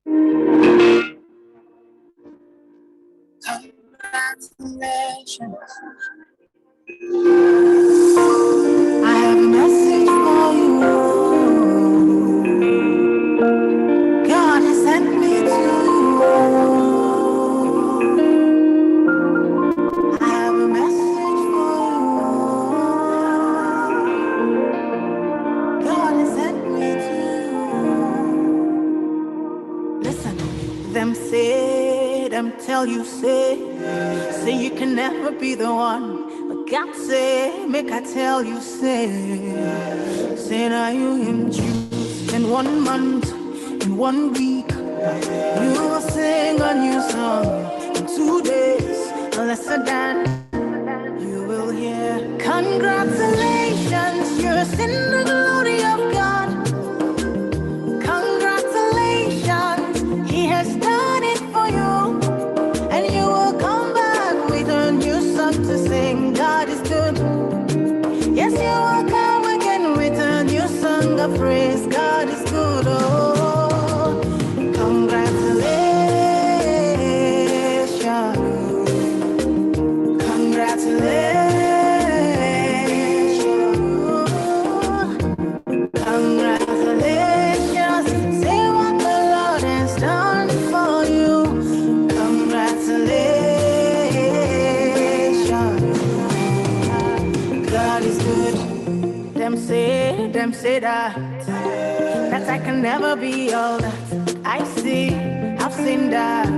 Congratulations. I have a message for you. God has sent me to you. I have a message for you. God has sent me to you. Listen, them say, them tell you, say you can never be the one. But God say, make I tell you, say now you him choose. In 1 month, in 1 week, you will sing a new song. In 2 days, lesser than you will hear. Congratulations, you're in the glory of God. Congratulations, He has done it for you. And you will come back with a new song to sing. God is good. Yes, you will come again with a new song of praise. God is good. Oh, congratulations. Congratulations. Congratulations. Say what the Lord has done for you. Congratulations. God is good. Them say that I can never be all that I see. I've seen that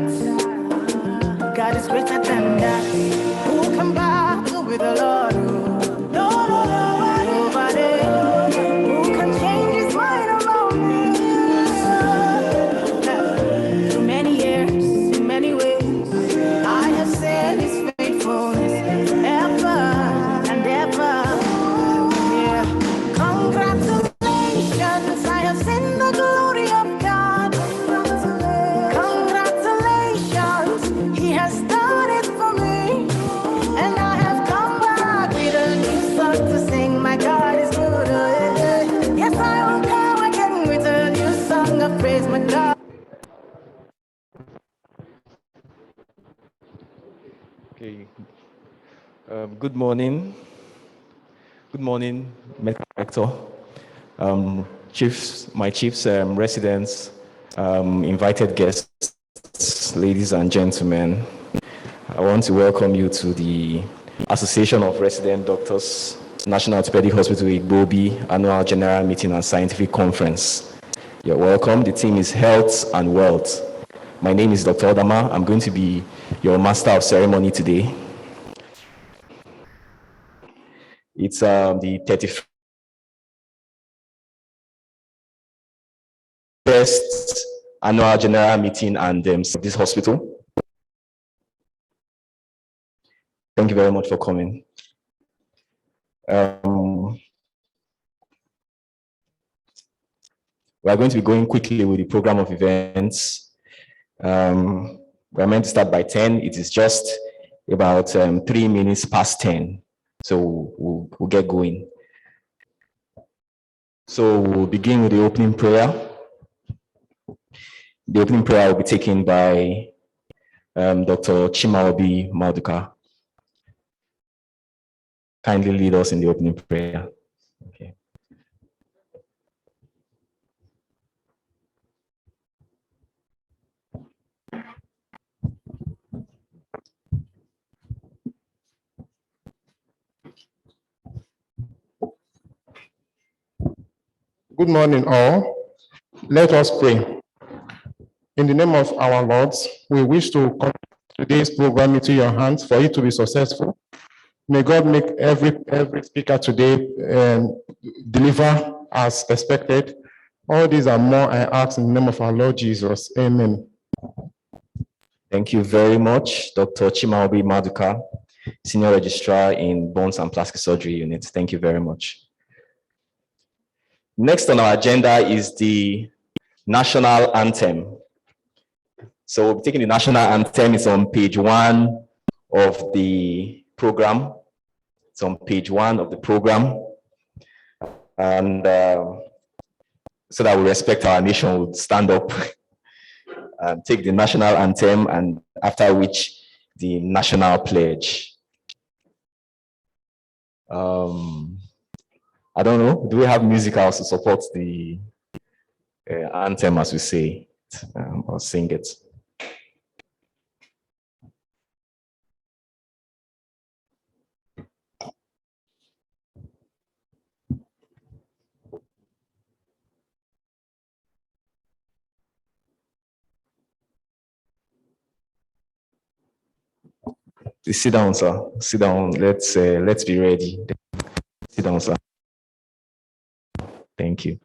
God is greater than that. Who can battle with the Lord? Nobody. Who can change His mind about me? Through many years, in many ways, I have seen His faithfulness ever and ever. Yeah. Congratulations, I have seen the glory of God. Congratulations, He has done it for me. And I have come back with a new song to sing. My God is good. Yes, I will come again with a new song of praise. My God. Okay. Good morning. Good morning, Medical Director, chiefs, my chiefs, residents, invited guests, ladies and gentlemen. I want to welcome you to the Association of Resident Doctors, National Orthopaedic Hospital Igbobi Annual General Meeting and Scientific Conference. You're welcome. The theme is Health and Wealth. My name is Dr. Odama. I'm going to be your Master of Ceremony today. It's the 31st Annual General Meeting and this hospital. Thank you very much for coming. We are going to be going quickly with the program of events. We're meant to start by 10. It is just about 3 minutes past 10. So we'll get going. So we'll begin with the opening prayer. The opening prayer will be taken by Dr. Chimaobi Maduka. Kindly lead us in the opening prayer. Okay. Good morning, all. Let us pray. In the name of our Lord, we wish to commit today's program into your hands for it to be successful. May God make every speaker today deliver as expected. All these and more I ask in the name of our Lord Jesus. Amen. Thank you very much, Dr. Chimaobi Maduka, Senior Registrar in Bones and Plastic Surgery Unit. Thank you very much. Next on our agenda is the National Anthem. So we'll be taking the National Anthem. It's on page 1 of the program. It's on page 1 of the program. And so that we respect our nation, we'll stand up take the national anthem, and after which the national pledge. I don't know, do we have musicals to support the anthem as we say it, or sing it? Sit down, sir. Sit down. Let's be ready. Sit down, sir. Thank you.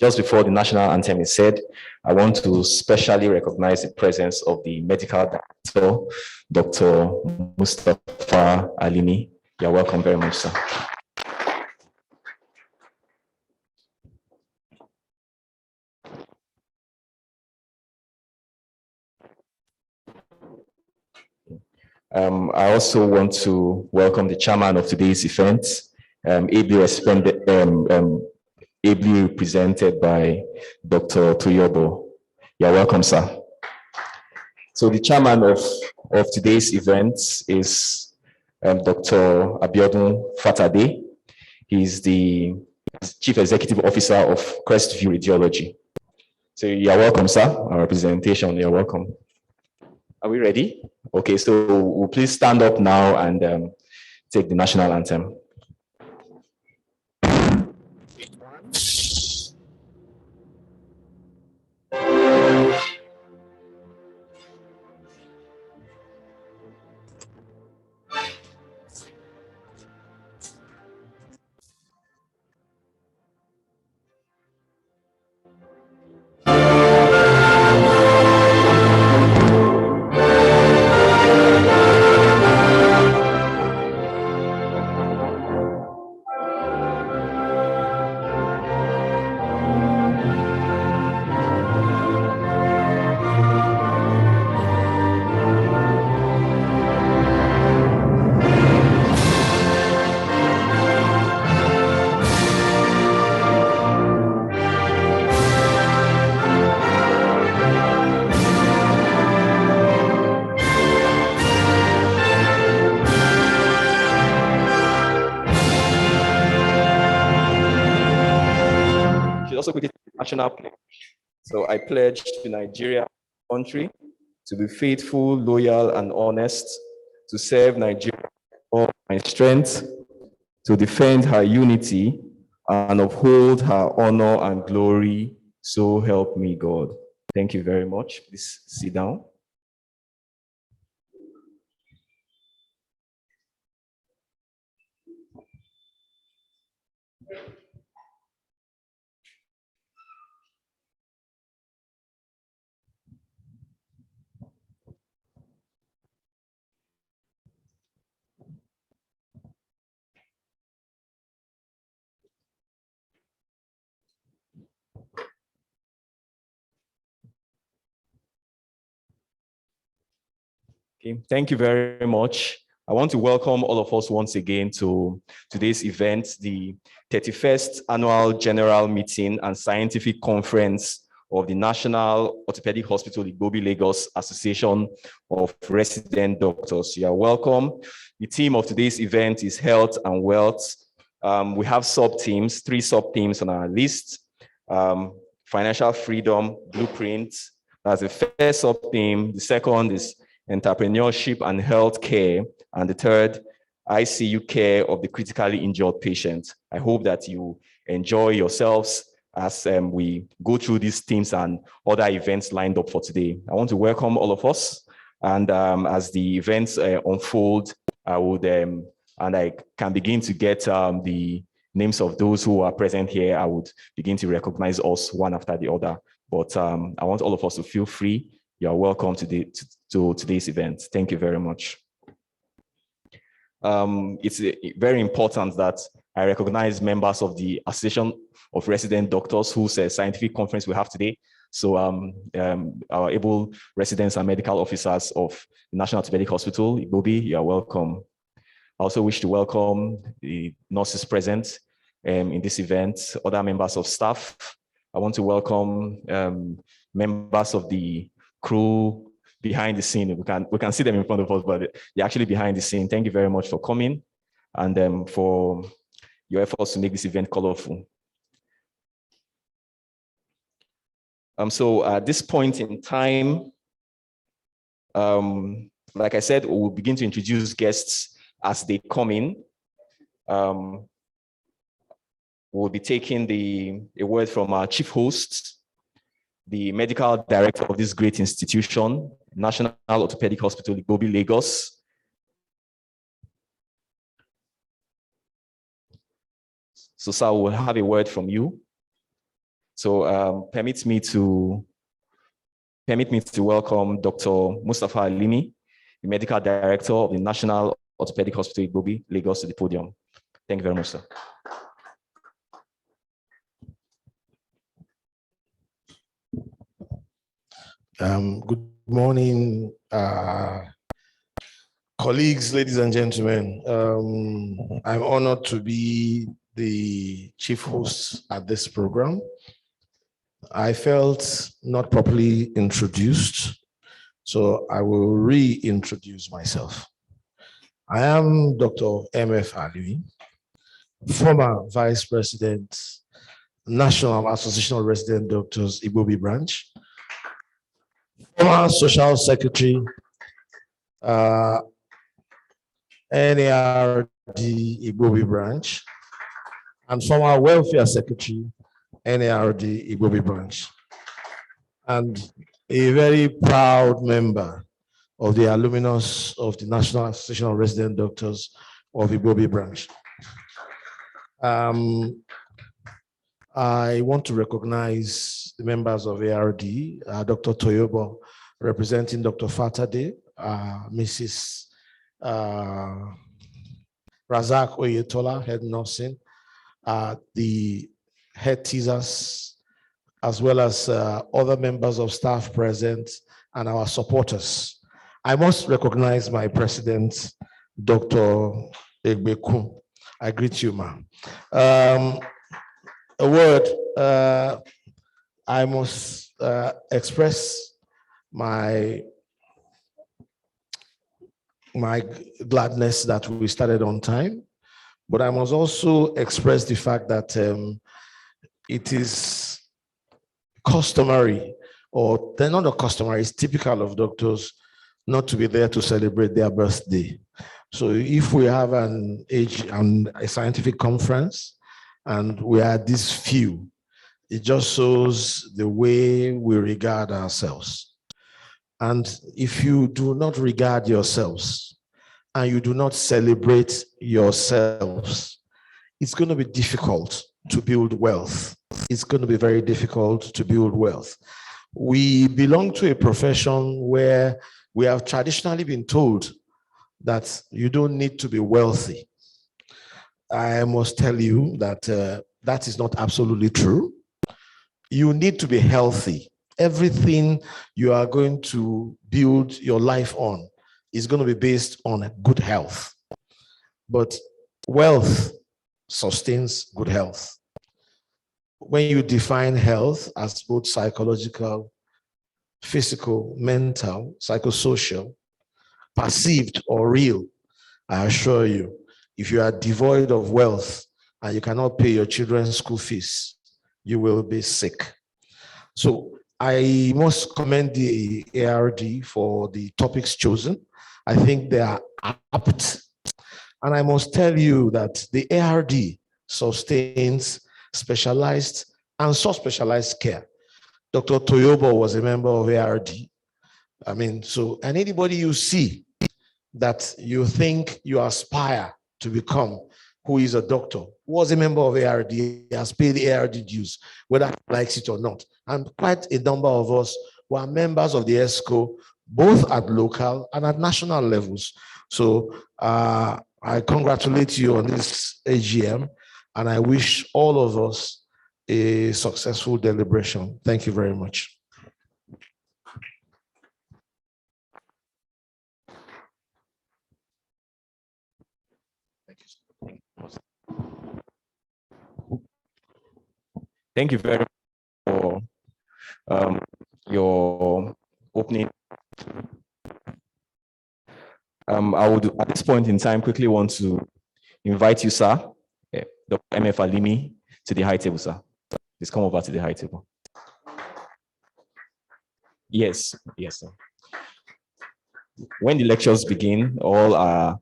Just before the national anthem is said, I want to specially recognize the presence of the medical director, Dr. Mustafa Alimi. You're welcome very much, sir. I also want to welcome the chairman of today's event, ably represented by Dr. Tuyobo. You're welcome, sir. So the chairman of today's event is Dr. Abiodun Fatade. He's the Chief Executive Officer of Crestview Radiology. So you're welcome, sir. Our representation, you're welcome. Are we ready? Okay, so we'll please stand up now and take the national anthem. Also with the national pledge. So I pledge to Nigeria, country, to be faithful, loyal, and honest, to serve Nigeria with all my strength, to defend her unity, and uphold her honor and glory. So help me God. Thank you very much. Please sit down. Okay, thank you very much. I want to welcome all of us once again to today's event, the 31st Annual General Meeting and Scientific Conference of the National Orthopaedic Hospital Igbobi Lagos Association of Resident Doctors. You are welcome. The theme of today's event is health and wealth. We have sub-themes, 3 sub-themes on our list. Financial freedom, blueprint. That's the first sub-theme. The second is entrepreneurship and healthcare, and the third, ICU care of the critically injured patient. I hope that you enjoy yourselves as we go through these themes and other events lined up for today. I want to welcome all of us, and as the events unfold, I would, and I can begin to get the names of those who are present here. I would begin to recognize us one after the other, but I want all of us to feel free. You are welcome to today's event. Thank you very much. It's very important that I recognize members of the Association of Resident Doctors whose scientific conference we have today. So our able residents and medical officers of the National Orthopaedic Hospital, Igbobi, you are welcome. I also wish to welcome the nurses present. in this event, other members of staff. I want to welcome members of the crew behind the scene. We can see them in front of us, but they're actually behind the scene. Thank you very much for coming and for your efforts to make this event colorful. So at this point in time, like I said, we'll begin to introduce guests as they come in. We'll be taking a word from our chief host, the medical director of this great institution, National Orthopaedic Hospital, Igbobi, Lagos. So, sir, we'll have a word from you. So, permit me to welcome Dr. Mustafa Alimi, the medical director of the National Orthopaedic Hospital, Igbobi, Lagos, to the podium. Thank you very much, sir. Good morning, colleagues, ladies and gentlemen. I'm honored to be the chief host at this program. I felt not properly introduced, so I will reintroduce myself. I am Dr. M.F. Alimi, former Vice President, National Association of Resident Doctors, Igbobi branch, former Social Secretary, NARD Igbobi branch, and former Welfare Secretary, NARD Igbobi branch, and a very proud member of the alumnus of the National Association of Resident Doctors of Igbobi branch. I want to recognize the members of ARD, Dr. Toyobo, representing Dr. Fatade, Mrs. Razak Oyetola, head nursing, the head teasers, as well as other members of staff present and our supporters. I must recognize my president, Dr. Egbeku. I greet you, ma'am. A word, I must express my gladness that we started on time, but I must also express the fact that it is customary, or they're not customary, it's typical of doctors not to be there to celebrate their birthday. So if we have an age and a scientific conference, and we are this few, it just shows the way we regard ourselves. And if you do not regard yourselves and you do not celebrate yourselves, it's going to be difficult to build wealth. It's going to be very difficult to build wealth. We belong to a profession where we have traditionally been told that you don't need to be wealthy. I must tell you that that is not absolutely true. You need to be healthy. Everything you are going to build your life on is going to be based on good health. But wealth sustains good health. When you define health as both psychological, physical, mental, psychosocial, perceived or real, I assure you, if you are devoid of wealth and you cannot pay your children's school fees, you will be sick. So I must commend the ARD for the topics chosen. I think they are apt. And I must tell you that the ARD sustains specialized and subspecialized care. Dr. Toyobo was a member of ARD. I mean, so, and anybody you see that you think you aspire to become, who is a doctor, was a member of ARD, has paid the ARD dues, whether he likes it or not. And quite a number of us were members of the ESCO, both at local and at national levels. So I congratulate you on this AGM, and I wish all of us a successful deliberation. Thank you very much. Thank you very much for your opening. I would, at this point in time, quickly want to invite you, sir, Dr. MF Alimi, to the high table, sir. Please come over to the high table. Yes, yes, sir. When the lectures begin, all our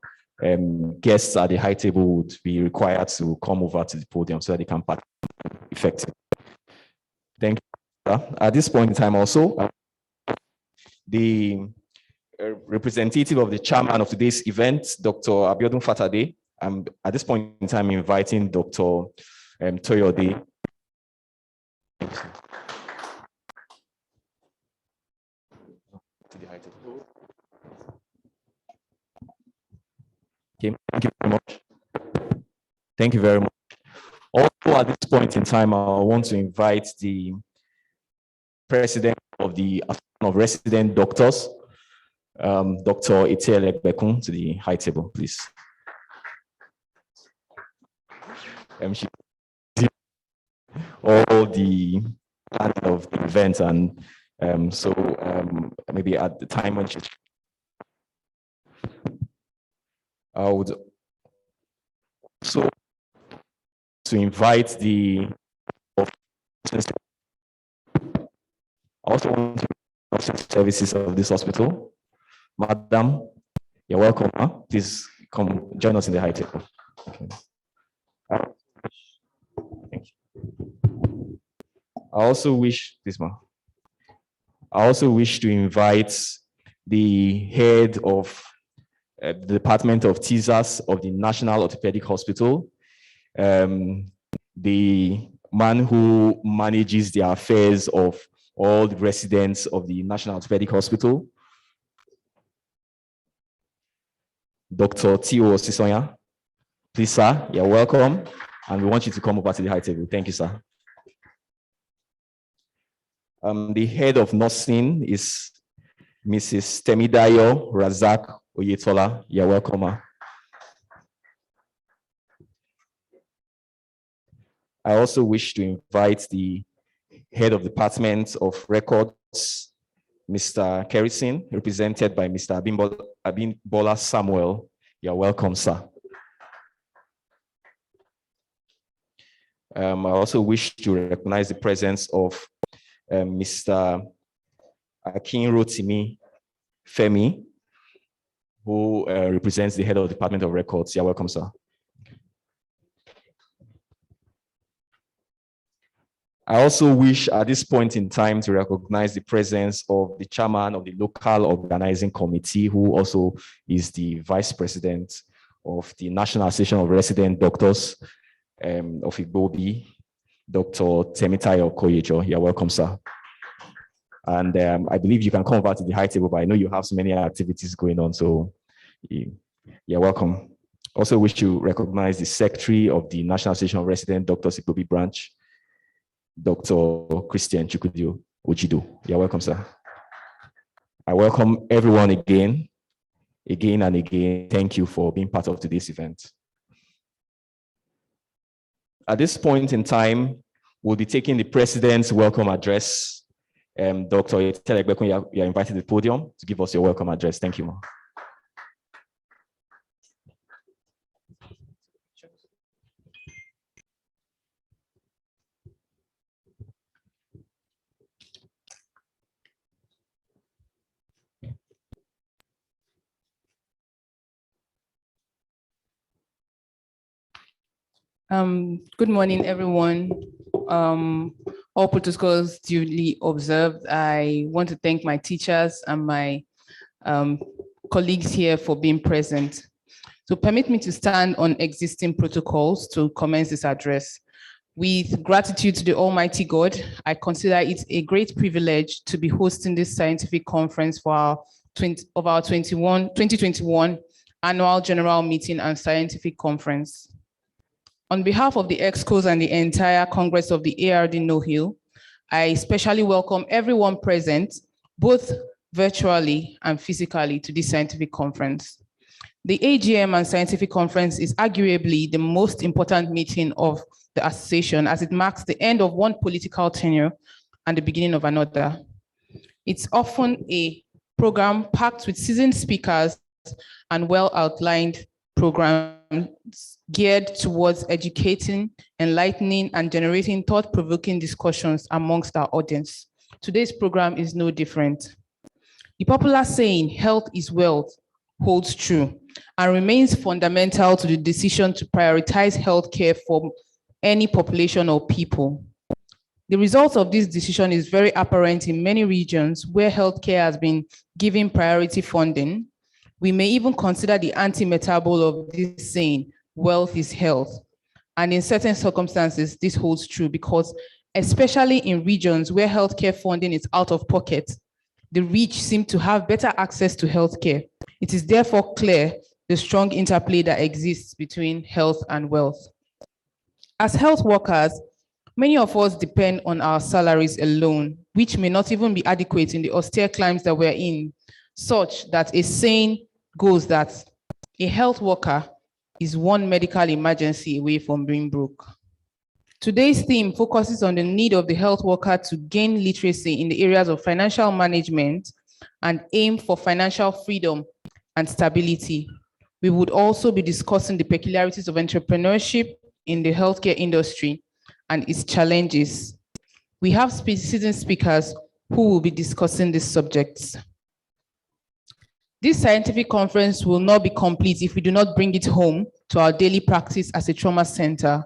guests at the high table would be required to come over to the podium so that they can participate effectively. Thank you, sir. At this point in time also, the representative of the chairman of today's event, Dr. Abiodun Fatade, I'm at this point in time inviting Dr. Toyode. Okay, thank you very much. Thank you very much. Also, at this point in time, I want to invite the president of the Association of Resident Doctors, Dr. Akinoluwa Okunuga, to the high table, please. All the planning of the event, and maybe at the time when she, I would also to invite the also want to services of this hospital. Madam, you're welcome. Huh? Please come join us in the high table. Okay. Thank you. I also wish to invite the head of the Department of TISAS of the National Orthopaedic Hospital, the man who manages the affairs of all the residents of the National Orthopaedic Hospital, Dr. T.O. Sisonya. Please, sir, you're welcome. And we want you to come over to the high table. Thank you, sir. The head of nursing is Mrs. Temidayo Razak Oyetola. You're welcome, ma. I also wish to invite the head of department of records, Mr. Kerrison, represented by Mr. Abimbola Samuel. You're welcome, sir. I also wish to recognize the presence of Mr. Akinrotimi Femi, who represents the head of the Department of Records. You're welcome, sir. I also wish at this point in time to recognize the presence of the chairman of the local organizing committee, who also is the vice president of the National Association of Resident Doctors of Igbobi, Dr. Temitayo Koyejo. You're welcome, sir. And I believe you can come over to the high table, but I know you have so many activities going on, so you're welcome. Also wish to recognize the secretary of the National Association of Resident Doctors Igbobi branch, Dr. Christian Chukwudio Ojido. You're welcome, sir. I welcome everyone again and again. Thank you for being part of today's event. At this point in time, we'll be taking the president's welcome address. Dr. Akinole Okunuga, you are invited to the podium to give us your welcome address. Thank you, ma'am. Good morning, everyone. All protocols duly observed. I want to thank my teachers and my colleagues here for being present. So permit me to stand on existing protocols to commence this address. With gratitude to the Almighty God, I consider it a great privilege to be hosting this scientific conference for our 2021 Annual General Meeting and Scientific Conference. On behalf of the EXCOs and the entire Congress of the ARD NOHIL, I especially welcome everyone present, both virtually and physically, to this scientific conference. The AGM and scientific conference is arguably the most important meeting of the association as it marks the end of one political tenure and the beginning of another. It's often a program packed with seasoned speakers and well-outlined programs geared towards educating, enlightening, and generating thought-provoking discussions amongst our audience. Today's program is no different. The popular saying, health is wealth, holds true and remains fundamental to the decision to prioritize healthcare for any population or people. The result of this decision is very apparent in many regions where healthcare has been given priority funding. We may even consider the anti-metabole of this saying, wealth is health. And in certain circumstances, this holds true because especially in regions where healthcare funding is out of pocket, the rich seem to have better access to healthcare. It is therefore clear the strong interplay that exists between health and wealth. As health workers, many of us depend on our salaries alone, which may not even be adequate in the austere climes that we're in, such that a saying goes that a health worker is one medical emergency away from being broke. Today's theme focuses on the need of the health worker to gain literacy in the areas of financial management and aim for financial freedom and stability. We would also be discussing the peculiarities of entrepreneurship in the healthcare industry and its challenges. We have seasoned speakers who will be discussing these subjects. This scientific conference will not be complete if we do not bring it home to our daily practice as a trauma center.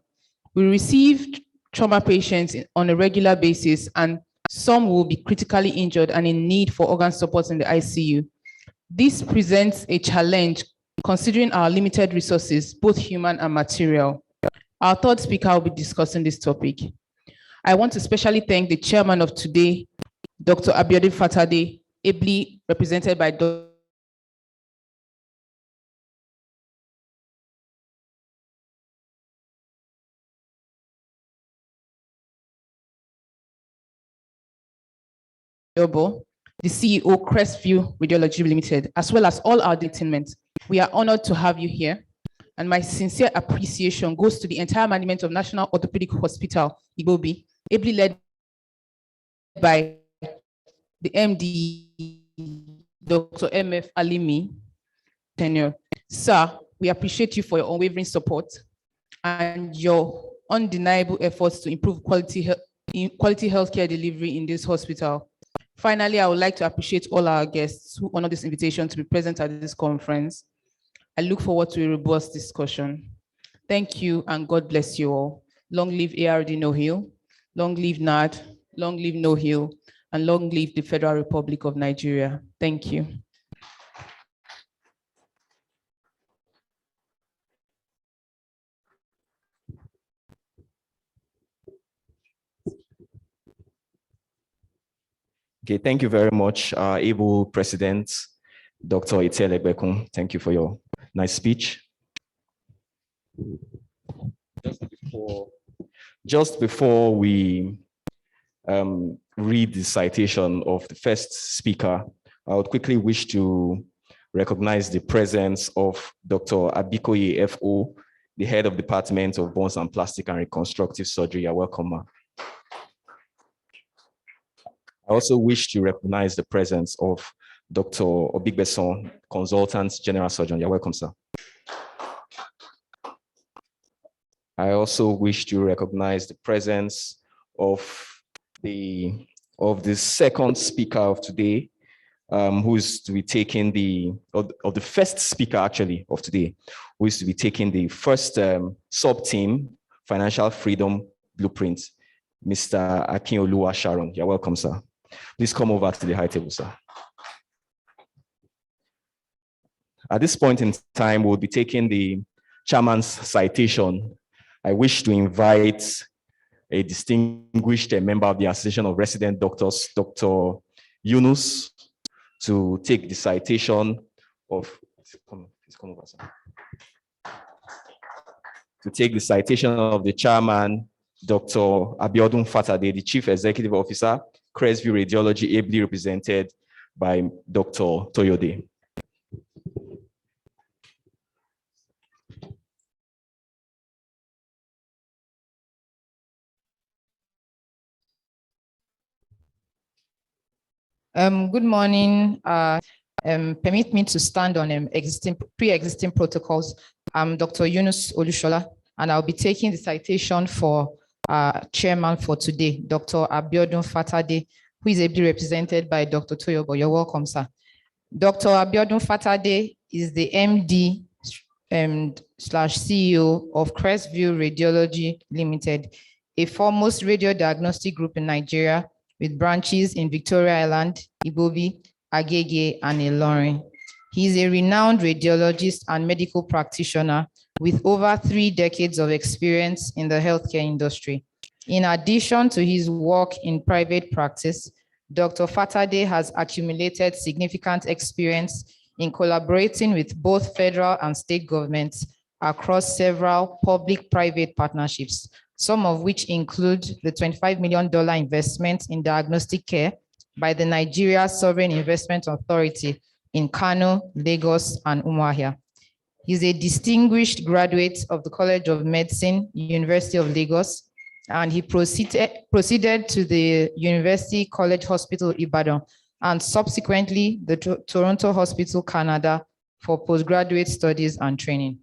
We receive trauma patients on a regular basis, and some will be critically injured and in need for organ support in the ICU. This presents a challenge considering our limited resources, both human and material. Our third speaker will be discussing this topic. I want to especially thank the chairman of today, Dr. Abiodun Fatade, ably represented by Dr. the CEO, Crestview Radiology Limited, as well as all our departments. We are honored to have you here. And my sincere appreciation goes to the entire management of National Orthopaedic Hospital, Igbobi, ably led by the MD, Dr. MF Alimi, tenure. Sir, we appreciate you for your unwavering support and your undeniable efforts to improve quality healthcare delivery in this hospital. Finally, I would like to appreciate all our guests who honor this invitation to be present at this conference. I look forward to a robust discussion. Thank you and God bless you all. Long live ARD NOHIL, long live NAD, long live NOHIL, and long live the Federal Republic of Nigeria. Thank you. Okay, thank you very much, able President, Dr. Akinoluwa Okunuga. Thank you for your nice speech. Just before we read the citation of the first speaker, I would quickly wish to recognize the presence of Dr. Adekunle FO, the head of Department of Bones and Plastic and Reconstructive Surgery. You're welcome, ma'am. I also wish to recognize the presence of Dr. Obigbeson, Consultant General Surgeon. You're welcome, sir. I also wish to recognize the presence of the second speaker of today, who is to be taking the first speaker actually of today, who is to be taking the first sub-team Financial Freedom Blueprint, Mr. Akinoluwa Sharon. You're welcome, sir. Please come over to the high table, sir. At this point in time, we'll be taking the chairman's citation. I wish to invite a distinguished member of the Association of Resident Doctors, Dr. Yunus, to take the citation of, please come over, sir. To take the citation of the chairman, Dr. Abiodun Fatade, the Chief Executive Officer, Crestview Radiology, ably represented by Dr. Toyode. Good morning. Permit me to stand on pre-existing protocols. I'm Dr. Yunus Olushola, and I'll be taking the citation for chairman for today, Dr. Abiodun Fatade, who is ably represented by Dr. Toyobo. You're welcome, sir. Dr. Abiodun Fatade is the MD / CEO of Crestview Radiology Limited, a foremost radio diagnostic group in Nigeria with branches in Victoria Island, Igbobi, Agege, and Ilorin. He is a renowned radiologist and medical practitioner with over 3 decades of experience in the healthcare industry. In addition to his work in private practice, Dr. Fatade has accumulated significant experience in collaborating with both federal and state governments across several public-private partnerships, some of which include the $25 million investment in diagnostic care by the Nigeria Sovereign Investment Authority in Kano, Lagos, and Umuahia. He's a distinguished graduate of the College of Medicine, University of Lagos, and he proceeded to the University College Hospital, Ibadan, and subsequently the Toronto Hospital, Canada, for postgraduate studies and training.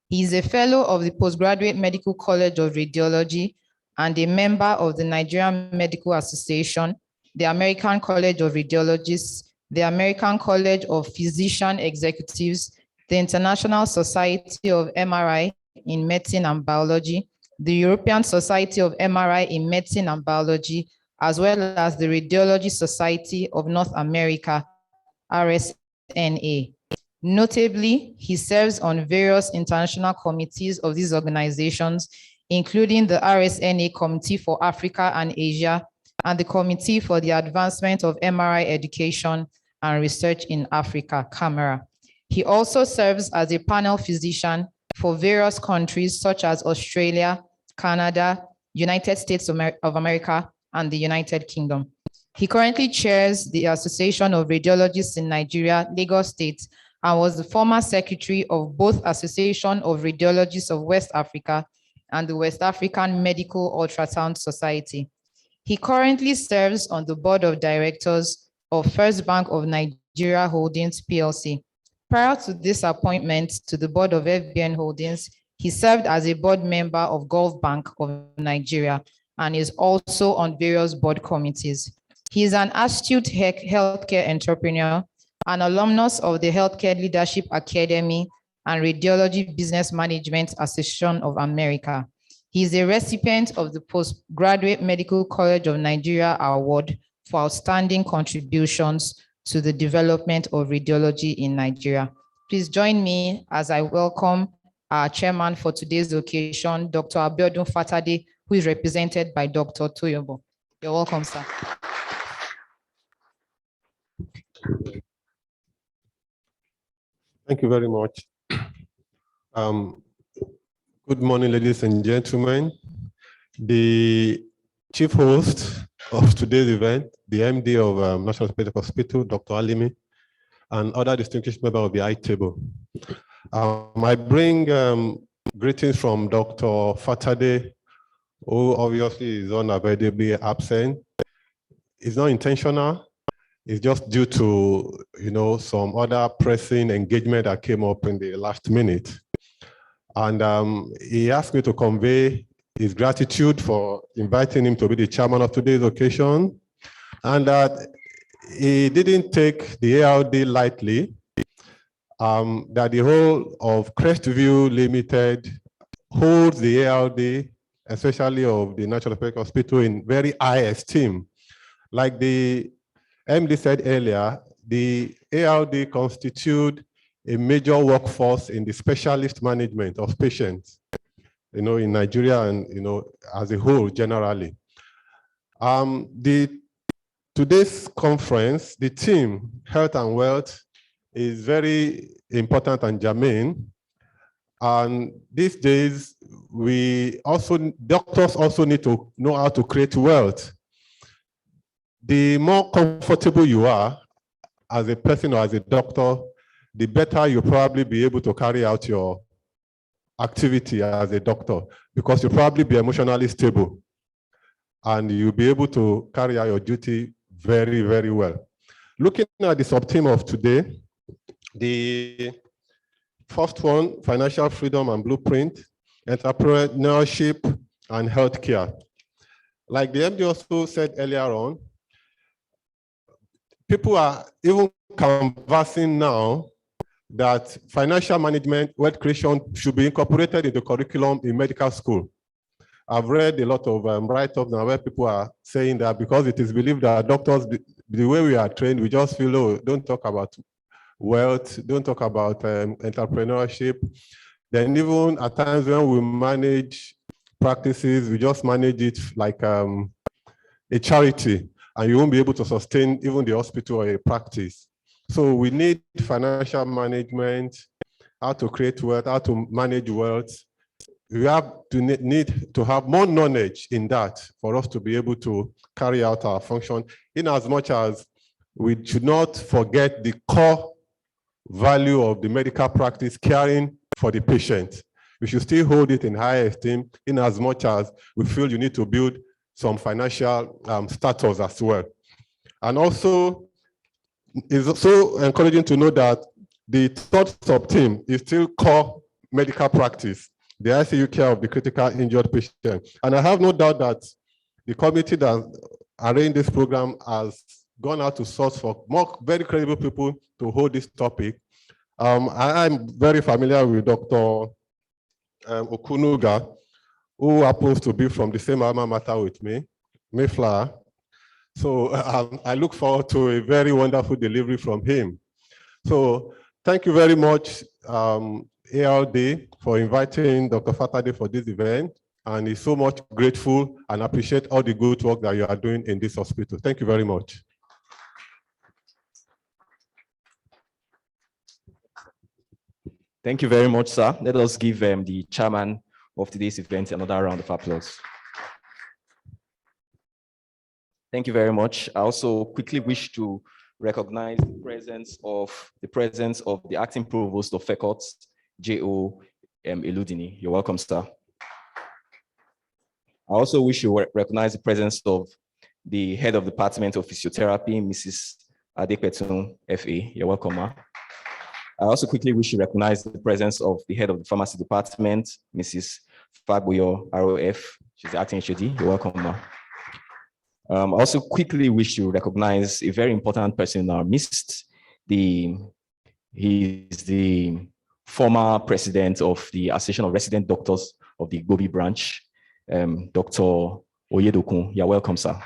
He is a fellow of the Postgraduate Medical College of Radiology and a member of the Nigerian Medical Association, the American College of Radiologists, the American College of Physician Executives, the International Society of MRI in Medicine and Biology, the European Society of MRI in Medicine and Biology, as well as the Radiology Society of North America, RSNA. Notably, he serves on various international committees of these organizations, including the RSNA Committee for Africa and Asia, and the Committee for the Advancement of MRI Education and Research in Africa, CAMERA. He also serves as a panel physician for various countries such as Australia, Canada, United States of America, and the United Kingdom. He currently chairs the Association of Radiologists in Nigeria, Lagos State, and was the former secretary of both Association of Radiologists of West Africa and the West African Medical Ultrasound Society. He currently serves on the board of directors of First Bank of Nigeria Holdings, PLC. Prior to this appointment to the board of FBN Holdings, he served as a board member of Gulf Bank of Nigeria and is also on various board committees. He is an astute healthcare entrepreneur, an alumnus of the Healthcare Leadership Academy and Radiology Business Management Association of America. He is a recipient of the Postgraduate Medical College of Nigeria Award for outstanding contributions to the development of radiology in Nigeria. Please join me as I welcome our chairman for today's occasion, Dr. Abiodun Fatade, who is represented by Dr. Toyobo. You're welcome, sir. Thank you very much. Good morning, ladies and gentlemen. The chief host of today's event, the MD of National Orthopaedic Hospital, Dr. Alimi, and other distinguished members of the I table. I bring greetings from Dr. Fatade, who obviously is unavoidably absent. It's not intentional. It's just due to, some other pressing engagement that came up in the last minute. And he asked me to convey his gratitude for inviting him to be the chairman of today's occasion, and that he didn't take the ARD lightly, that the whole of Crestview Limited holds the ARD, especially of the National Orthopaedic Hospital, in very high esteem. Like the MD said earlier, the ARD constitute a major workforce in the specialist management of patients, in Nigeria and, as a whole, generally. Today's conference, the theme, health and wealth, is very important and germane. And these days, doctors also need to know how to create wealth. The more comfortable you are as a person or as a doctor, the better you'll probably be able to carry out your activity as a doctor, because you'll probably be emotionally stable and you'll be able to carry out your duty very, very well. Looking at the sub-theme of today, the first one, financial freedom and blueprint, entrepreneurship and healthcare. Like the MD also said earlier on, people are even conversing now that financial management, wealth creation should be incorporated in the curriculum in medical school. I've read a lot of write-ups now where people are saying that because it is believed that doctors, the way we are trained, we just feel, oh, don't talk about wealth, don't talk about entrepreneurship. Then even at times when we manage practices, we just manage it like a charity, and you won't be able to sustain even the hospital or a practice. So we need financial management, how to create wealth, how to manage wealth. We have to need to have more knowledge in that for us to be able to carry out our function, in as much as we should not forget the core value of the medical practice, caring for the patient. We should still hold it in high esteem, in as much as we feel you need to build some financial status as well. And also, it's also encouraging to know that the third sub-team is still core medical practice, the ICU care of the critical injured patient. And I have no doubt that the committee that arranged this program has gone out to source for more very credible people to hold this topic. I'm very familiar with Dr. Okunuga, who happens to be from the same alma mater with me, Mayflower. So I look forward to a very wonderful delivery from him. So thank you very much, ARD, for inviting Dr. Fatade for this event. And he's so much grateful and appreciate all the good work that you are doing in this hospital. Thank you very much. Thank you very much, sir. Let us give the chairman of today's event another round of applause. Thank you very much. I also quickly wish to recognize the presence of the acting provost of FWACS, J.O. Eludini. You're welcome, sir. I also wish to recognize the presence of the head of the Department of Physiotherapy, Mrs. Adekunle FA. You're welcome, ma. I also quickly wish to recognize the presence of the head of the Pharmacy Department, Mrs. Fabuyo ROF. She's the acting HOD. You're welcome, ma. I also quickly wish to recognize a very important person in our midst. He is the former president of the Association of Resident Doctors of the Igbobi branch, Dr. Oyedokun. You're welcome, sir.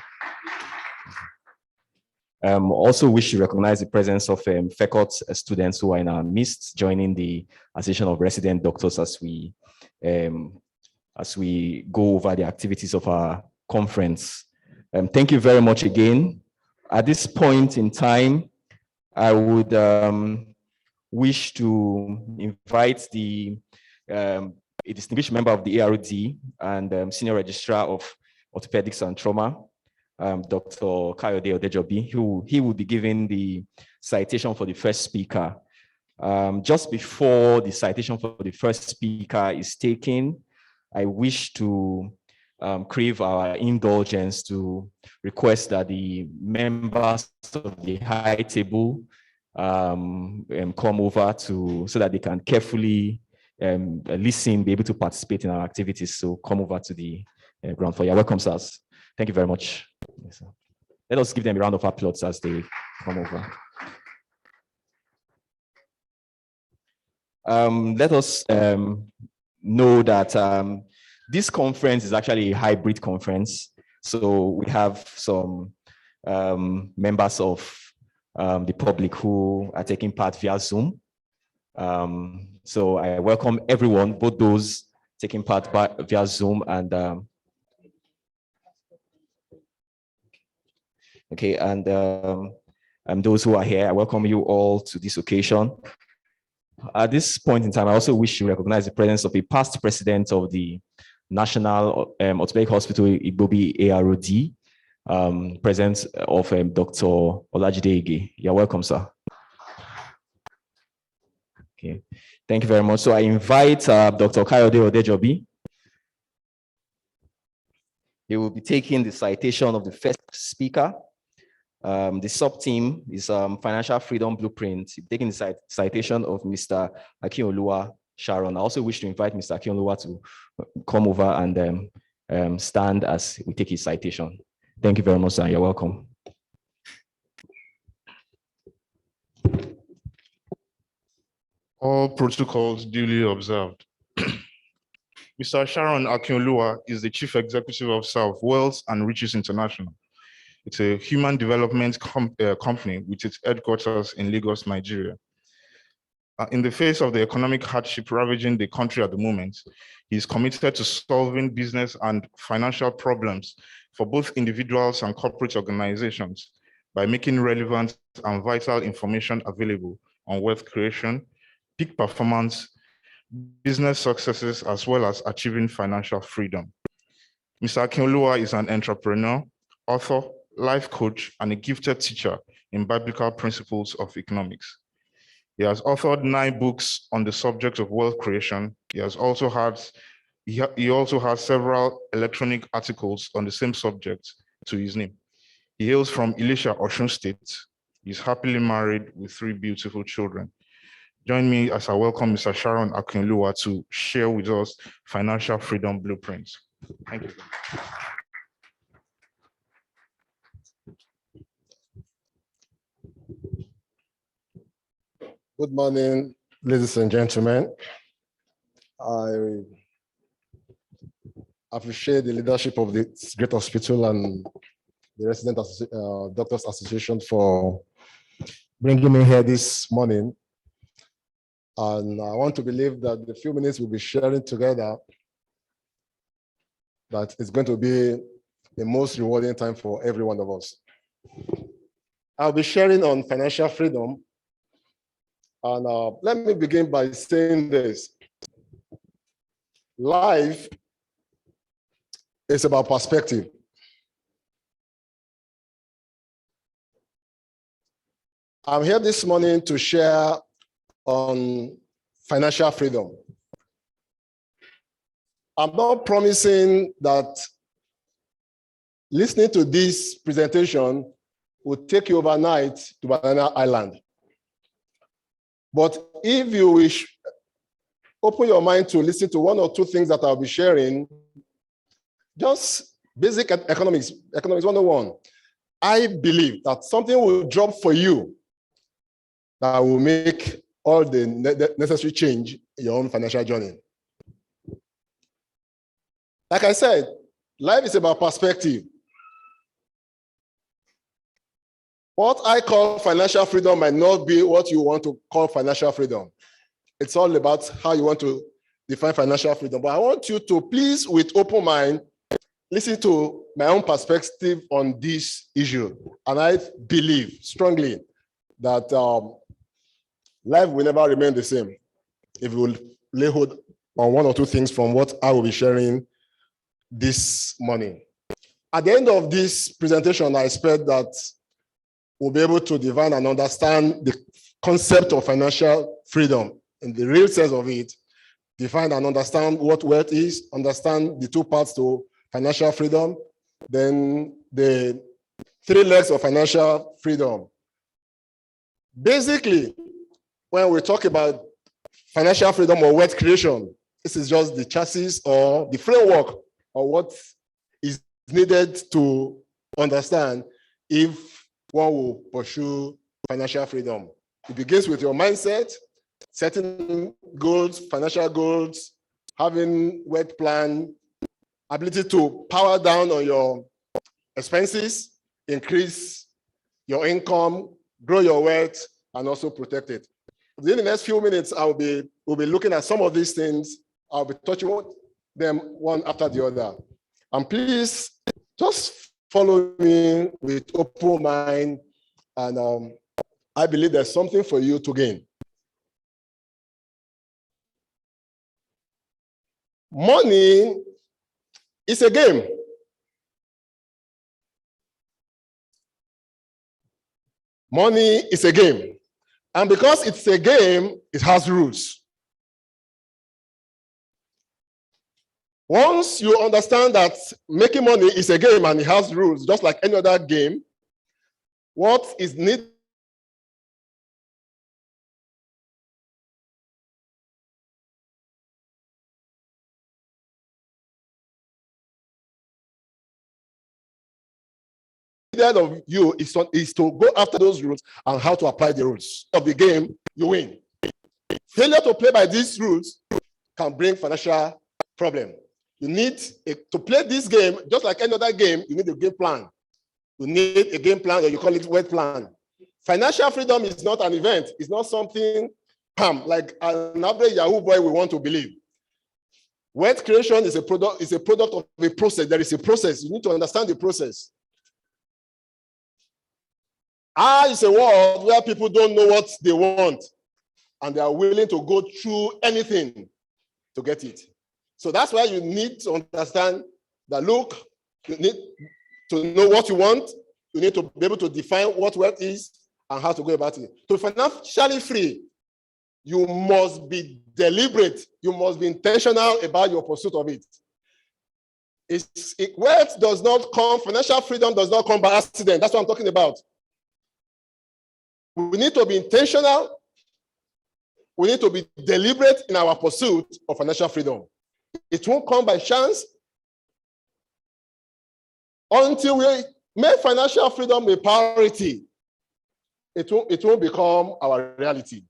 Also wish to recognize the presence of FECOT students who are in our midst, joining the Association of Resident Doctors as we go over the activities of our conference. Thank you very much again. At this point in time, I would wish to invite a distinguished member of the ARD and Senior Registrar of Orthopaedics and Trauma, Dr. Kayode Odejobi, he will be giving the citation for the first speaker. Just before the citation for the first speaker is taken, I wish to crave our indulgence to request that the members of the high table come over so that they can carefully listen, be able to participate in our activities. So come over to the ground floor. You're welcome, sirs. Thank you very much. Yes, let us give them a round of applause as they come over. Let us know that this conference is actually a hybrid conference. So we have some members of the public who are taking part via Zoom. So I welcome everyone, both those taking part via Zoom and those who are here. I welcome you all to this occasion. At this point in time, I also wish to recognize the presence of a past president of the National Orthopaedic Hospital, Igbobi ARD, presence of Dr. Olajide Ige. You're welcome, sir. Okay, thank you very much. So I invite Dr. Kayode Odejobi. He will be taking the citation of the first speaker. The sub-team is Financial Freedom Blueprint, taking the citation of Mr. Akinoluwa, Sharon. I also wish to invite Mr. Akinoluwa to come over and stand as we take his citation. Thank you very much, sir. You're welcome. All protocols duly observed. Mr. Sharon Akinoluwa is the Chief Executive Officer of Wealth and Riches International. It's a human development company with its headquarters in Lagos, Nigeria. In the face of the economic hardship ravaging the country at the moment, he is committed to solving business and financial problems for both individuals and corporate organizations by making relevant and vital information available on wealth creation, peak performance, business successes, as well as achieving financial freedom. Mr. Akinoluwa is an entrepreneur, author, life coach, and a gifted teacher in biblical principles of economics. He has authored 9 books on the subject of wealth creation. He also has several electronic articles on the same subject to his name. He hails from Ilesha, Osun State. He's happily married with 3 beautiful children. Join me as I welcome Mr. Sharon Akinoluwa to share with us Financial Freedom Blueprints. Thank you. Good morning, ladies and gentlemen. I appreciate the leadership of this great hospital and the Resident Doctors Association for bringing me here this morning. And I want to believe that the few minutes we'll be sharing together, that it's going to be the most rewarding time for every one of us. I'll be sharing on financial freedom. And let me begin by saying this. Life is about perspective. I'm here this morning to share on financial freedom. I'm not promising that listening to this presentation will take you overnight to Banana Island. But if you wish, open your mind to listen to 1 or 2 things that I'll be sharing, just basic economics 101. I believe that something will drop for you that will make all the necessary change in your own financial journey. Like I said, life is about perspective. What I call financial freedom might not be what you want to call financial freedom. It's all about how you want to define financial freedom. But I want you to please, with open mind, listen to my own perspective on this issue. And I believe strongly that life will never remain the same if we will lay hold on 1 or 2 things from what I will be sharing this morning. At the end of this presentation, I expect that we'll be able to define and understand the concept of financial freedom in the real sense of it, define and understand what wealth is, understand the 2 parts to financial freedom, then the 3 legs of financial freedom. Basically, when we talk about financial freedom or wealth creation, this is just the chassis or the framework of what is needed to understand if one will pursue financial freedom. It begins with your mindset, setting goals, financial goals, having wealth plan, ability to power down on your expenses, increase your income, grow your wealth, and also protect it. In the next few minutes, we'll be looking at some of these things. I'll be touching them one after the other. And please just follow me with open mind. And I believe there's something for you to gain. Money is a game. Money is a game. And because it's a game, it has rules. Once you understand that making money is a game and it has rules, just like any other game, what is needed of you is to go after those rules and how to apply the rules of the game. You win. Failure to play by these rules can bring financial problem. You need to play this game just like any other game. You need a game plan. You need a game plan, or you call it word plan. Financial freedom is not an event. It's not something like an average Yahoo boy we want to believe. Wealth creation is a product of a process. There is a process. You need to understand the process. It's a world where people don't know what they want, and they are willing to go through anything to get it. So that's why you need to understand that, look, you need to know what you want. You need to be able to define what wealth is and how to go about it. To be financially free, you must be deliberate. You must be intentional about your pursuit of it. Wealth does not come, financial freedom does not come by accident. That's what I'm talking about. We need to be intentional. We need to be deliberate in our pursuit of financial freedom. It won't come by chance until we make financial freedom a priority. It won't become our reality.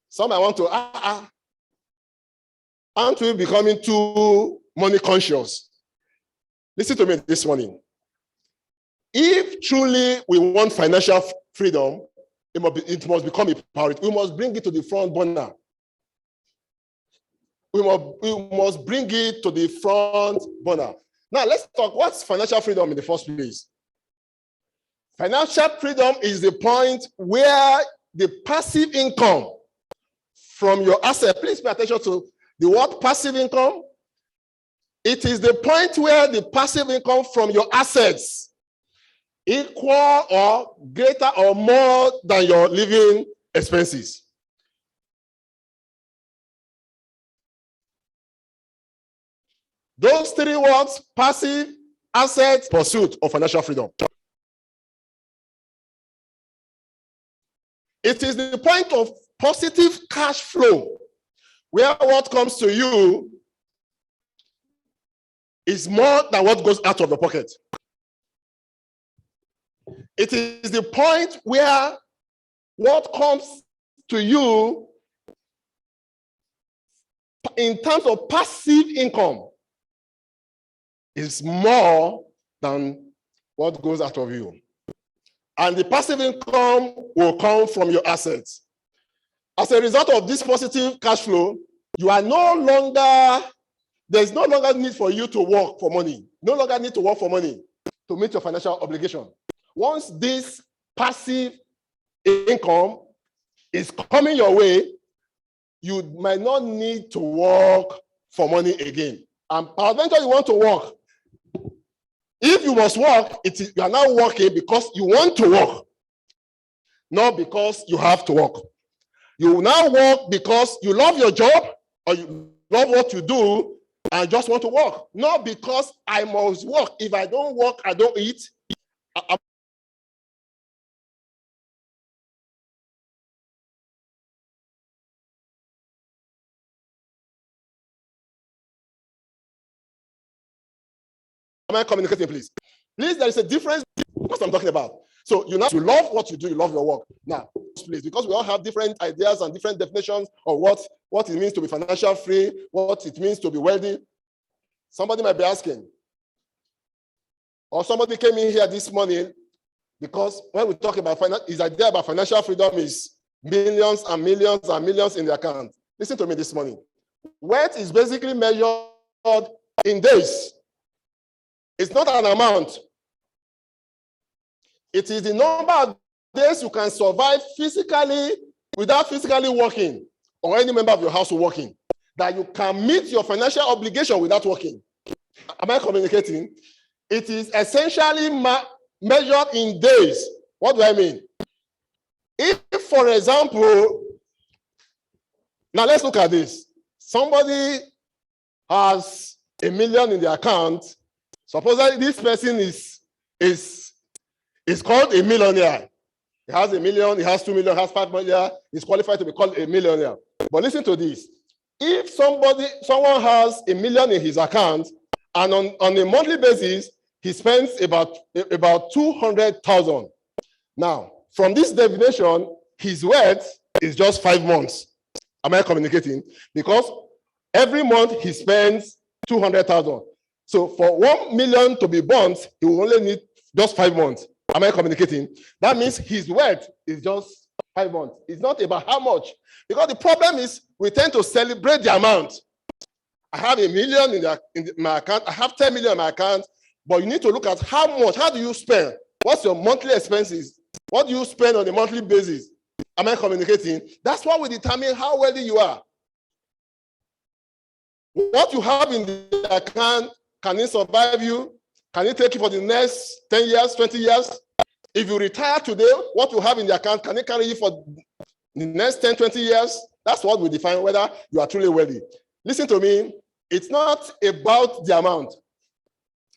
Some I want to, aren't we becoming too money conscious? Listen to me this morning. If truly we want financial freedom, it must become a priority. We must bring it to the front burner. We must bring it to the front burner. Now, let's talk, what's financial freedom in the first place? Financial freedom is the point where the passive income from your asset, please pay attention to the word passive income. It is the point where the passive income from your assets equal or greater or more than your living expenses. Those three words: passive, asset, pursuit of financial freedom. It is the point of positive cash flow where what comes to you is more than what goes out of the pocket. It is the point where what comes to you in terms of passive income is more than what goes out of you. And the passive income will come from your assets. As a result of this positive cash flow, you are there's no longer need for you to work for money. No longer need to work for money to meet your financial obligation. Once this passive income is coming your way, you might not need to work for money again. And eventually you want to work. If you must work, you are now working because you want to work, not because you have to work. You now work because you love your job or you love what you do and just want to work, not because I must work. If I don't work, I don't eat. Am I communicating, please? Please, there is a difference. What I'm talking about. So you love what you do, you love your work. Now, please, because we all have different ideas and different definitions of what it means to be financial free, what it means to be wealthy. Somebody might be asking, or somebody came in here this morning because when we talk about his idea about financial freedom is millions and millions and millions in the account. Listen to me this morning. Wealth is basically measured in days. It's not an amount. It is the number of days you can survive physically without physically working, or any member of your household working, that you can meet your financial obligation without working. Am I communicating? It is essentially measured in days. What do I mean? If, for example, now let's look at this. Somebody has $1 million in the account. Supposedly this person is is called a millionaire. He has $1 million, he has $2 million, he has $5 million, he's qualified to be called a millionaire. But listen to this. If someone has $1 million in his account, and on a monthly basis, he spends about 200,000. Now, from this definition, his wealth is just 5 months. Am I communicating? Because every month he spends 200,000. So for 1 million to be burnt, he will only need just 5 months. Am I communicating? That means his wealth is just 5 months. It's not about how much. Because the problem is we tend to celebrate the amount. I have $1 million in my account. I have 10 million in my account. But you need to look at how much. How do you spend? What's your monthly expenses? What do you spend on a monthly basis? Am I communicating? That's what will determine how wealthy you are. What you have in the account, can it survive you? Can it take you for the next 10 years, 20 years? If you retire today, what you have in the account, can it carry you for the next 10, 20 years? That's what will define whether you are truly wealthy. Listen to me. It's not about the amount.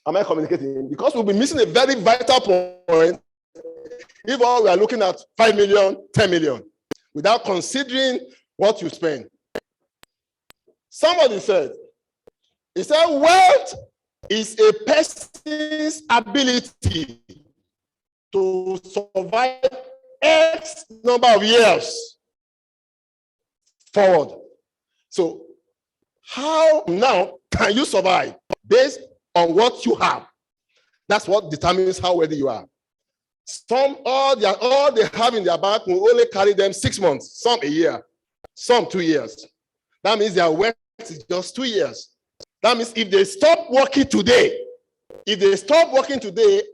Am I communicating? Because we'll be missing a very vital point if all we are looking at 5 million, 10 million, without considering what you spend. Somebody said, wealth is a person's ability to survive X number of years forward. So how now can you survive based on what you have? That's what determines how wealthy you are. Some, all they have in their bank will only carry them 6 months, some a year, some 2 years. That means their wealth is just 2 years. That means if they stop working today,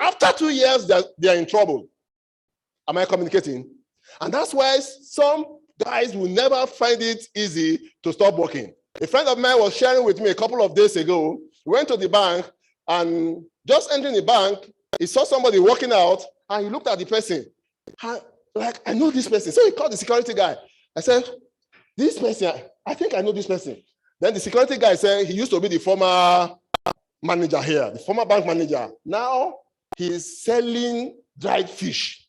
after 2 years, they're in trouble. Am I communicating? And that's why some guys will never find it easy to stop working. A friend of mine was sharing with me a couple of days ago. He went to the bank, and just entering the bank, he saw somebody walking out, and he looked at the person. Like, I know this person. So he called the security guy. I said, this person, I think I know this person. Then the security guy said he used to be the former manager here, the former bank manager. Now he's selling dried fish.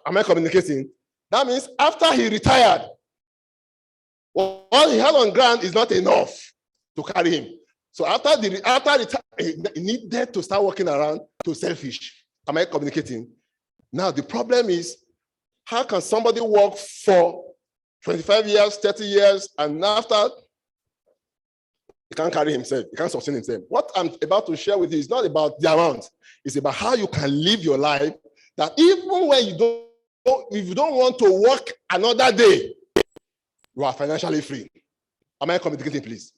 Am I communicating? That means after he retired, all he had on ground is not enough to carry him. So after he needed to start working around to sell fish. Am I communicating? Now the problem is, how can somebody work for 25 years, 30 years, and after he can't carry himself, he can't sustain himself? What I'm about to share with you is not about the amount. It's about how you can live your life that even when if you don't want to work another day, you are financially free. Am I communicating, please?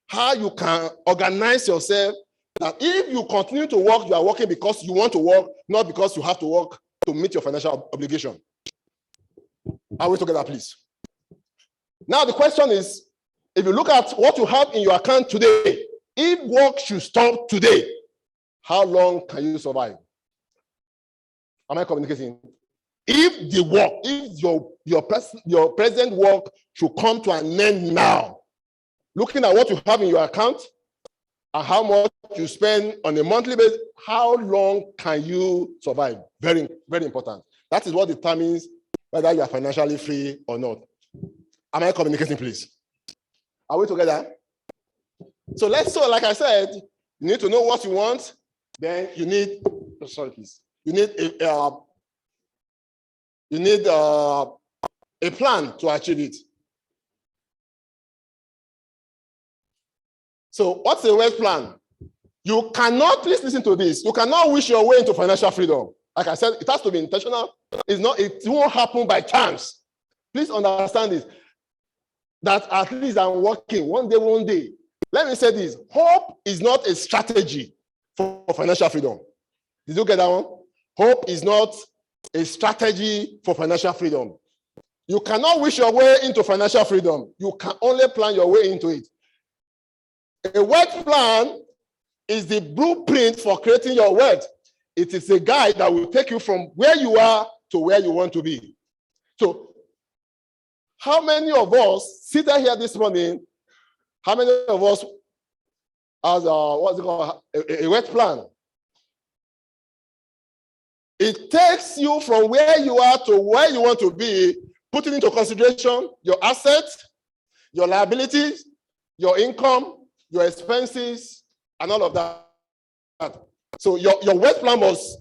How you can organize yourself that if you continue to work, you are working because you want to work, not because you have to work to meet your financial obligation. Are we together, please? Now the question is, if you look at what you have in your account today, if work should stop today, how long can you survive? Am I communicating? If the work, if your present work should come to an end now, looking at what you have in your account and how much you spend on a monthly basis, how long can you survive? Very, very important. That is what determines whether you are financially free or not. Am I communicating, please? Are we together? So like I said, you need to know what you want. Then you need, you need a plan to achieve it. So what's the wealth plan? You cannot, please listen to this. You cannot wish your way into financial freedom. Like I said, it has to be intentional. It won't happen by chance. Please understand this. That at least I'm working one day. Let me say this. Hope is not a strategy for financial freedom. Did you get that one? Hope is not a strategy for financial freedom. You cannot wish your way into financial freedom. You can only plan your way into it. A wealth plan is the blueprint for creating your wealth. It is a guide that will take you from where you are to where you want to be. So, how many of us seated here this morning, how many of us has a wealth plan? It takes you from where you are to where you want to be, putting into consideration your assets, your liabilities, your income, your expenses, and all of that. So your wealth plan must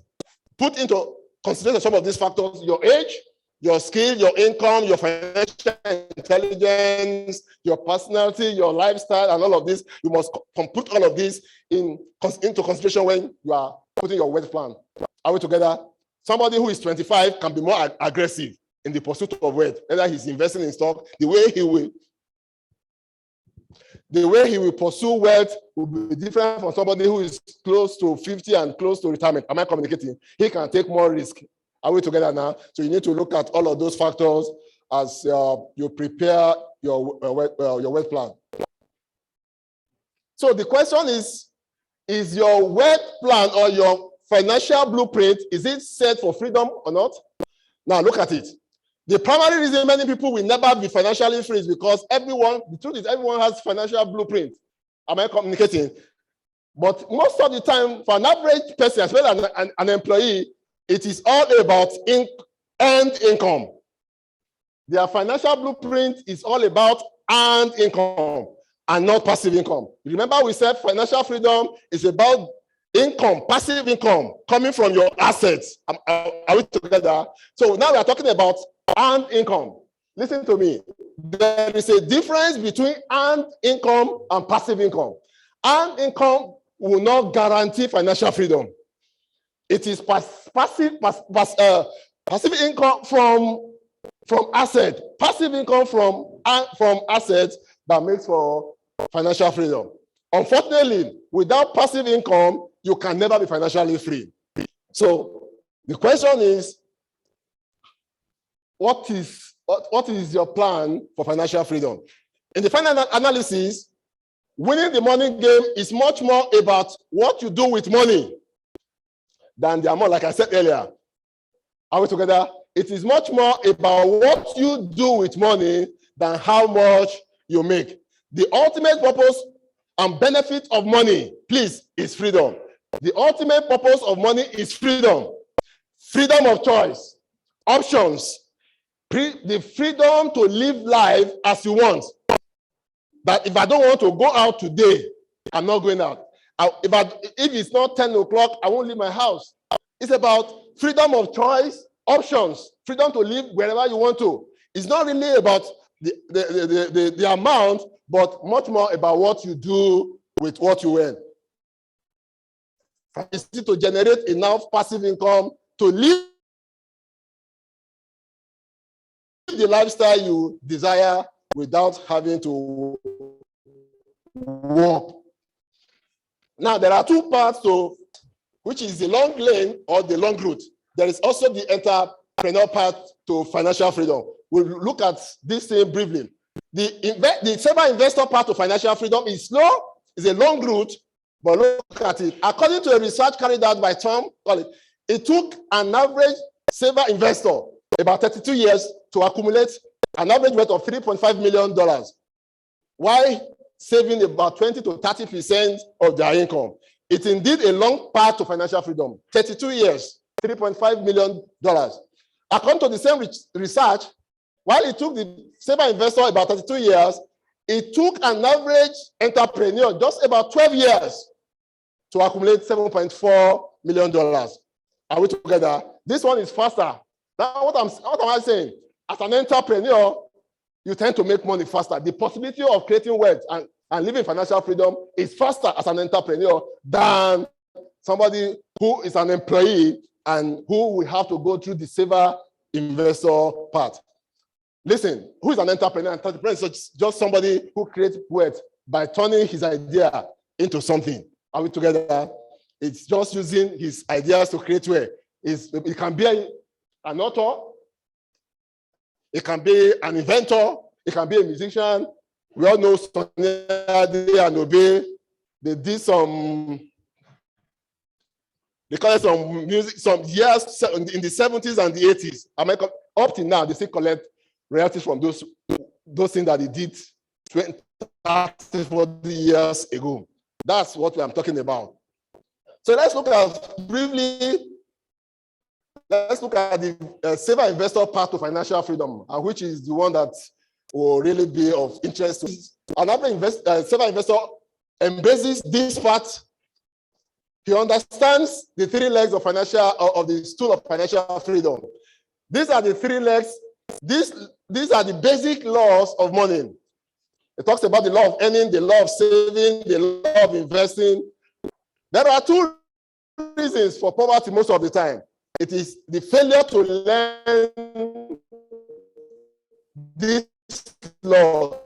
put into consideration some of these factors: your age, your skill, your income, your financial intelligence, your personality, your lifestyle, and all of this. You must put all of this into consideration when you are putting your wealth plan. Are we together? Somebody who is 25 can be more aggressive in the pursuit of wealth, whether he's investing in stock. The way he will pursue wealth will be different from somebody who is close to 50 and close to retirement. Am I communicating? He can take more risk. Are we together now? So you need to look at all of those factors as you prepare your wealth plan. So the question is your wealth plan or your financial blueprint, is it set for freedom or not? Now look at it. The primary reason many people will never be financially free is because the truth is everyone has financial blueprint. Am I communicating? But most of the time, for an average person, as well as an employee, it is all about earned income. Their financial blueprint is all about earned income and not passive income. Remember, we said financial freedom is about income, passive income coming from your assets. Are we together? So now we are talking about earned income. Listen to me. There is a difference between earned income and passive income. Earned income will not guarantee financial freedom. It is passive income from assets, passive income from assets that makes for financial freedom. Unfortunately, without passive income, you can never be financially free. So the question is, what is your plan for financial freedom? In the final analysis, winning the money game is much more about what you do with money than the amount, like I said earlier. Are we together? It is much more about what you do with money than how much you make. The ultimate purpose and benefit of money, please, is freedom. The ultimate purpose of money is freedom. Freedom of choice, options, the freedom to live life as you want. That if I don't want to go out today, I'm not going out. If it's not 10 o'clock, I won't leave my house. It's about freedom of choice, options, freedom to live wherever you want to. It's not really about the amount, but much more about what you do with what you earn. It's to generate enough passive income to live the lifestyle you desire without having to work. Now, there are two parts to which is the long lane or the long route. There is also the entrepreneur path to financial freedom. We'll look at this thing briefly. The saver investor path to financial freedom is slow, it's a long route, but look at it. According to a research carried out by Tom Collins, it took an average saver investor about 32 years to accumulate an average worth of $3.5 million, while saving about 20 to 30% of their income. It's indeed a long path to financial freedom. 32 years, $3.5 million. According to the same research, while it took the saver investor about 32 years, it took an average entrepreneur just about 12 years to accumulate $7.4 million. Are we together? This one is faster. Now, what am I saying? As an entrepreneur, you tend to make money faster. The possibility of creating wealth and living financial freedom is faster as an entrepreneur than somebody who is an employee and who will have to go through the saver investor part. Listen, who is an entrepreneur? An entrepreneur is just somebody who creates wealth by turning his idea into something. Are we together? It's just using his ideas to create wealth. It can be an author, it can be an inventor, it can be a musician. We all know Fatade and Obey. They did they call it some music, some years in the 70s and the 80s. Up to now, they still collect royalties from those things that they did 20, 30, 40 years ago. That's what I'm talking about. So let's look at briefly let's look at the saver investor path to financial freedom, which is the one that will really be of interest to us. An average saver investor embraces this part. He understands the three legs of the stool of financial freedom. These are the three legs. These are the basic laws of money. It talks about the law of earning, the law of saving, the law of investing. There are two reasons for poverty most of the time. It is the failure to learn this law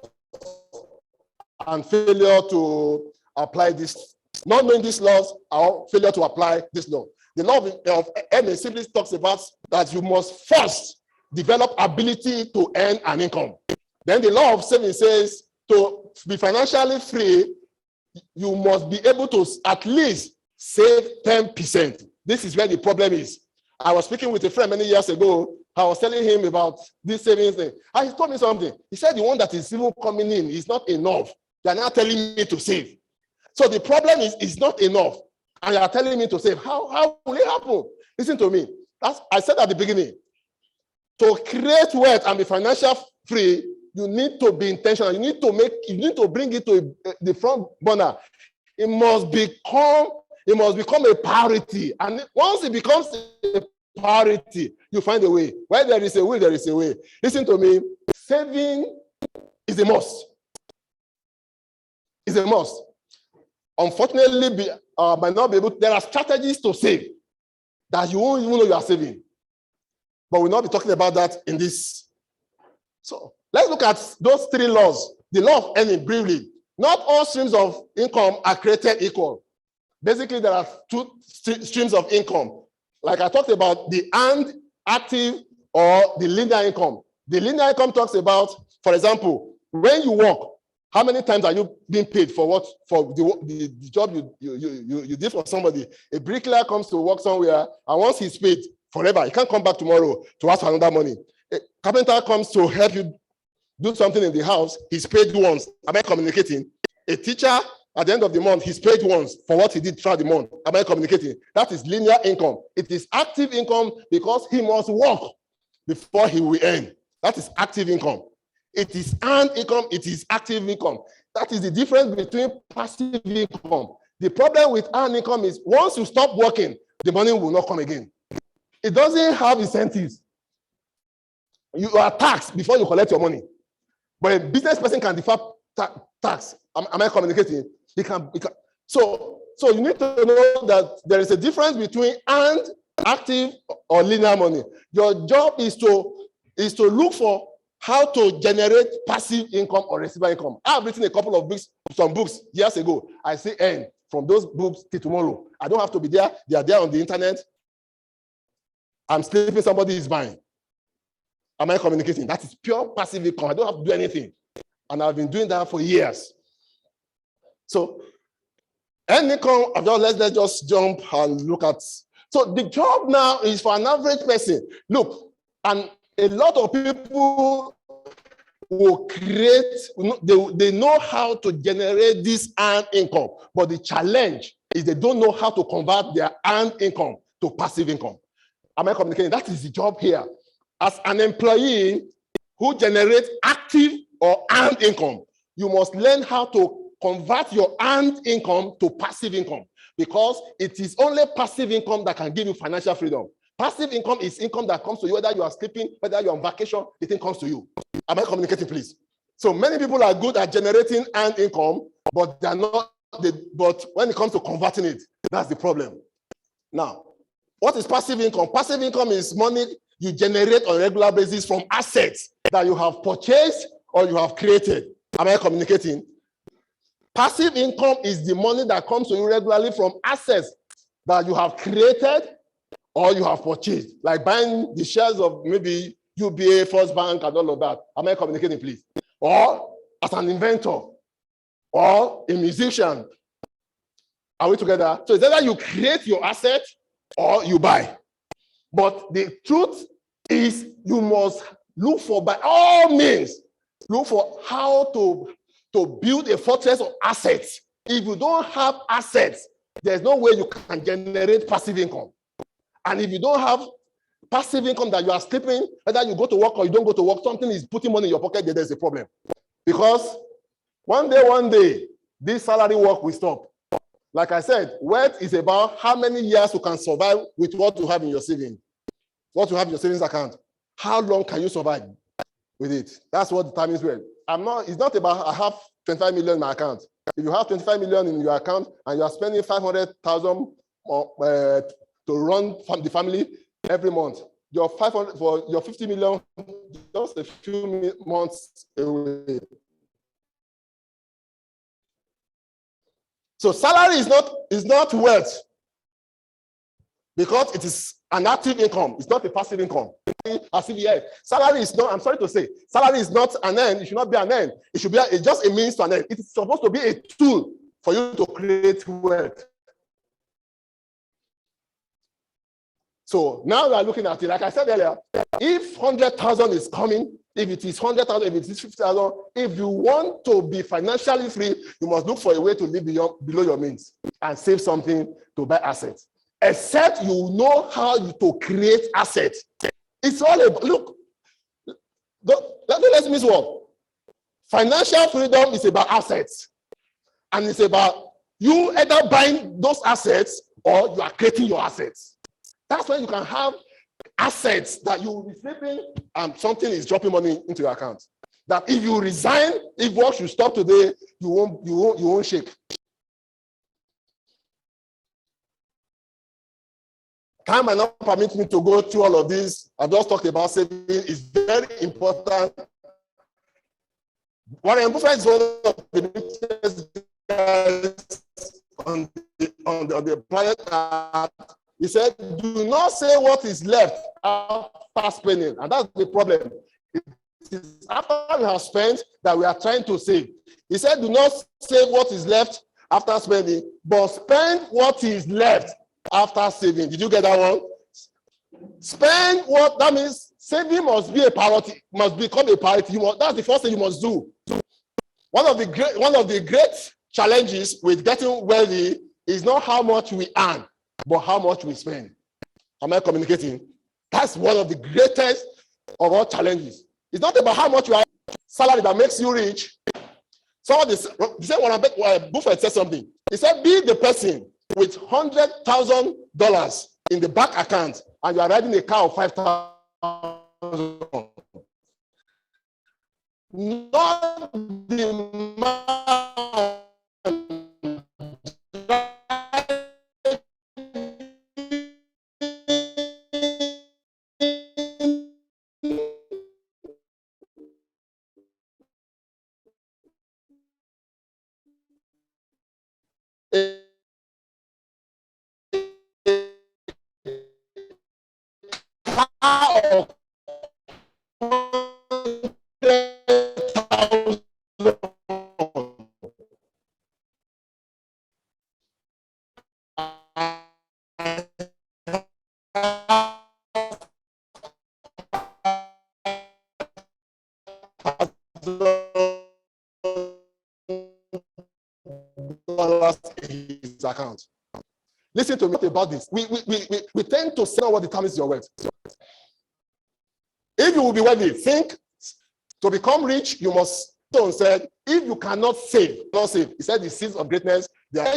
and failure to apply this, not knowing these laws or failure to apply this law. The law of earning simply talks about that you must first develop ability to earn an income. Then the law of saving says to be financially free, you must be able to at least save 10%. This is where the problem is. I was speaking with a friend many years ago. I was telling him about this savings thing. And he told me something. He said the one that is even coming in is not enough. They are now telling me to save. So the problem is not enough. And you are telling me to save. How will it happen? Listen to me. I said at the beginning, to create wealth and be financially free, you need to be intentional. You need to bring it to the front burner. It must become a priority. And once it becomes a priority, you find a way. Where there is a will, there is a way. Listen to me. Saving is a must. It's a must. Unfortunately, might not be able. There are strategies to save that you won't even know you are saving. But we'll not be talking about that in this. So let's look at those three laws. The law of earning briefly. Not all streams of income are created equal. Basically, there are two streams of income. Like I talked about the earned, active, or the linear income. The linear income talks about, for example, when you work, how many times are you being paid for what? For the job you did for somebody. A bricklayer comes to work somewhere, and once he's paid forever, he can't come back tomorrow to ask for another money. A carpenter comes to help you do something in the house, he's paid once. Am I communicating? A teacher, at the end of the month, he's paid once for what he did throughout the month. Am I communicating? That is linear income. It is active income because he must work before he will earn. That is active income. It is earned income. It is active income. That is the difference between passive income. The problem with earned income is once you stop working, the money will not come again. It doesn't have incentives. You are taxed before you collect your money. But a business person can defer tax. Am I communicating? He can. So you need to know that there is a difference between earned, active, or linear money. Your job is to look for how to generate passive income or residual income. I've written a couple of books, some books years ago. I say earn from those books till tomorrow. I don't have to be there. They are there on the internet. I'm sleeping, somebody is buying. Am I communicating? That is pure passive income. I don't have to do anything. And I've been doing that for years. So, earned income, let's just jump and look at. So the job now is for an average person. Look, and a lot of people will create, they know how to generate this earned income, but the challenge is they don't know how to convert their earned income to passive income. Am I communicating? That is the job here. As an employee who generates active or earned income, you must learn how to convert your earned income to passive income, because it is only passive income that can give you financial freedom. Passive income is income that comes to you, whether you are sleeping, whether you're on vacation, the thing comes to you. Am I communicating, please? So many people are good at generating earned income, but they're not. But when it comes to converting it, that's the problem. Now, what is passive income? Passive income is money you generate on a regular basis from assets that you have purchased or you have created. Am I communicating? Passive income is the money that comes to you regularly from assets that you have created or you have purchased, like buying the shares of maybe UBA, First Bank, and all of that. Am I communicating, please? Or as an inventor or a musician. Are we together? So it's either you create your asset or you buy. But the truth is you must look for, by all means, look for how to build a fortress of assets. If you don't have assets, there's no way you can generate passive income. And if you don't have passive income that you are sleeping, whether you go to work or you don't go to work, something is putting money in your pocket, there's a problem. Because one day, this salary work will stop. Like I said, wealth is about how many years you can survive with what you have in your savings, what you have in your savings account. How long can you survive with it? That's what determines wealth. It's not about I have 25 million in my account. If you have 25 million in your account and you are spending 500,000 to run the family every month, your 500 for your 50 million just a few months away. So salary is not wealth because it is an active income. It's not a passive income. Salary is not, I'm sorry to say, salary is not an end. It should not be an end. It should be just a means to an end. It's supposed to be a tool for you to create wealth. So now we are looking at it. Like I said earlier, if 100,000 is coming, if it is 100,000, if it is 50,000, if you want to be financially free, you must look for a way to live below your means and save something to buy assets. Except you know how to create assets. It's all about, look, let's miss one. Financial freedom is about assets. And it's about you either buying those assets or you are creating your assets. That's when you can have assets that you will be sleeping and something is dropping money into your account. That if you resign, if work should stop today, you won't shake. Time might not permit me to go through all of this. I've just talked about saving. It's very important. Warren Buffett is one of the richest guys on the planet Earth. He said, do not say what is left after spending. And that's the problem. It is after we have spent that we are trying to save. He said, do not save what is left after spending, but spend what is left after saving. Did you get that one? Spend what, that means saving must be a priority, must become a priority. That's the first thing you must do. One of the great challenges with getting wealthy is not how much we earn, but how much we spend. Am I communicating? That's one of the greatest of all challenges. It's not about how much you are salary that makes you rich. Somebody said, Warren Buffett said something. He said, be the person with $100,000 in the bank account and you are riding a car of 5,000. Not the man in his account. Listen to me about this. We tend to say what determines your wealth. If you will be wealthy, think to become rich, you must. Stone said, if you cannot save, not save. He said the seeds of greatness, they are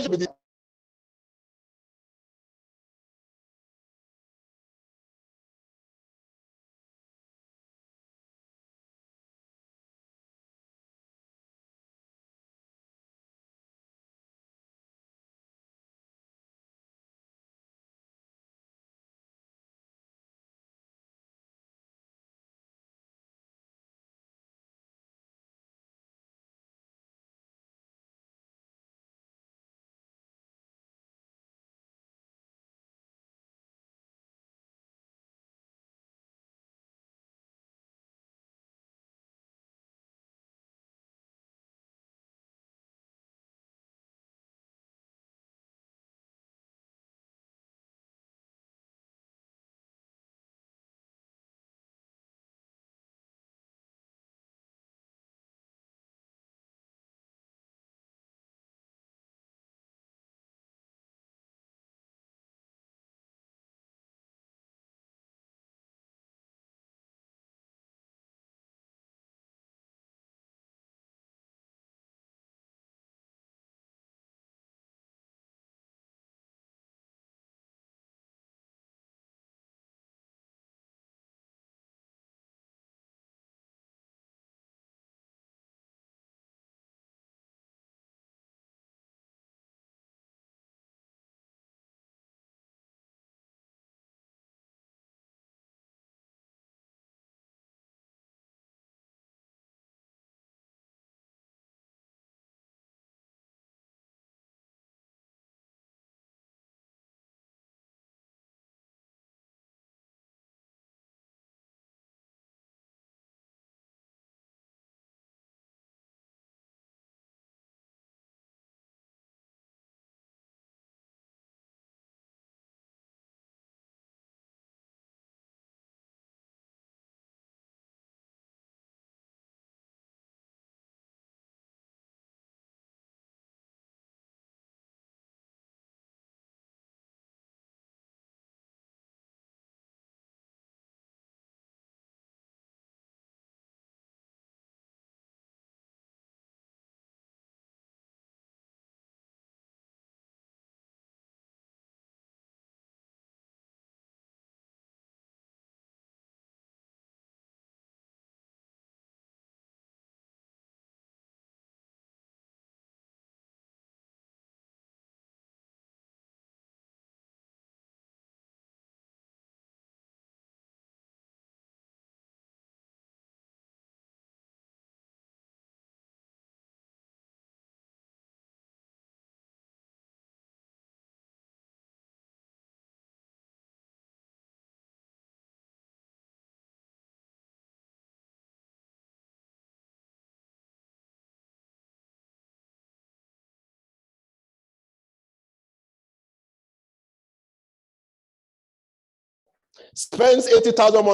spends 80,000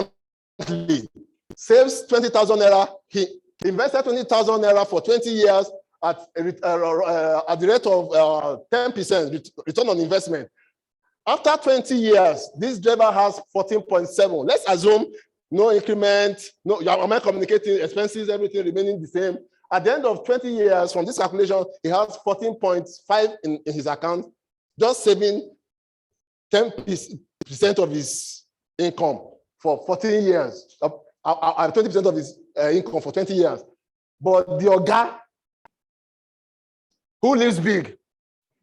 monthly, saves 20,000 naira. He invested 20,000 naira for 20 years at the rate of 10% return on investment. After 20 years, this driver has 14.7. Let's assume no increment, no, am I communicating, expenses, everything remaining the same. At the end of 20 years, from this calculation, he has 14.5 in his account, just saving 10% of his income for 14 years, 20% of his income for 20 years. But the Oga, who lives big,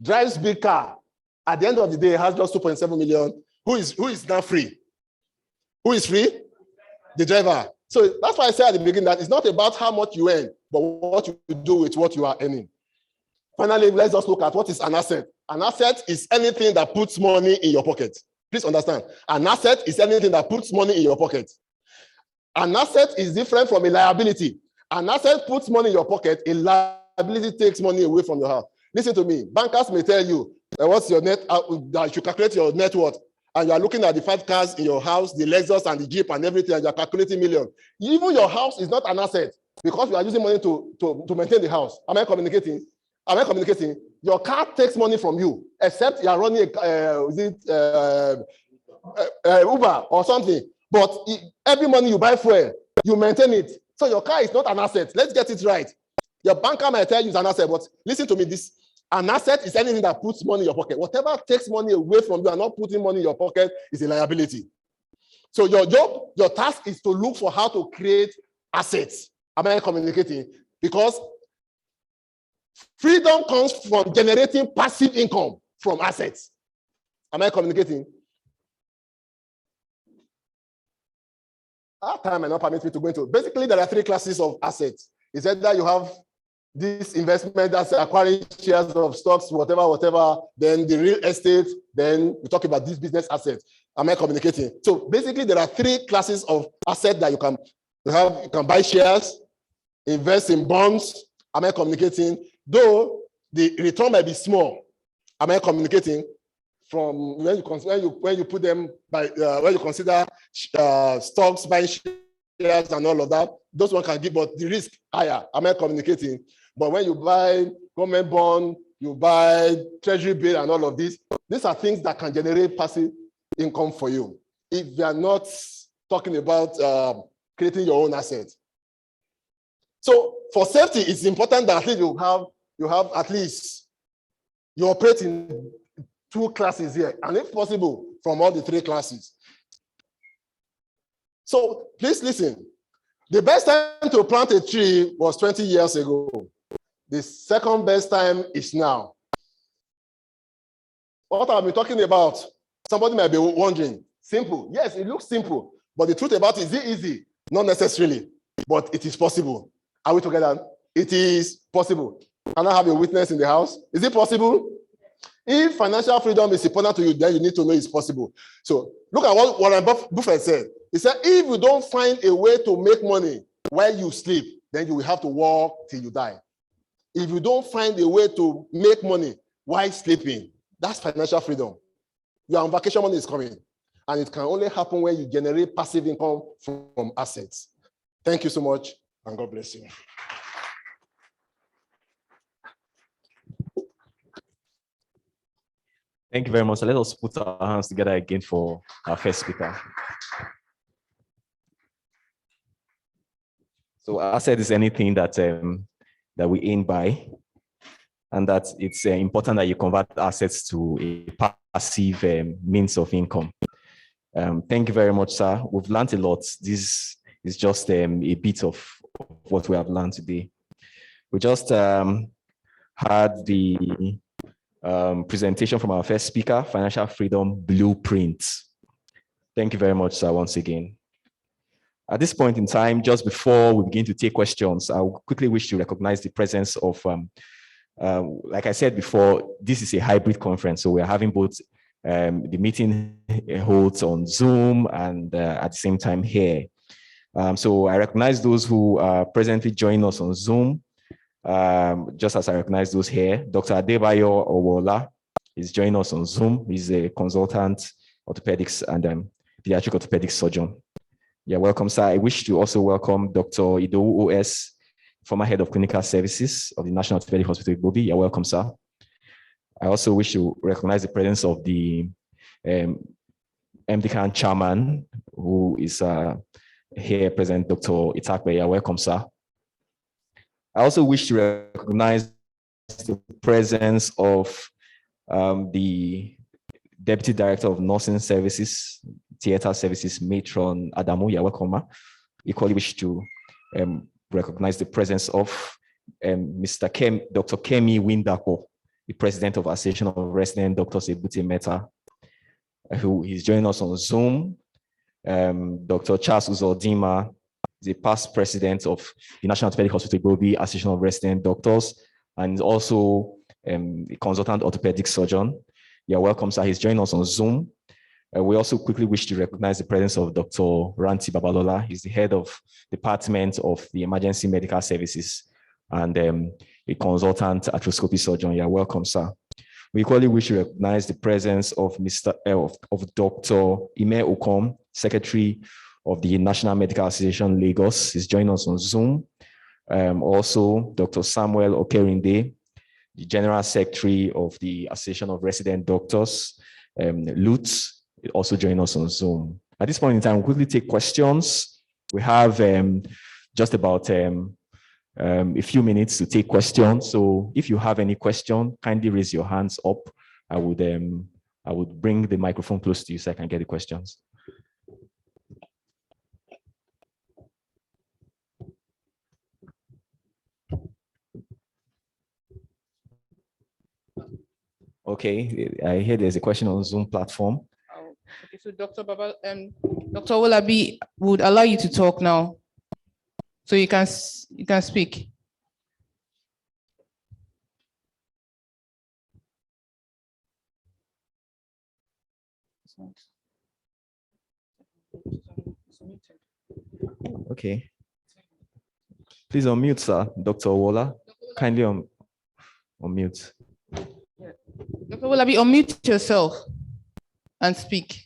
drives big car, at the end of the day has just 2.7 million. Who is now free? Who is free? The driver. So that's why I said at the beginning that it's not about how much you earn, but what you do with what you are earning. Finally, let's just look at what is an asset. An asset is anything that puts money in your pocket. Please understand. An asset is anything that puts money in your pocket. An asset is different from a liability. An asset puts money in your pocket. A liability takes money away from your house. Listen to me. Bankers may tell you what's your net, that you calculate your net worth, and you are looking at the 5 cars in your house, the Lexus and the Jeep and everything, and you are calculating million. Even your house is not an asset because you are using money to maintain the house. Am I communicating? Am I communicating? Your car takes money from you, except you are running Uber or something. But every money you buy fuel, you maintain it. So your car is not an asset. Let's get it right. Your banker might tell you it's an asset, but listen to me. An asset is anything that puts money in your pocket. Whatever takes money away from you and not putting money in your pocket is a liability. So your job, your task is to look for how to create assets. Am I communicating? Because freedom comes from generating passive income from assets. Am I communicating? Our time may not permit me to go into. Basically, there are 3 classes of assets. It's either you have this investment that's acquiring shares of stocks, whatever, then the real estate, then we talk about this business assets. Am I communicating? So basically, there are 3 classes of assets that you can have. You can buy shares, invest in bonds. Am I communicating? Though the return might be small. Am I communicating? From when you put them by when you consider stocks, buying shares, and all of that, those one can give, but the risk higher. Am I communicating? But when you buy government bond, you buy treasury bill, and all of these are things that can generate passive income for you. If you are not talking about creating your own assets. So for safety, it's important that at least you have at least you operate in 2 classes here, and if possible, from all the 3 classes. So please listen. The best time to plant a tree was 20 years ago. The second best time is now. What I've been talking about, somebody might be wondering, simple. Yes, it looks simple, but the truth about it, is it easy? Not necessarily, but it is possible. Are we together? It is possible. Can I have a witness in the house? Is it possible? If financial freedom is important to you, then you need to know it's possible. So look at what Warren Buffett said. He said, if you don't find a way to make money while you sleep, then you will have to work till you die. If you don't find a way to make money while sleeping, that's financial freedom. Your vacation money is coming. And it can only happen when you generate passive income from assets. Thank you so much, and God bless you. Thank you very much. So let us put our hands together again for our first speaker. So asset is anything that that we aim by, and that it's important that you convert assets to a passive means of income. Thank you very much, sir. We've learned a lot. This is just a bit of what we have learned today. We just had the presentation from our first speaker, Financial Freedom Blueprint. Thank you very much, sir, once again. At this point in time, just before we begin to take questions, I quickly wish to recognize the presence of, like I said before, this is a hybrid conference, so we're having both the meeting holds on Zoom and at the same time here. So I recognize those who are presently joining us on Zoom, just as I recognize those here. Dr. Adebayo Owola is joining us on Zoom. He's a consultant, orthopedics, and pediatric orthopedic surgeon. Yeah, welcome, sir. I wish to also welcome Dr. Idowu OS, former head of clinical services of the National Orthopaedic Hospital Igbobi. You're welcome, sir. I also wish to recognize the presence of the MDCAN chairman, who is here present, Dr. Itakbe. You're welcome, sir. I also wish to recognize the presence of the Deputy Director of Nursing Services, Theatre Services, Matron Adamu. You're welcome, ma. Equally wish to recognize the presence of Dr. Kemi Windako, the President of Association of Resident Doctors Ebute Meta, who is joining us on Zoom. Dr. Charles Uzodima, the past president of the National Orthopaedic Hospital Igbobi Association of Resident Doctors, and also a consultant orthopedic surgeon. You're welcome, sir. He's joining us on Zoom. We also quickly wish to recognize the presence of Dr. Ranti Babalola. He's the head of department of the emergency medical services and a consultant arthroscopy surgeon. You're welcome, sir. We equally wish to recognize the presence of Dr. Ime Okom, Secretary of the National Medical Association Lagos. He's joining us on Zoom. Also, Dr. Samuel Okerinde, the General Secretary of the Association of Resident Doctors, Lutz, also join us on Zoom. At this point in time, we'll quickly take questions. We have just about a few minutes to take questions. So if you have any question, kindly raise your hands up. I would bring the microphone close to you so I can get the questions. Okay, I hear there's a question on Zoom platform. Okay, so Dr. Olabi would allow you to talk now, so you can speak. Okay. Please unmute, sir. Dr. Wola, kindly unmute. Dr. Olabi, unmute yourself and speak.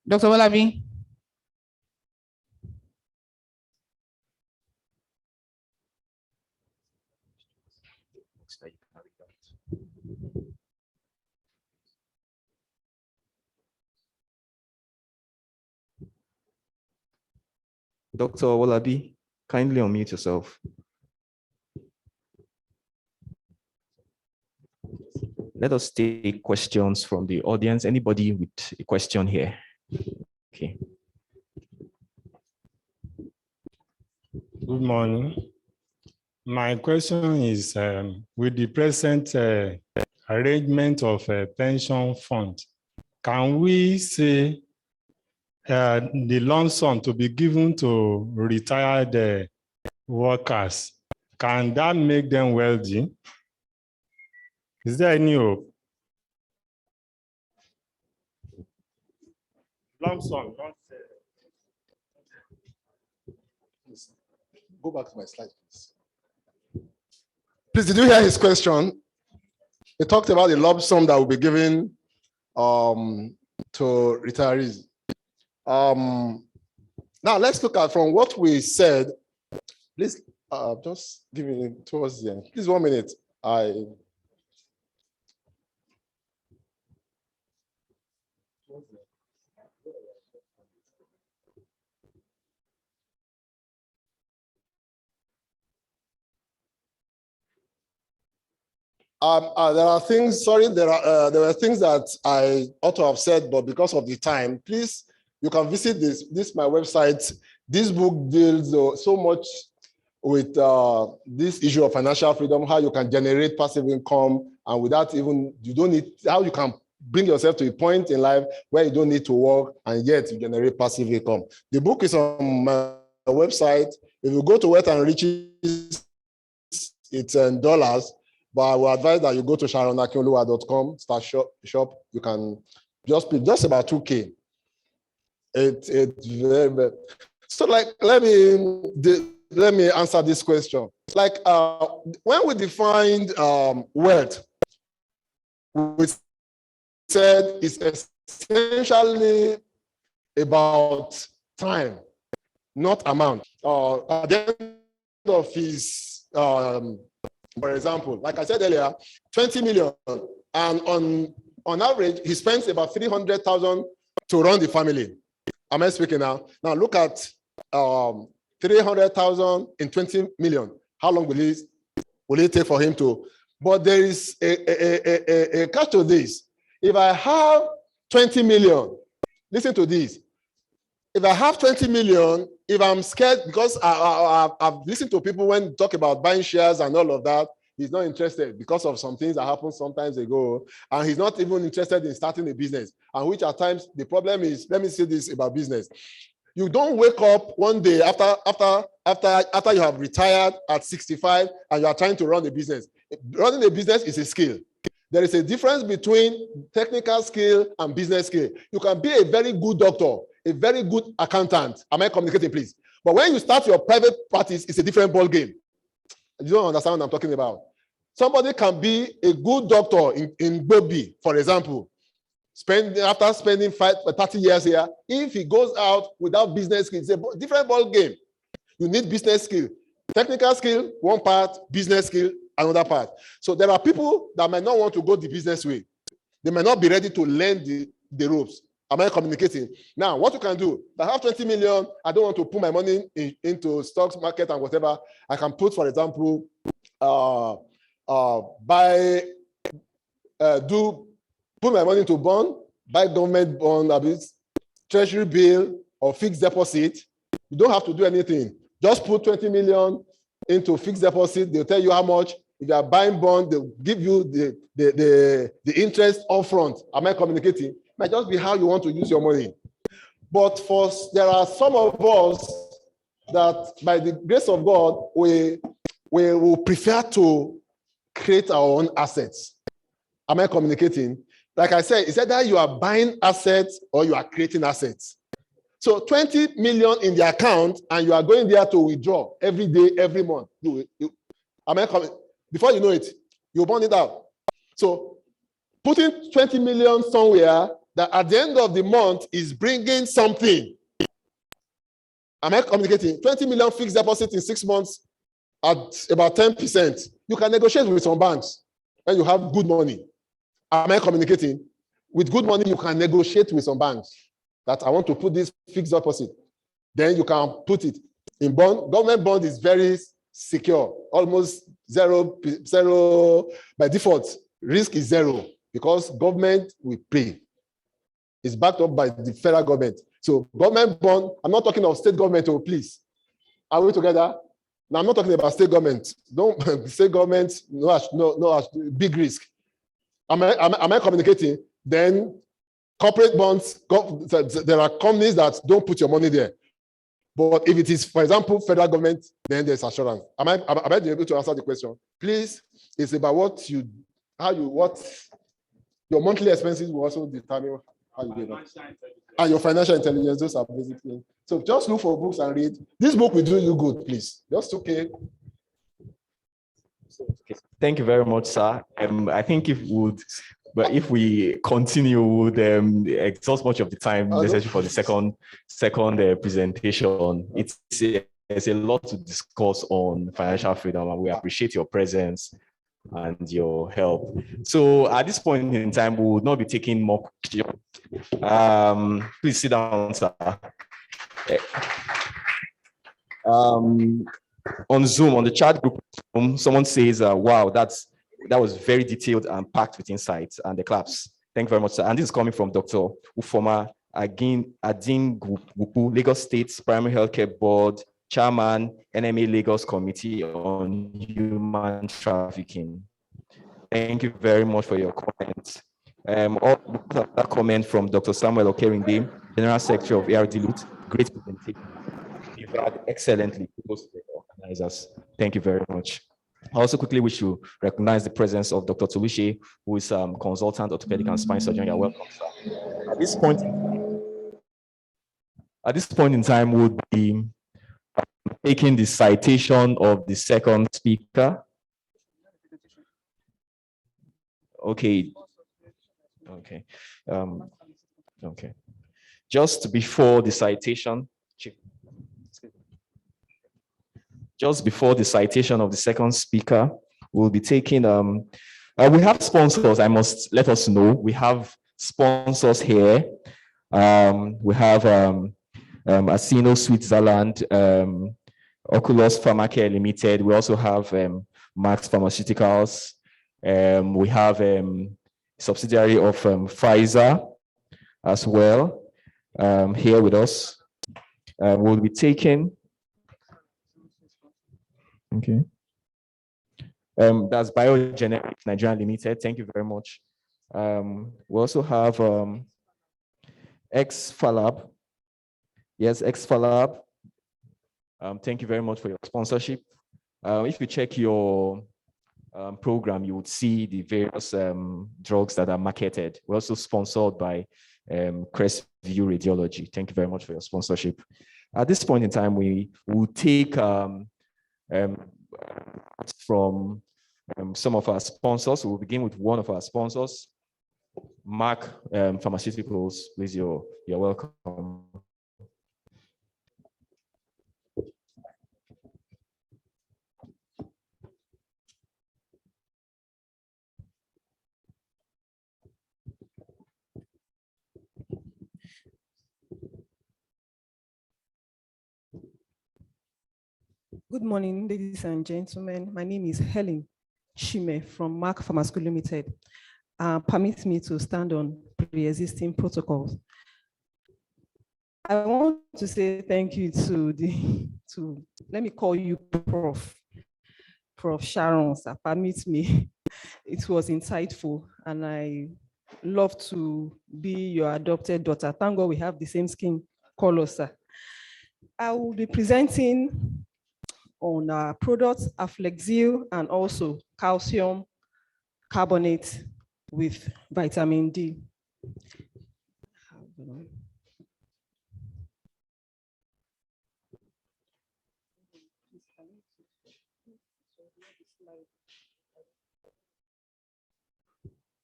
Dr. Olabi. Dr. Olabi, kindly unmute yourself. Let us take questions from the audience. Anybody with a question here? Okay. Good morning. My question is, with the present arrangement of a pension fund, can we say the lump sum to be given to retired workers, can that make them wealthy? Is there any hope? Lump sum, not Go back to my slide, please. Please, did you hear his question? He talked about the lump sum that will be given to retirees. Now let's look at from what we said. Please, just give me towards the end. Please, 1 minute. There are things, sorry, there were things that I ought to have said, but because of the time, please, you can visit this my website. This book deals so much with this issue of financial freedom, how you can generate passive income, and without even, you don't need, how you can bring yourself to a point in life where you don't need to work, and yet you generate passive income. The book is on my website. If you go to Wealth and Riches, it's in dollars. But I will advise that you go to SharonAkinoluwa.com/shop. You can just pay just about 2K. So like, let me answer this question. Like when we defined wealth, we said it's essentially about time, not amount. At the end of his, for example, like I said earlier, 20 million, and on average, he spends about 300,000 to run the family. Am I speaking now? Now look at 300,000 in 20 million. How long will it take for him to? But there is a catch to this. If I have 20 million, listen to this. If I have 20 million, if I'm scared, because I've listened to people when talk about buying shares and all of that, he's not interested because of some things that happened sometimes ago, and he's not even interested in starting a business. And which at times the problem is, let me say this about business. You don't wake up one day after you have retired at 65 and you are trying to run a business. Running a business is a skill. There is a difference between technical skill and business skill. You can be a very good doctor, a very good accountant. Am I communicating, please? But when you start your private practice, it's a different ball game. You don't understand what I'm talking about. Somebody can be a good doctor in Igbobi, for example, after spending 30 years here. If he goes out without business skill, it's a different ball game. You need business skill. Technical skill, one part, business skill, another part. So there are people that might not want to go the business way. They might not be ready to learn the ropes. Am I communicating? Now, what you can do, I have 20 million, I don't want to put my money into stocks market and whatever. I can put, for example, put my money into bond, buy government bond, treasury bill, or fixed deposit. You don't have to do anything. Just put 20 million into fixed deposit. They'll tell you how much. If you are buying bond, they'll give you the interest upfront. Am I communicating? It might just be how you want to use your money. But there are some of us that, by the grace of God, we will prefer to create our own assets. Am I communicating? Like I said, it's either you are buying assets or you are creating assets. So 20 million in the account, and you are going there to withdraw every day, every month. Before you know it, you burn it out. So putting 20 million somewhere that at the end of the month is bringing something. Am I communicating? 20 million fixed deposit in 6 months at about 10%. You can negotiate with some banks when you have good money. Am I communicating? With good money, you can negotiate with some banks that I want to put this fixed deposit. Then you can put it in bond. Government bond is very secure, almost zero by default. Risk is zero because government will pay. It's backed up by the federal government. So government bond, I'm not talking of state government, oh please. Are we together? Now I'm not talking about state government. Don't state government, no big risk. Am I communicating? Then corporate bonds, there are companies that don't put your money there. But if it is, for example, federal government, then there's assurance. Am I able to answer the question? Please, it's about what your monthly expenses will also determine how you do that. And your financial intelligence, those are basically. So just look for books and read. This book will do you good, please. Just okay. Thank you very much, sir. I think if we continue, we would exhaust much of the time necessary for the second presentation. There's a lot to discuss on financial freedom, and we appreciate your presence and your help. So at this point in time, we will not be taking more questions. Please sit down, sir. On Zoom, on the chat group, someone says, wow, that was very detailed and packed with insights, and the claps. Thank you very much, sir. And this is coming from Dr. Ufoma Adekunle, Lagos State Primary Healthcare Board, Chairman, NMA Lagos Committee on Human Trafficking. Thank you very much for your comments. That comment from Dr. Samuel Okerinde, General Secretary of ARD NOHIL. Great presentation. You've had excellently proposed to the organizers. Thank you very much. I also quickly wish to recognize the presence of Dr. Tolushe, who is consultant orthopedic and spine surgeon. You're welcome, sir. At this point, At this point in time, we'll be taking the citation of the second speaker. Okay. Okay. Okay. Just before the citation, of the second speaker, we'll be taking, we have sponsors, I must let us know. We have sponsors here. We have Asino Switzerland, Oculus Pharmacare Limited. We also have Max Pharmaceuticals. We have subsidiary of Pfizer as well here with us. We'll be taking, okay. That's Biogenetics Nigeria Limited. Thank you very much. We also have X-Falab. Yes, X-Falab. Thank you very much for your sponsorship. If you check your program, you would see the various drugs that are marketed. We're also sponsored by Crestview Radiology. Thank you very much for your sponsorship. At this point in time, we will take from some of our sponsors. We'll begin with one of our sponsors, Mark Pharmaceuticals. Please, you're welcome. Good morning, ladies and gentlemen. My name is Helen Shime from Mark Pharmaceutical Limited. Permit me to stand on pre-existing protocols. I want to say thank you to let me call you Prof. Sharon, sir. Permit me. It was insightful, and I love to be your adopted daughter. Thank God we have the same skin color, sir. I will be presenting on our products, Aflexil, and also calcium carbonate with vitamin D.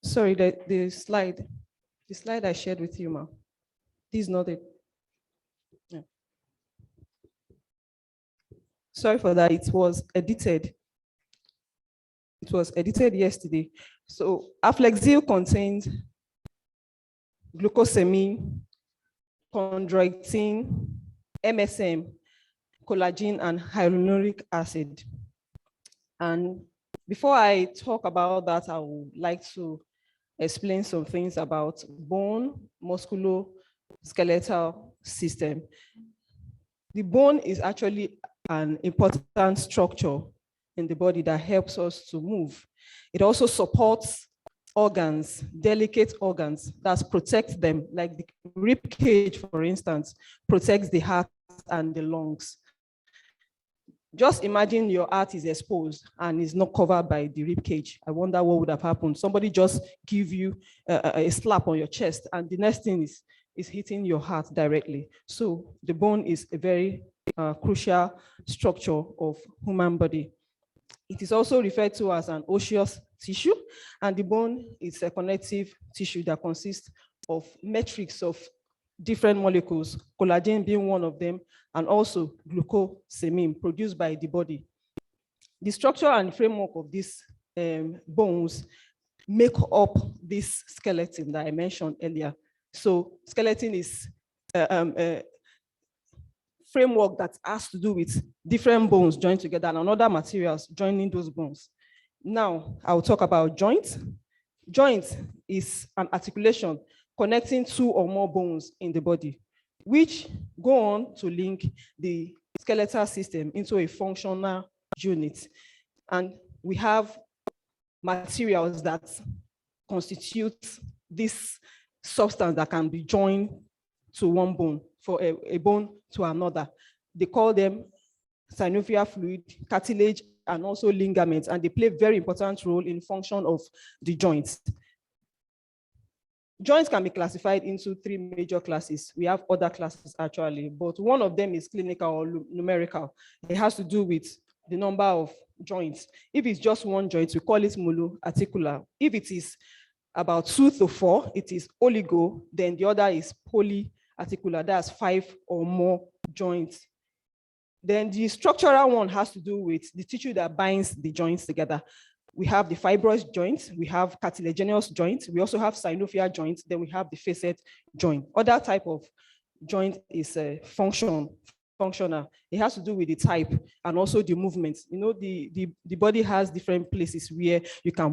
Sorry, the slide I shared with you, ma'am. This is not it. Yeah. Sorry for that, it was edited. It was edited yesterday. So Aflexil contains glucosamine, chondroitin, MSM, collagen, and hyaluronic acid. And before I talk about that, I would like to explain some things about bone, musculoskeletal system. The bone is actually an important structure in the body that helps us to move. It also supports organs, delicate organs that protect them, like the rib cage, for instance, protects the heart and the lungs. Just imagine your heart is exposed and is not covered by the rib cage. I wonder what would have happened. Somebody just give you a slap on your chest, and the next thing is hitting your heart directly. So the bone is a very crucial structure of human body. It is also referred to as an osseous tissue, and the bone is a connective tissue that consists of matrix of different molecules, collagen being one of them, and also glucosamine produced by the body. The structure and framework of these bones make up this skeleton that I mentioned earlier. So skeleton is a framework that has to do with different bones joined together and other materials joining those bones. Now, I'll talk about joints. Joint is an articulation connecting two or more bones in the body, which go on to link the skeletal system into a functional unit. And we have materials that constitute this substance that can be joined to one bone, for a bone to another. They call them synovial fluid, cartilage, and also ligaments, and they play a very important role in function of the joints. Joints can be classified into 3 major classes. We have other classes actually, but one of them is clinical or numerical. It has to do with the number of joints. If it's just one joint, we call it monoarticular. If it is about 2 to 4, it is oligo, then the other is polyarticular, that's 5 or more joints. Then the structural one has to do with the tissue that binds the joints together. We have the fibrous joints, we have cartilaginous joints, we also have synovial joints, then we have the facet joint. Other type of joint is functional. It has to do with the type and also the movement. You know, the body has different places where you can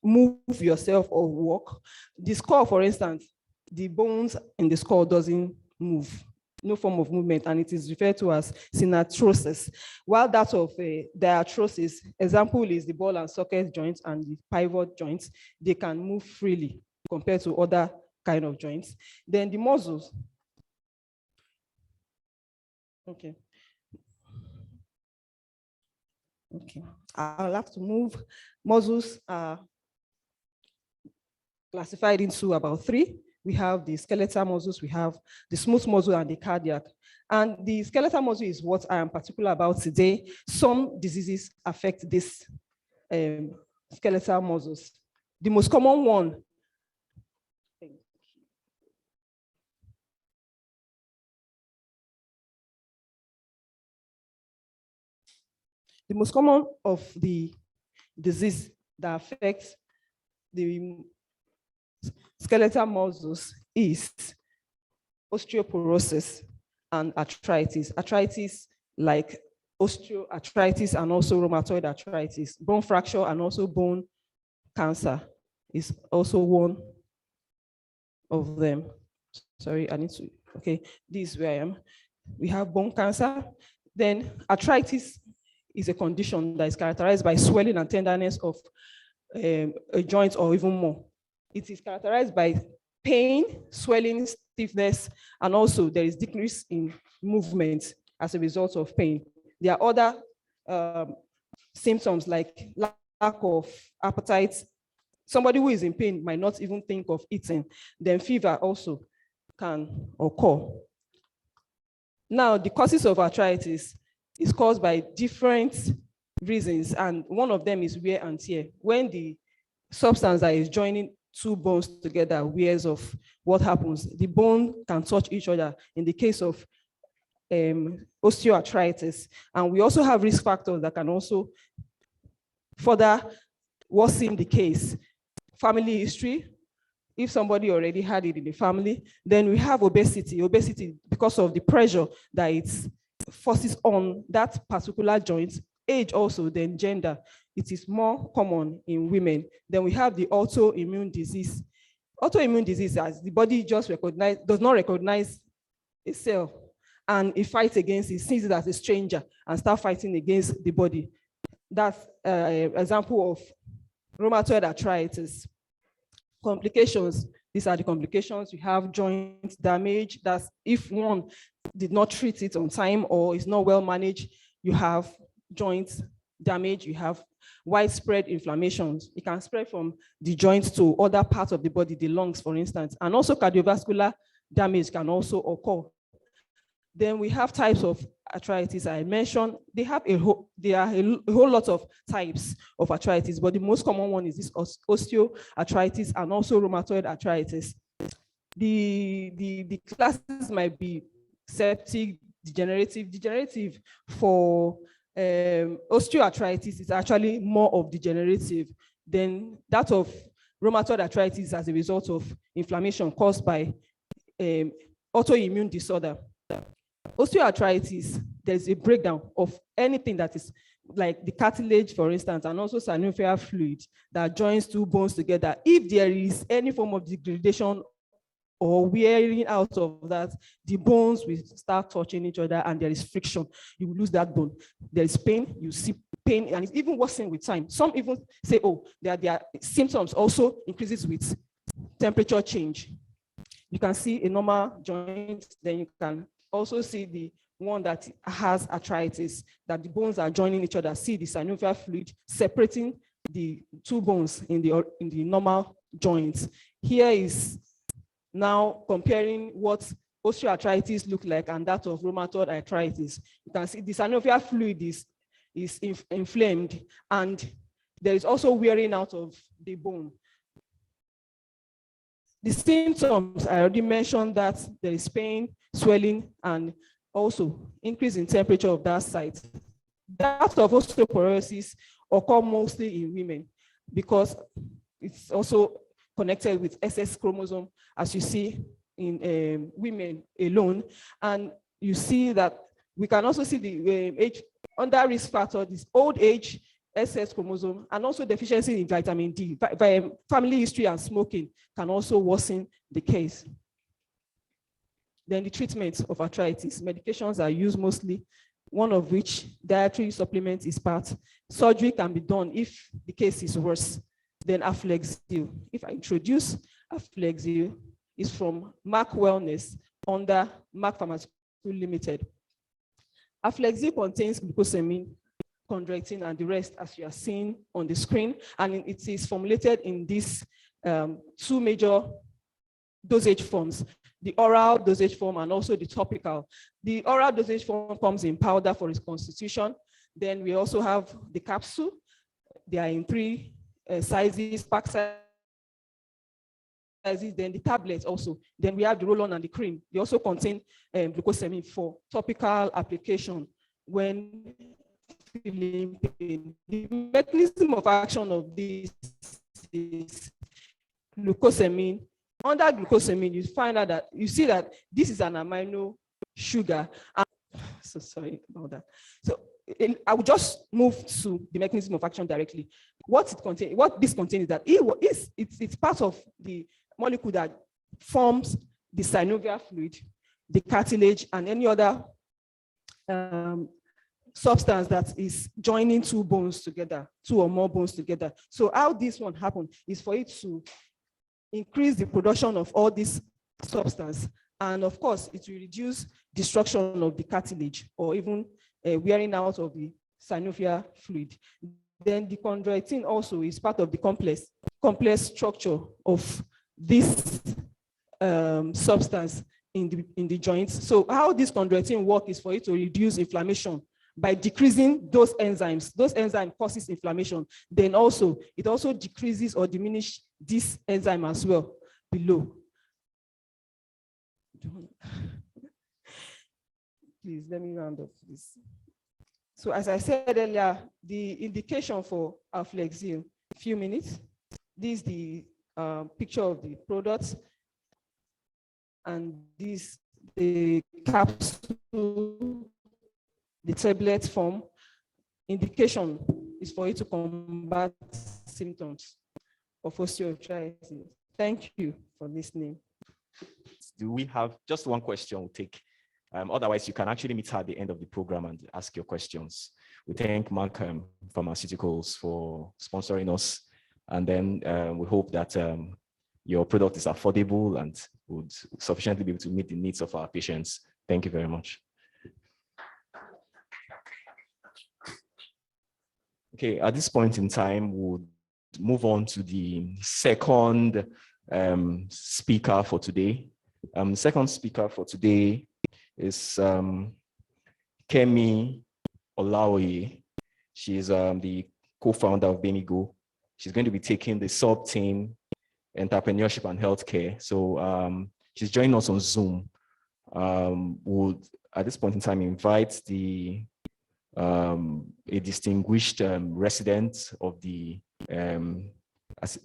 move yourself or walk. The skull, for instance, the bones in the skull doesn't move. No form of movement, and it is referred to as synarthrosis. While that of diarthrosis, example is the ball and socket joints and the pivot joints, they can move freely compared to other kind of joints. Then the muscles. Okay. I'll have to move. Muscles are classified into about 3. We have the skeletal muscles, we have the smooth muscle and the cardiac. And the skeletal muscle is what I am particular about today. Some diseases affect this skeletal muscles. The most common one of the disease that affects the skeletal muscles is osteoporosis and arthritis. Arthritis like osteoarthritis and also rheumatoid arthritis. Bone fracture and also bone cancer is also one of them. Sorry, I need to, okay, this is where I am. We have bone cancer. Then arthritis is a condition that is characterized by swelling and tenderness of a joint or even more. It is characterized by pain, swelling, stiffness, and also there is decrease in movement as a result of pain. There are other symptoms like lack of appetite. Somebody who is in pain might not even think of eating. Then fever also can occur. Now, the causes of arthritis is caused by different reasons, and one of them is wear and tear. When the substance that is joining 2 bones together wears off, what happens? The bone can touch each other in the case of osteoarthritis. And we also have risk factors that can also further worsen the case. Family history, if somebody already had it in the family. Then we have obesity. Obesity, because of the pressure that it forces on that particular joint. Age also, then gender. It is more common in women. Then we have the autoimmune disease. Autoimmune disease, as the body just does not recognize a cell, and it fights against it, sees it as a stranger, and start fighting against the body. That's an example of rheumatoid arthritis. Complications, these are the complications. We have joint damage. That's if one did not treat it on time or is not well managed, you have joint damage, you have widespread inflammations. It can spread from the joints to other parts of the body, the lungs, for instance, and also cardiovascular damage can also occur. Then we have types of arthritis I mentioned. There are a whole lot of types of arthritis, but the most common one is this osteoarthritis and also rheumatoid arthritis. The classes might be septic, degenerative. Degenerative for osteoarthritis is actually more of degenerative than that of rheumatoid arthritis as a result of inflammation caused by autoimmune disorder. Osteoarthritis, there's a breakdown of anything that is like the cartilage, for instance, and also synovial fluid that joins 2 bones together. If there is any form of degradation or wearing out of that, the bones will start touching each other and there is friction. You will lose that bone. There is pain, you see pain, and it's even worsening with time. Some even say, oh, their symptoms also increases with temperature change. You can see a normal joint, then you can also see the one that has arthritis, that the bones are joining each other. See the synovial fluid separating the 2 bones in the normal joints. Here is now comparing what osteoarthritis look like and that of rheumatoid arthritis. You can see the synovial fluid is inflamed, and there is also wearing out of the bone. The symptoms, I already mentioned that there is pain, swelling, and also increase in temperature of that site. That of osteoporosis occur mostly in women because it's also connected with SS chromosome, as you see in women alone. And you see that we can also see the age under risk factor, this old age, SS chromosome, and also deficiency in vitamin D. Family history and smoking can also worsen the case. Then the treatment of arthritis. Medications are used mostly, one of which dietary supplement is part. Surgery can be done if the case is worse. Then Aflexil. If I introduce Aflexil, is from Mark Wellness under Mark Pharmaceutical Limited. Aflexil contains glucosamine, chondroitin, and the rest, as you are seeing on the screen, and it is formulated in these two major dosage forms, the oral dosage form and also the topical. The oral dosage form comes in powder for its constitution. Then we also have the capsule. They are in 3 sizes, pack sizes, then the tablets also. Then we have the roll-on and the cream. They also contain glucosamine for topical application when feeling pain. The mechanism of action of this is glucosamine. Under glucosamine, you find out that you see that this is an amino sugar. So sorry about that. So I will just move to the mechanism of action directly. What this contains is that it's part of the molecule that forms the synovial fluid, the cartilage, and any other substance that is joining 2 bones together, 2 or more bones together. So how this one happens is for it to increase the production of all this substance, and of course it will reduce destruction of the cartilage or even wearing out of the synovial fluid. Then the chondroitin also is part of the complex structure of this substance in the joints. So how this chondroitin work is for it to reduce inflammation by decreasing those enzymes. Those enzymes causes inflammation. Then also, it also decreases or diminishes this enzyme as well below. Please, let me round up this. So as I said earlier, the indication for Aflexil, a few minutes. This is the picture of the product, and this the capsule, the tablet form. Indication is for you to combat symptoms of osteoarthritis. Thank you for listening. Do we have just one question we'll take? Otherwise, you can actually meet her at the end of the program and ask your questions. We thank Mark Pharmaceuticals for sponsoring us. And then we hope that your product is affordable and would sufficiently be able to meet the needs of our patients. Thank you very much. Okay, at this point in time, we'll move on to the second speaker for today. Second speaker for today is Kemi Olawoye. She is the co-founder of Babymigo. She's going to be taking the sub-team Entrepreneurship and Healthcare. So she's joining us on Zoom. Would at this point in time invite a distinguished resident of the National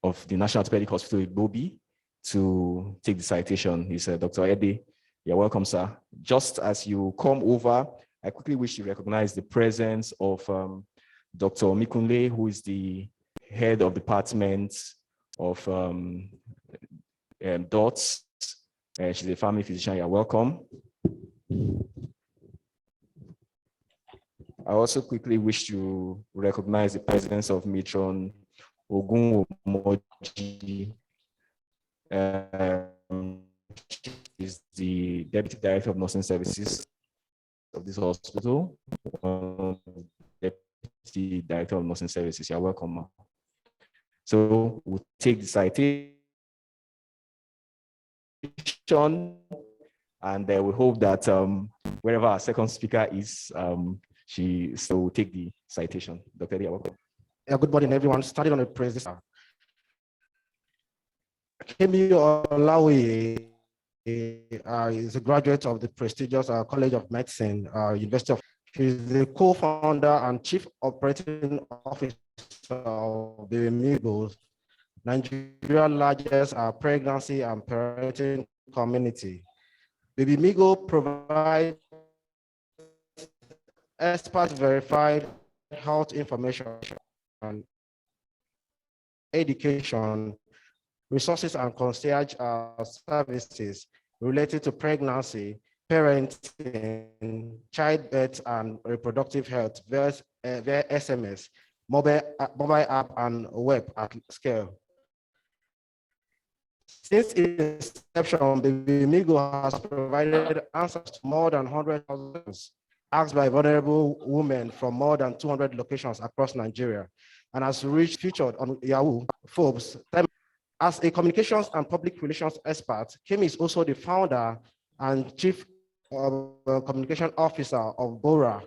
Orthopaedic Hospital Igbobi to take the citation. He's Dr. Ede. You're welcome, sir. Just as you come over, I quickly wish to recognize the presence of Dr. Akinoluwa, who is the head of department of DOTS. She's a family physician. You're welcome. I also quickly wish to recognize the presence of Matron Ogunwomoji. Is the Deputy Director of Nursing Services of this hospital. Deputy Director of Nursing Services. You're welcome, ma. So we'll take the citation, and we hope that wherever our second speaker is, she will take the citation. Dr. Eddie, welcome. Yeah, good morning, everyone. Starting on the presentation. Kemi Olawoye is a graduate of the prestigious College of Medicine, University of. She's the co-founder and chief operating officer of Babymigo, Nigeria's largest pregnancy and parenting community. Babymigo provides expert-verified health information, education, resources, and concierge services related to pregnancy, parenting, childbirth, and reproductive health via SMS, mobile app, and web at scale. Since its inception, Babymigo has provided answers to more than 100,000 asked by vulnerable women from more than 200 locations across Nigeria, and has reached featured on Yahoo, Forbes. As a communications and public relations expert, Kemi is also the founder and chief communication officer of Bora.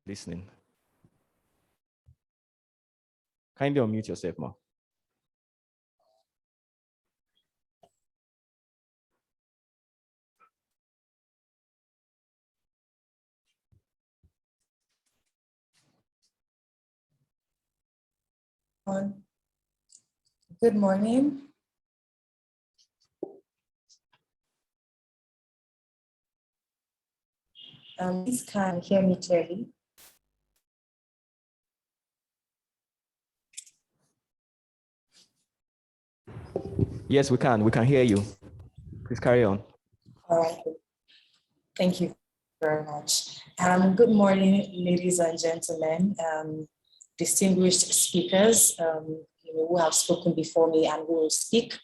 Listening. Kindly unmute yourself, Ma. Good morning. Please can you hear me clearly? Yes, we can. We can hear you. Please carry on. All right. Thank you very much. Good morning, ladies and gentlemen, distinguished speakers, who have spoken before me and who will speak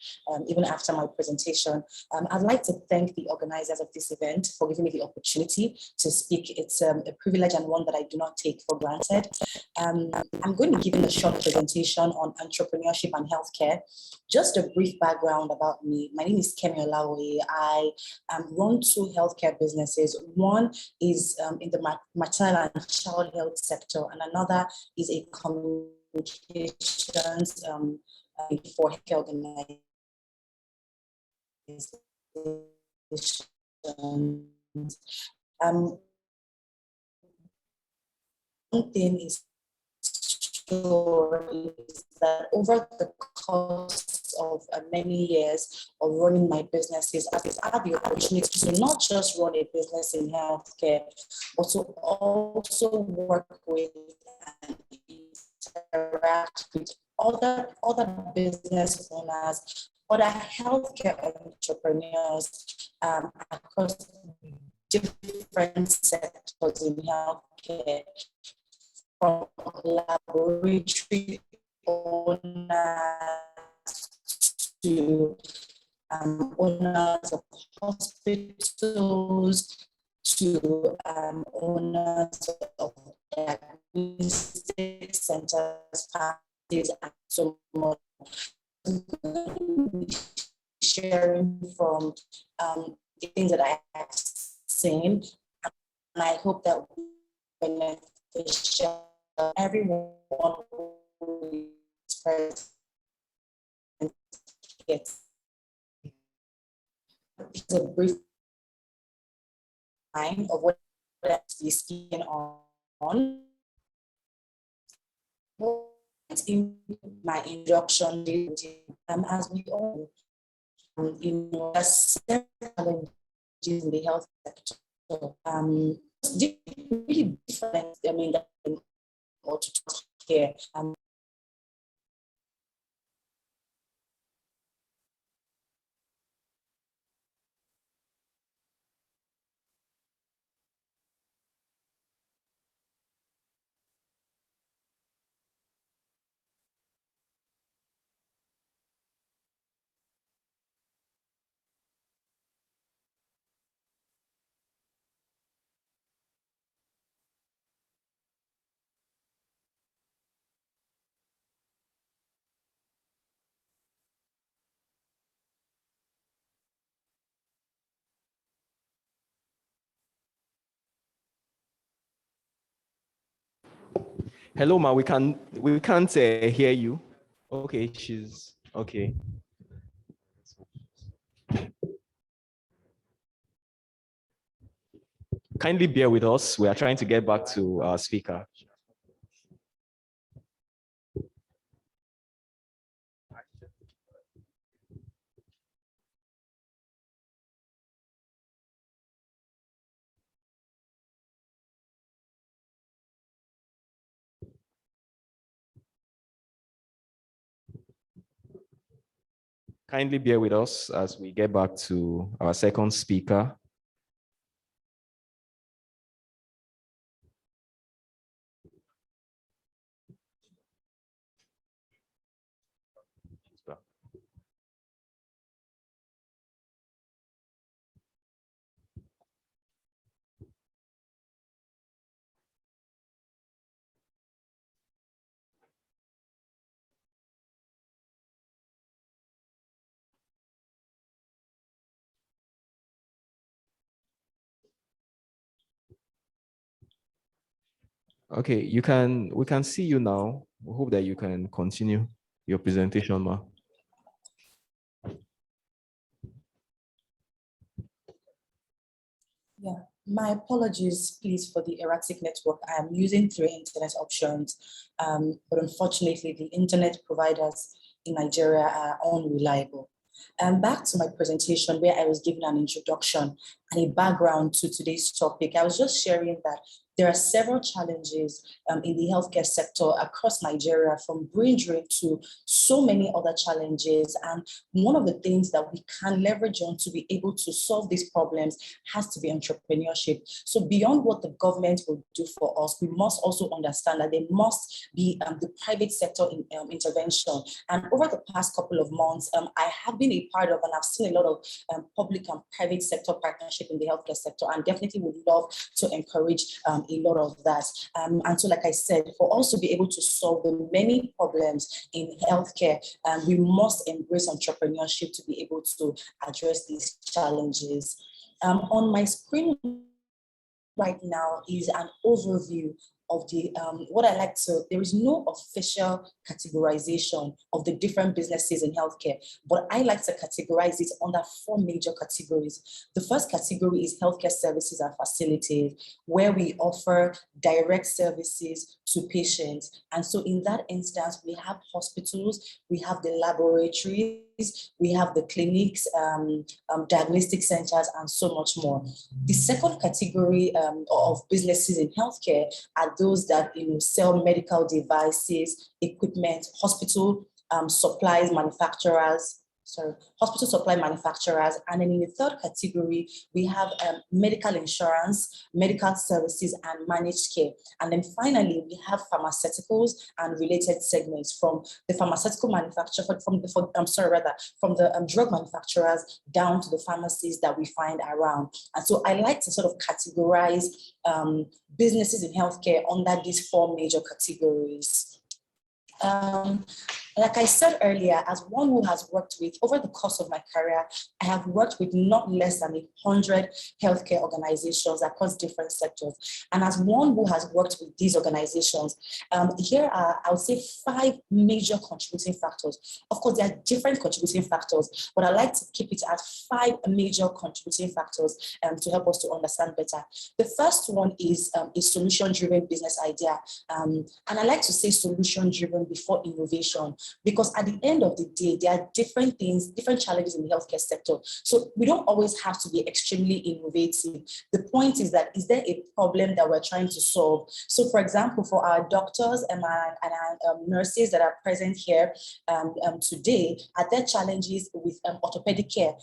even after my presentation. I'd like to thank the organizers of this event for giving me the opportunity to speak. It's a privilege and one that I do not take for granted. I'm going to give you a short presentation on entrepreneurship and healthcare. Just a brief background about me. My name is Kemi Olawoye. I run two healthcare businesses. One is in the maternal and child health sector, and another is a communications for healthcare organizations. One thing is sure is that over the course of many years of running my businesses, I've had the opportunity to not just run a business in healthcare, but to also work with and interact with other business owners, other healthcare entrepreneurs across different sectors in healthcare, from laboratory owners to owners of hospitals, to owners of diagnostic centers, parties, and so on. I'm going to be sharing from the things that I have seen, and I hope that will beneficial everyone who is present. It's a brief line of what I'm speaking on. In my introduction, as we all know, there are several challenges in the health sector. Really different, I mean, or to care. Hello, ma. We can't hear you. Okay, she's okay. Kindly bear with us. We are trying to get back to our speaker. Kindly bear with us as we get back to our second speaker. Okay, we can see you now. We hope that you can continue your presentation, ma. Yeah, my apologies, please, for the erratic network. I am using 3 internet options, but unfortunately, the internet providers in Nigeria are unreliable. Back to my presentation where I was giving an introduction and a background to today's topic. I was just sharing that there are several challenges in the healthcare sector across Nigeria, from brain drain to so many other challenges. And one of the things that we can leverage on to be able to solve these problems has to be entrepreneurship. So beyond what the government will do for us, we must also understand that there must be the private sector intervention. And over the past couple of months, I have been a part of, and I've seen a lot of public and private sector partnership in the healthcare sector, and definitely would love to encourage a lot of that. And so, like I said, for us to be able to solve the many problems in healthcare, we must embrace entrepreneurship to be able to address these challenges. On my screen right now is an overview of the what I like to, there is no official categorization of the different businesses in healthcare, but I like to categorize it under 4 major categories. The first category is healthcare services and facilities, where we offer direct services to patients. And so in that instance, we have hospitals, we have the laboratories, we have the clinics, diagnostic centers, and so much more. The second category of businesses in healthcare are those that sell medical devices, equipment, hospital supplies manufacturers, hospital supply manufacturers. And then in the third category, we have medical insurance, medical services, and managed care. And then finally, we have pharmaceuticals and related segments, from the pharmaceutical manufacturer, from the drug manufacturers down to the pharmacies that we find around. And so I like to sort of categorize businesses in healthcare under these 4 major categories. Like I said earlier, as one who has worked with, over the course of my career, I have worked with not less than 100 healthcare organizations across different sectors. And as one who has worked with these organizations, here are, I would say, 5 major contributing factors. Of course, there are different contributing factors, but I like to keep it at 5 major contributing factors to help us to understand better. The first one is a solution-driven business idea. And I like to say solution-driven before innovation, because at the end of the day, there are different things, different challenges in the healthcare sector. So we don't always have to be extremely innovative. The point is that, is there a problem that we're trying to solve? So for example, for our doctors and our nurses that are present here today, are there challenges with orthopedic care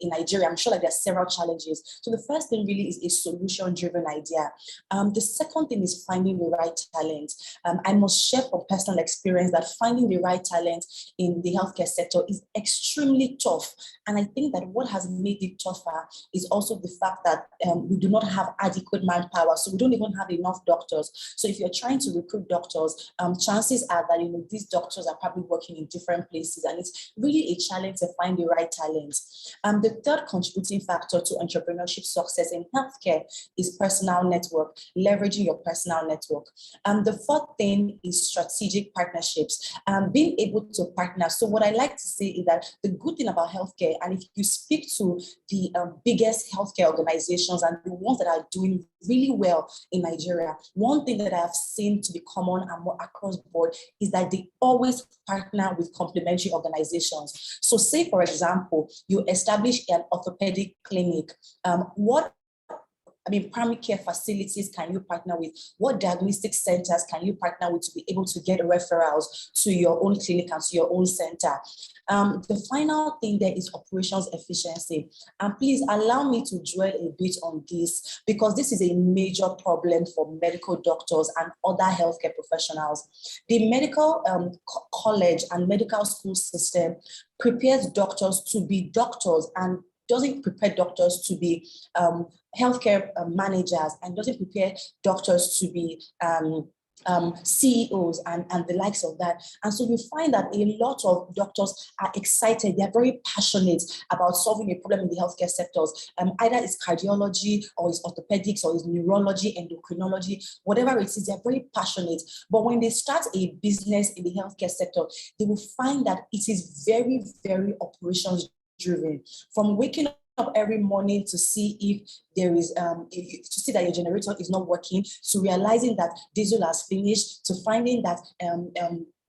in Nigeria? I'm sure that there are several challenges. So the first thing really is a solution-driven idea. The second thing is finding the right talent. I must share from personal experience that finding the right talent in the healthcare sector is extremely tough. And I think that what has made it tougher is also the fact that we do not have adequate manpower. So we don't even have enough doctors. So if you're trying to recruit doctors, chances are that these doctors are probably working in different places, and it's really a challenge to find the right talent. The third contributing factor to entrepreneurship success in healthcare is personal network, leveraging your personal network. The fourth thing is strategic partnerships, being able to partner. So what I like to say is that the good thing about healthcare, and if you speak to the biggest healthcare organizations and the ones that are doing really well in Nigeria, one thing that I've seen to be common and more across board is that they always partner with complementary organizations. So say, for example, you establish an orthopedic clinic. Primary care facilities can you partner with? What diagnostic centers can you partner with to be able to get referrals to your own clinic and to your own center? The final thing there is operations efficiency. And please allow me to dwell a bit on this, because this is a major problem for medical doctors and other healthcare professionals. The medical college and medical school system prepares doctors to be doctors and doesn't prepare doctors to be healthcare managers, and doesn't prepare doctors to be CEOs and the likes of that. And so you find that a lot of doctors are excited, they're very passionate about solving a problem in the healthcare sectors. Either it's cardiology, or it's orthopedics, or it's neurology, endocrinology, whatever it is, they're very passionate. But when they start a business in the healthcare sector, they will find that it is very, very operations driven. From waking up every morning to see if there is to see that your generator is not working, to realizing that diesel has finished, to finding that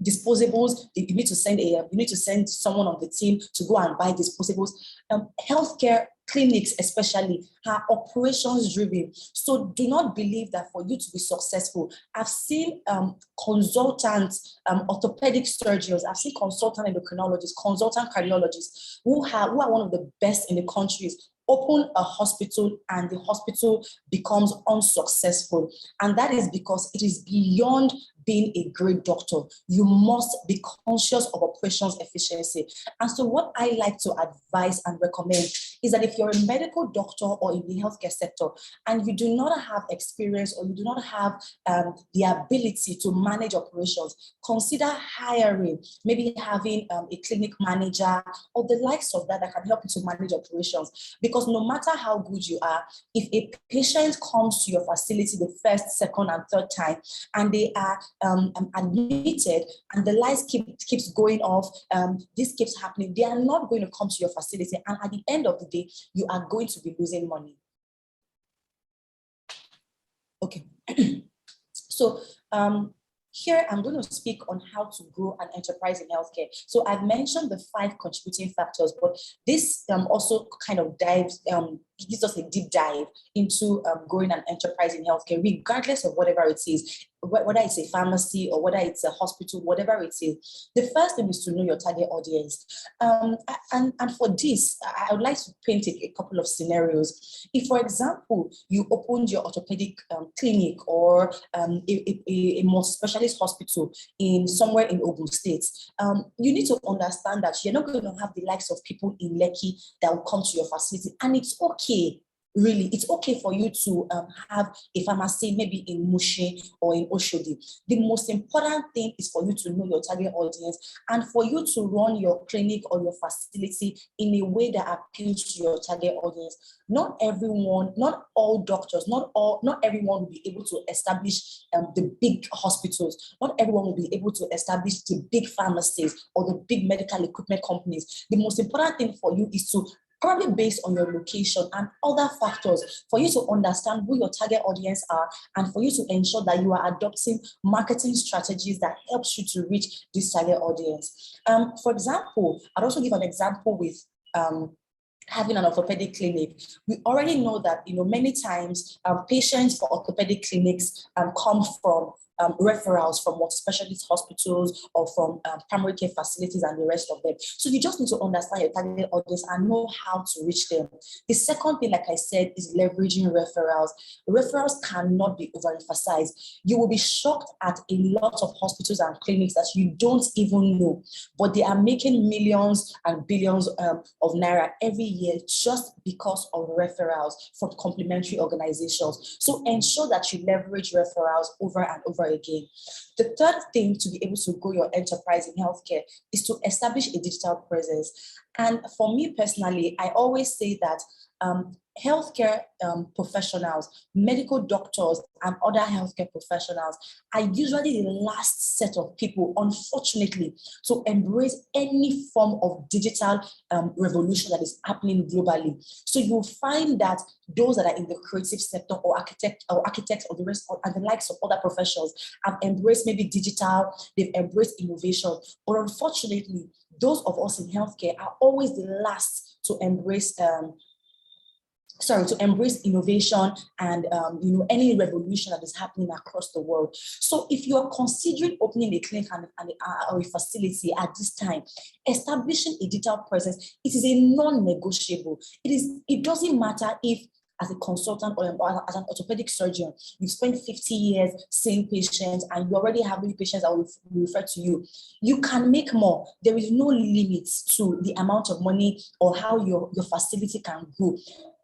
disposables, you need to send someone on the team to go and buy disposables. Healthcare clinics especially are operations driven. So do not believe that for you to be successful. I've seen consultants, orthopedic surgeons, I've seen consultant endocrinologists, consultant cardiologists who are one of the best in the countries, open a hospital and the hospital becomes unsuccessful. And that is because it is beyond being a great doctor. You must be conscious of operations efficiency. And so what I like to advise and recommend is that if you're a medical doctor or in the healthcare sector and you do not have experience or you do not have the ability to manage operations, consider hiring, maybe having a clinic manager or the likes of that can help you to manage operations. Because no matter how good you are, if a patient comes to your facility the first, second, and third time, and they are admitted and the lights keeps going off, this keeps happening, they are not going to come to your facility. And at the end of the day, you are going to be losing money. Okay. So here I'm going to speak on how to grow an enterprise in healthcare. So I've mentioned the 5 contributing factors, but this also kind of gives us a deep dive into growing an enterprise in healthcare, regardless of whatever it is, whether it's a pharmacy or whether it's a hospital, whatever it is. The first thing is to know your target audience. And for this, I would like to paint a couple of scenarios. If, for example, you opened your orthopedic clinic or a more specialist hospital somewhere in Ogun State, you need to understand that you're not going to have the likes of people in Lekki that will come to your facility. And it's okay. Really, it's okay for you to have a pharmacy maybe in Mushi or in Oshodi. The most important thing is for you to know your target audience and for you to run your clinic or your facility in a way that appeals to your target audience. Not everyone, not all doctors, not everyone will be able to establish the big hospitals. Not everyone will be able to establish the big pharmacies or the big medical equipment companies. The most important thing for you is to, probably based on your location and other factors, for you to understand who your target audience are and for you to ensure that you are adopting marketing strategies that helps you to reach this target audience. For example, I'd also give an example with having an orthopedic clinic. We already know that many times patients for orthopedic clinics come from referrals from specialist hospitals or from primary care facilities and the rest of them. So you just need to understand your target audience and know how to reach them. The second thing, like I said, is leveraging referrals. Referrals cannot be overemphasized. You will be shocked at a lot of hospitals and clinics that you don't even know, but they are making millions and billions of naira every year just because of referrals from complementary organizations. So ensure that you leverage referrals over and over again. The third thing to be able to grow your enterprise in healthcare is to establish a digital presence. And for me personally, I always say that healthcare professionals, medical doctors, and other healthcare professionals are usually the last set of people, unfortunately, to embrace any form of digital revolution that is happening globally. So you'll find that those that are in the creative sector or architects or the rest and the likes of other professions have embraced maybe digital, they've embraced innovation. But unfortunately, those of us in healthcare are always the last to embrace innovation and any revolution that is happening across the world. So if you are considering opening a clinic or a facility at this time, establishing a digital presence, it is a non-negotiable. It doesn't matter if as a consultant or as an orthopedic surgeon, you've spent 50 years seeing patients and you already have many patients that will refer to you. You can make more. There is no limit to the amount of money or how your facility can grow.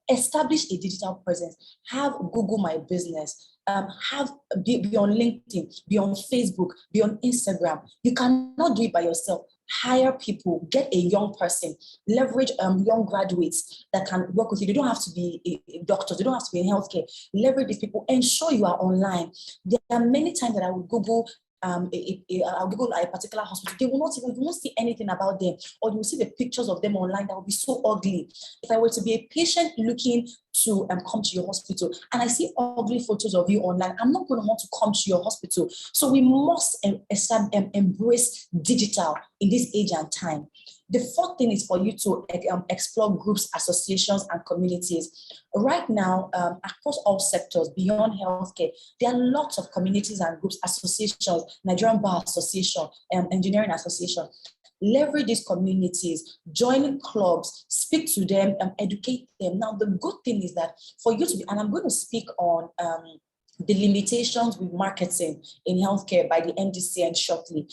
Establish a digital presence. Have Google My Business. Be on LinkedIn, be on Facebook, be on Instagram. You cannot do it by yourself. Hire people, get a young person, leverage young graduates that can work with you. They don't have to be a doctor, they don't have to be in healthcare. Leverage these people, ensure you are online. There are many times that I will Google I'll Google a particular hospital. You won't see anything about them, or you will see the pictures of them online that will be so ugly. If I were to be a patient looking to come to your hospital and I see ugly photos of you online, I'm not going to want to come to your hospital. So we must embrace digital in this age and time. The fourth thing is for you to explore groups, associations, and communities. Right now, across all sectors, beyond healthcare, there are lots of communities and groups, associations, Nigerian Bar Association, Engineering Association. Leverage these communities, join clubs, speak to them, educate them. Now, the good thing is that for you to be, and I'm going to speak on the limitations with marketing in healthcare by the NDCN shortly.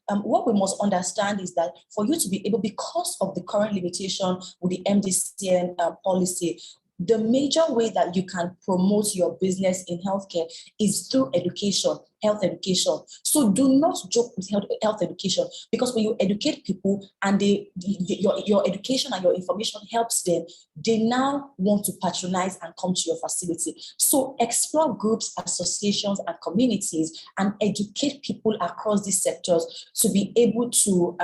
What we must understand is that for you to be able, because of the current limitation with the MDCN policy, the major way that you can promote your business in healthcare is through education, health education. So do not joke with health education, because when you educate people and your education and your information helps them, they now want to patronize and come to your facility. So explore groups, associations, and communities and educate people across these sectors to be able to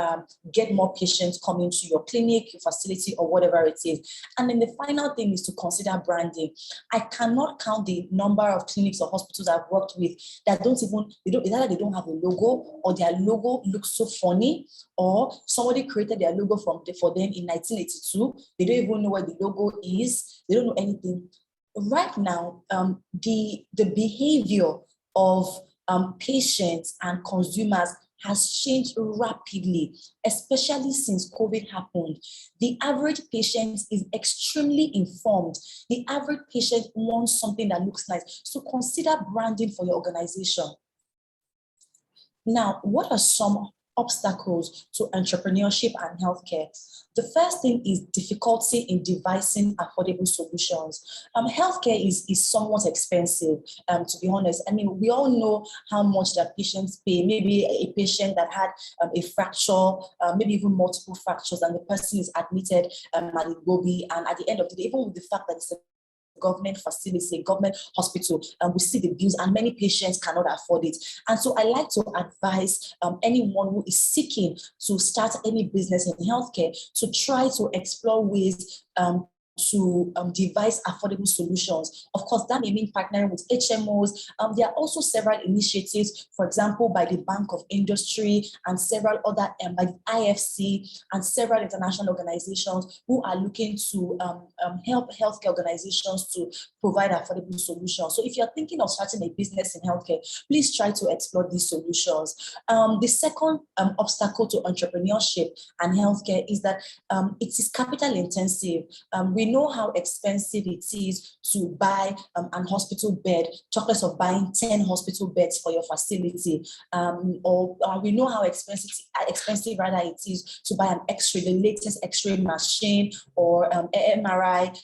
get more patients coming to your clinic, your facility, or whatever it is. And then the final thing is to consider branding. I cannot count the number of clinics or hospitals I've worked with that either they don't have a logo, or their logo looks so funny, or somebody created their logo for them in 1982. They don't even know where the logo is. They don't know anything. Right now, the behavior of patients and consumers has changed rapidly, especially since COVID happened. The average patient is extremely informed. The average patient wants something that looks nice. So consider branding for your organization. Now, what are some obstacles to entrepreneurship and healthcare? The first thing is difficulty in devising affordable solutions. Healthcare is somewhat expensive, to be honest. I mean, we all know how much that patients pay. Maybe a patient that had a fracture, maybe even multiple fractures, and the person is admitted at Igbobi, and at the end of the day, even with the fact that it's a government facility, government hospital, we see the bills and many patients cannot afford it. And so I like to advise anyone who is seeking to start any business in healthcare to try to explore ways to devise affordable solutions. Of course, that may mean partnering with HMOs. There are also several initiatives, for example, by the Bank of Industry and several other, by the IFC and several international organizations who are looking to help healthcare organizations to provide affordable solutions. So if you're thinking of starting a business in healthcare, please try to explore these solutions. The second obstacle to entrepreneurship and healthcare is that it is capital intensive. We know how expensive it is to buy an hospital bed, talk less of buying 10 hospital beds for your facility. Or we know how expensive rather it is to buy an X-ray, the latest X-ray machine, or MRI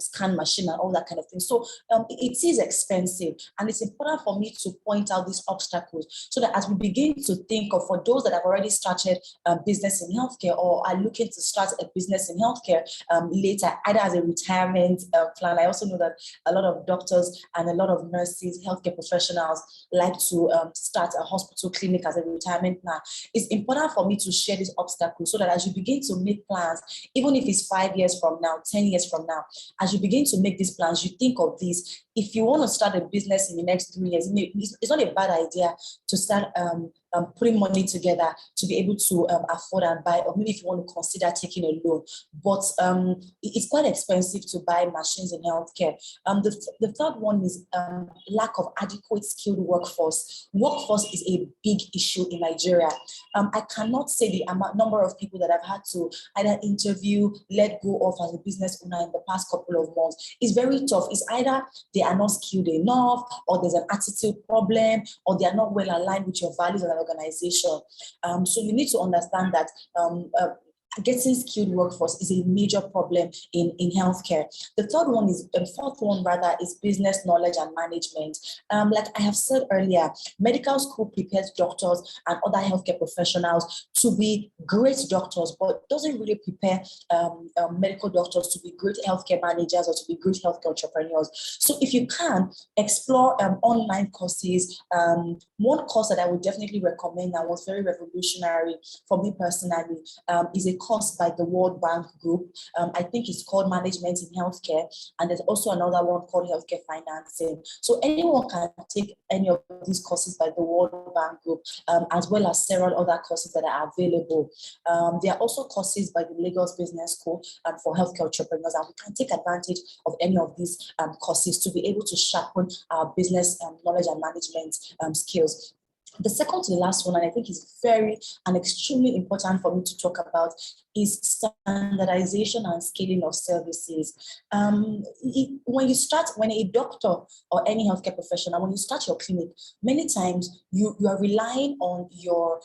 scan machine and all that kind of thing. So it is expensive, and it's important for me to point out these obstacles so that as we begin to think of, for those that have already started business in healthcare or are looking to start a business in healthcare later, either as a retirement plan. I also know that a lot of doctors and a lot of nurses, healthcare professionals like to start a hospital clinic as a retirement plan. It's important for me to share these obstacles so that as you begin to make plans, even if it's 5 years from now, 10 years from now, as you begin to make these plans, you think of these. If you want to start a business in the next 3 years, it's not a bad idea to start putting money together to be able to afford and buy, or maybe if you want to consider taking a loan. But it's quite expensive to buy machines in healthcare. The third one is lack of adequate skilled workforce. Workforce is a big issue in Nigeria. I cannot say the number of people that I've had to either interview, let go of as a business owner in the past couple of months. It's very tough. It's either they are not skilled enough, or there's an attitude problem, or they are not well aligned with your values as an organization. So you need to understand that getting skilled workforce is a major problem in healthcare. The fourth one rather is business knowledge and management. Like I have said earlier, medical school prepares doctors and other healthcare professionals to be great doctors, but doesn't really prepare medical doctors to be great healthcare managers or to be great healthcare entrepreneurs. So if you can, explore online courses. One course that I would definitely recommend that was very revolutionary for me personally is a course by the World Bank Group. I think it's called Management in Healthcare, and there's also another one called Healthcare Financing. So anyone can take any of these courses by the World Bank Group, as well as several other courses that are available. There are also courses by the Lagos Business School for healthcare entrepreneurs, and we can take advantage of any of these courses to be able to sharpen our business knowledge and management skills. The second to the last one, and I think is very and extremely important for me to talk about, is standardization and scaling of services. When a doctor or any healthcare professional, when you start your clinic, many times you are relying on your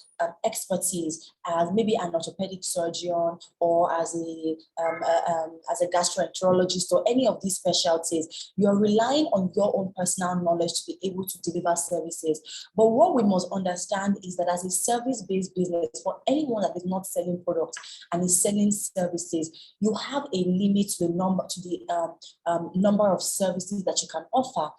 expertise as maybe an orthopedic surgeon or as a gastroenterologist or any of these specialties. You are relying on your own personal knowledge to be able to deliver services. But what we must understand is that as a service-based business, for anyone that is not selling products and is selling services, you have a limit to the number of services that you can offer,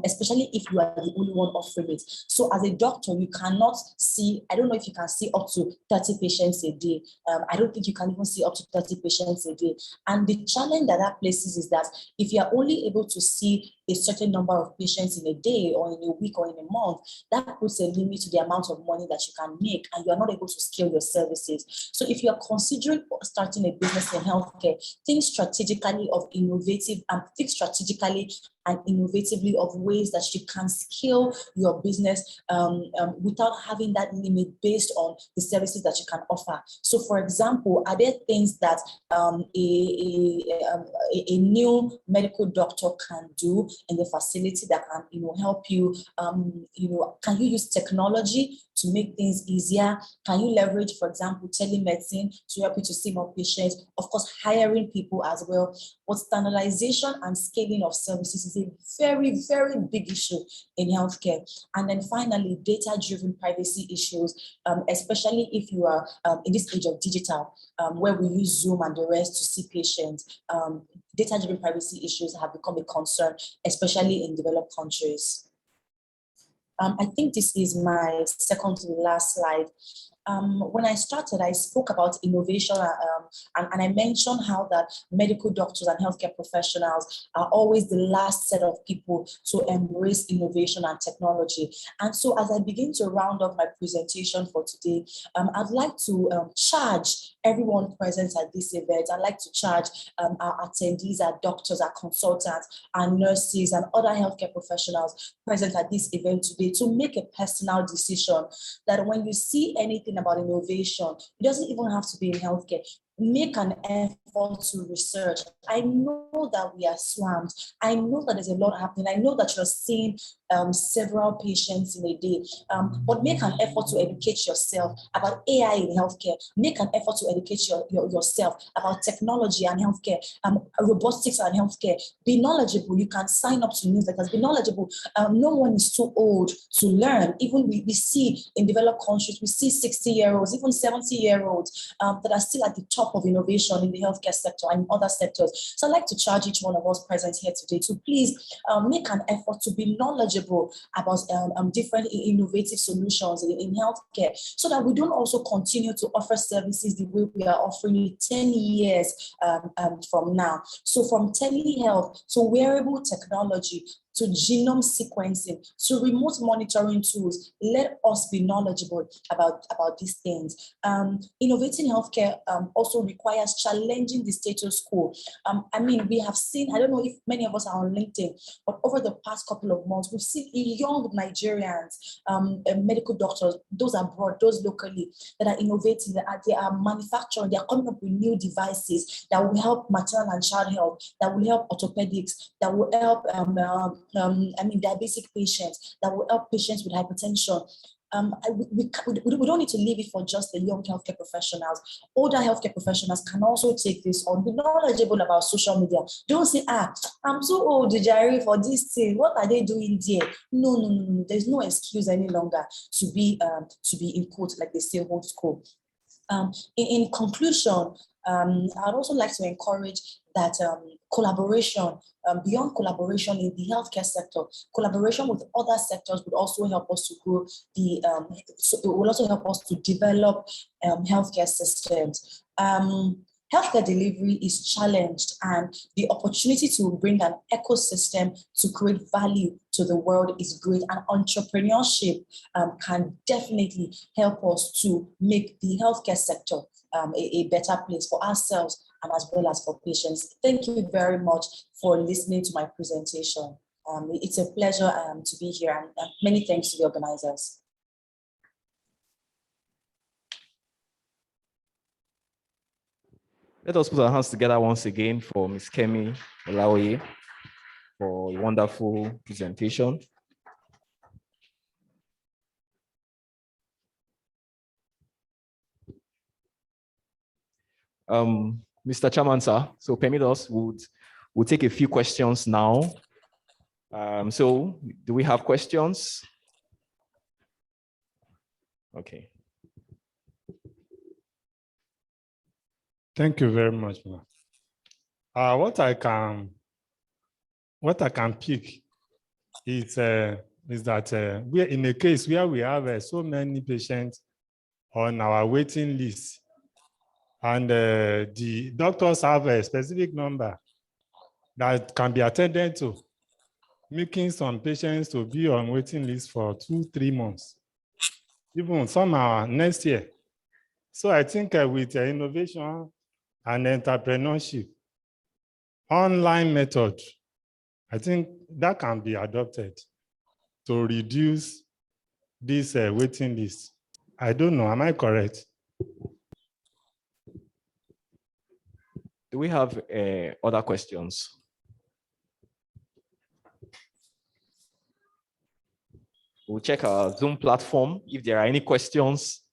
especially if you are the only one offering it. So as a doctor, you cannot see, I don't know if you can see up to 30 patients a day. I don't think you can even see up to 30 patients a day. And the challenge that places is that if you are only able to see a certain number of patients in a day or in a week or in a month, that puts a limit to the amount of money that you can make, and you are not able to scale your services. So if you are considering starting a business in healthcare, think strategically of innovative and think strategically and innovatively of ways that you can scale your business without having that limit based on the services that you can offer. So for example, are there things that a new medical doctor can do in the facility that can help you? Can you use technology to make things easier? Can you leverage, for example, telemedicine to help you to see more patients? Of course, hiring people as well. But standardization and scaling of services is a very, very big issue in healthcare. And then finally, data-driven privacy issues, especially if you are in this age of digital, where we use Zoom and the rest to see patients. Data-driven privacy issues have become a concern, especially in developed countries. I think this is my second to the last slide. When I started, I spoke about innovation and I mentioned how that medical doctors and healthcare professionals are always the last set of people to embrace innovation and technology. And so as I begin to round up my presentation for today, I'd like to charge everyone present at this event. I'd like to charge our attendees, our doctors, our consultants, our nurses, and other healthcare professionals present at this event today to make a personal decision that when you see anything about innovation, it doesn't even have to be in healthcare. Make an effort to research. I know that we are swamped. I know that there's a lot happening. I know that you're seeing several patients in a day, but make an effort to educate yourself about AI in healthcare. Make an effort to educate yourself about technology and healthcare, robotics and healthcare. Be knowledgeable. You can sign up to newsletters. Be knowledgeable. No one is too old to learn. Even we see in developed countries, we see 60-year-olds, even 70-year-olds that are still at the top of innovation in the healthcare sector and other sectors. So I'd like to charge each one of us present here today to please make an effort to be knowledgeable about different innovative solutions in healthcare, so that we don't also continue to offer services the way we are offering it 10 years from now. So from telehealth to wearable technology, to genome sequencing, to remote monitoring tools, let us be knowledgeable about these things. Innovating healthcare also requires challenging the status quo. I mean, we have seen, I don't know if many of us are on LinkedIn, but over the past couple of months, we've seen young Nigerians, medical doctors, those abroad, those locally, that are innovating, they are manufacturing, they are coming up with new devices that will help maternal and child health, that will help orthopedics, that will help diabetic patients, that will help patients with hypertension. We don't need to leave it for just the young healthcare professionals. Older healthcare professionals can also take this on. Be knowledgeable about social media. Don't say, I'm so old, Jerry, for this thing. What are they doing there? No. There's no excuse any longer to be in quote, like they say, old school. In conclusion, I'd also like to encourage that collaboration, beyond collaboration in the healthcare sector, collaboration with other sectors would also help us to grow the, it will also help us to develop healthcare systems. Healthcare delivery is challenged, and the opportunity to bring an ecosystem to create value to the world is great, and entrepreneurship can definitely help us to make the healthcare sector a better place for ourselves and as well as for patients. Thank you very much for listening to my presentation. It's a pleasure to be here, and many thanks to the organizers. Let us put our hands together once again for Ms. Kemi Olawoye for a wonderful presentation. Mr. Chairman, sir, so permit us, we'll take a few questions now. So do we have questions? Okay. Thank you very much. What I can pick is that we're in a case where we have so many patients on our waiting list, and the doctors have a specific number that can be attended to, making some patients to be on waiting list for 2-3 months. Even some are next year. So I think with innovation and entrepreneurship, online method, I think that can be adopted to reduce this waiting list. I don't know, am I correct? Do we have other questions? We'll check our Zoom platform if there are any questions.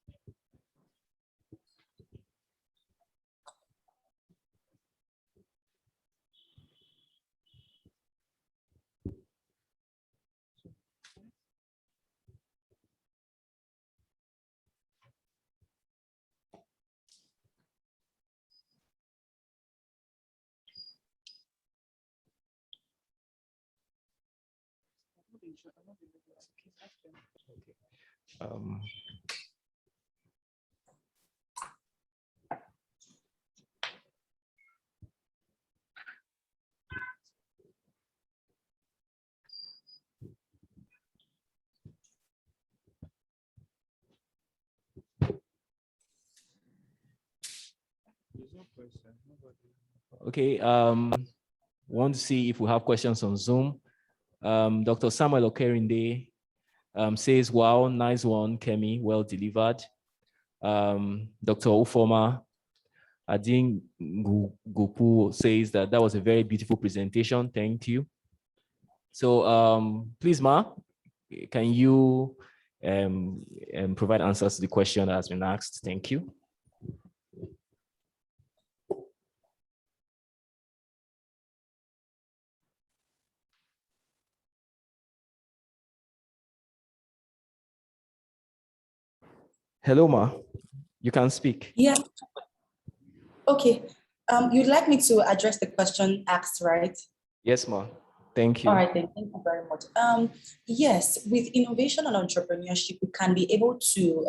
Okay, want to see if we have questions on Zoom. Dr. Samuel Okerinde says, wow, nice one, Kemi, well delivered. Dr. Ufoma Adin Gupu says that was a very beautiful presentation, thank you. So please, Ma, can you provide answers to the question that has been asked? Thank you. Hello, Ma. You can speak. Yeah. Okay. You'd like me to address the question asked, right? Yes, Ma. Thank you. All right, then. Thank you very much. Yes, with innovation and entrepreneurship, we can be able to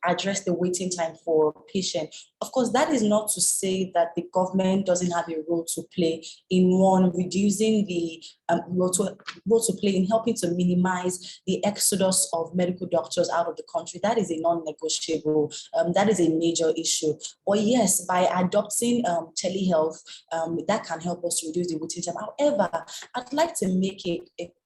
address the waiting time for patients. Of course, that is not to say that the government doesn't have a role to play in reducing the role to play in helping to minimize the exodus of medical doctors out of the country. That is a non-negotiable. That is a major issue. But yes, by adopting telehealth, that can help us to reduce the waiting time. However, I'd like to make a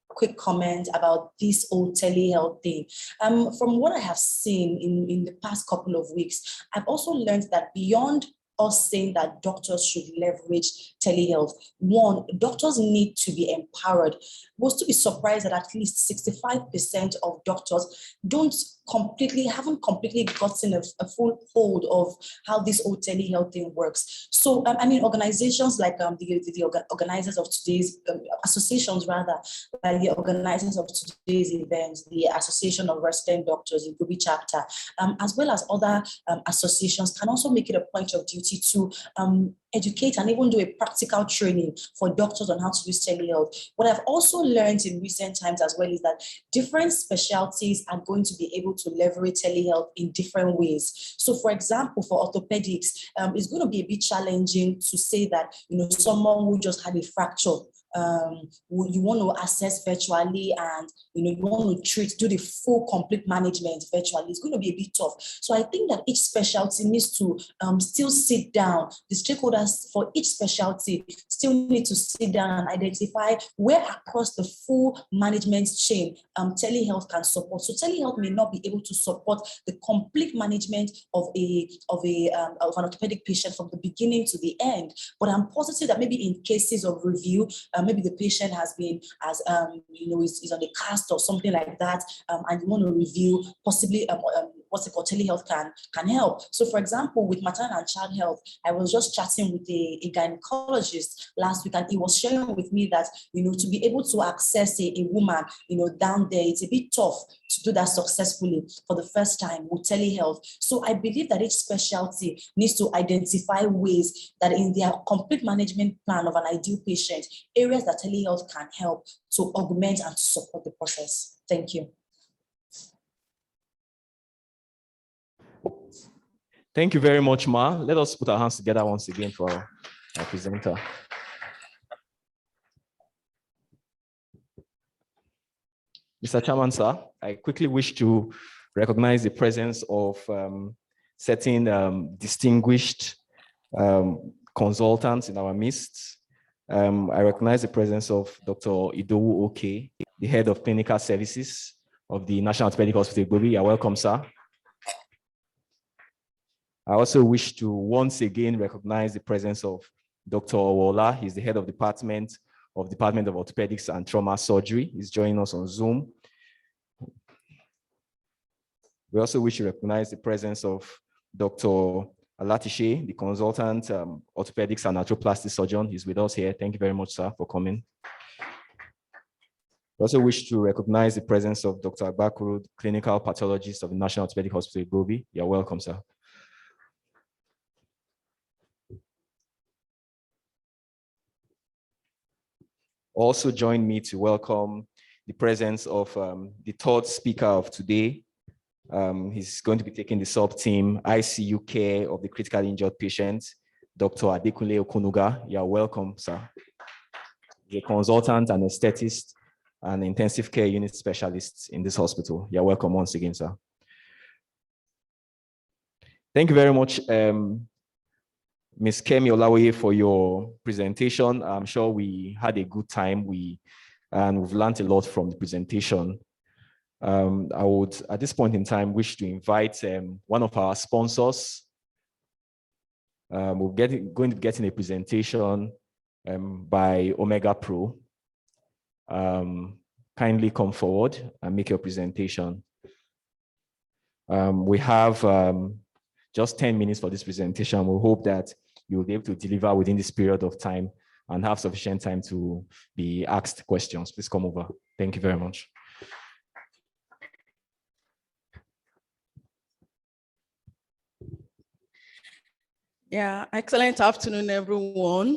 quick comment about this whole telehealth thing. From what I have seen in the past couple of weeks, I've also learned that beyond us saying that doctors should leverage telehealth, one, doctors need to be empowered. we'll still be surprised that at least 65% of doctors haven't completely gotten a full hold of how this whole telehealth thing works. So, I mean, organizations like the organizers of today's, associations rather, like the organizers of today's events, the Association of Resident Doctors, the Igbobi chapter, as well as other associations, can also make it a point of duty to educate and even do a practical training for doctors on how to use telehealth. What I've also learned in recent times as well is that different specialties are going to be able to leverage telehealth in different ways. So for example, for orthopedics, it's going to be a bit challenging to say that, someone who just had a fracture, you want to assess virtually and you want to do the full complete management virtually. It's going to be a bit tough. So I think that each specialty needs to still sit down. The stakeholders for each specialty still need to sit down and identify where across the full management chain telehealth can support. So telehealth may not be able to support the complete management of an orthopedic patient from the beginning to the end, but I'm positive that maybe in cases of review, maybe the patient has been is on a cast or something like that, and you want to review, possibly telehealth can help. So for example, with maternal and child health, I was just chatting with a gynecologist last week, and he was sharing with me that, to be able to access a woman, down there, it's a bit tough to do that successfully for the first time with telehealth. So I believe that each specialty needs to identify ways that in their complete management plan of an ideal patient, areas that telehealth can help to augment and to support the process. Thank you. Thank you very much, Ma. Let us put our hands together once again for our presenter. Mr. Chairman, sir, I quickly wish to recognize the presence of certain distinguished consultants in our midst. I recognize the presence of Dr. Idowu Oke, the head of clinical services of the National Orthopaedic Hospital Igbobi. You're welcome, sir. I also wish to once again recognize the presence of Dr. Owola. He's the head of Department of Orthopedics and Trauma Surgery. He's joining us on Zoom. We also wish to recognize the presence of Dr. Alatishe, the consultant orthopedics and arthroplasty surgeon. He's with us here. Thank you very much, sir, for coming. We also wish to recognize the presence of Dr. Agbakuru, clinical pathologist of the National Orthopaedic Hospital Igbobi. You're welcome, sir. Also join me to welcome the presence of the third speaker of today. He's going to be taking the sub-team ICU care of the critically injured patient, Dr. Adekunle Okunuga. You're welcome, sir. He's a consultant, anaesthetist, and intensive care unit specialist in this hospital. You're welcome once again, sir. Thank you very much, Ms. Kemi Olawoye, for your presentation. I'm sure we had a good time. We've learned a lot from the presentation. I would, at this point in time, wish to invite one of our sponsors. We're going to be getting a presentation by Omega Pro. Kindly come forward and make your presentation. We have just 10 minutes for this presentation. We hope that you'll be able to deliver within this period of time and have sufficient time to be asked questions. Please come over. Thank you very much. Yeah, excellent afternoon, everyone.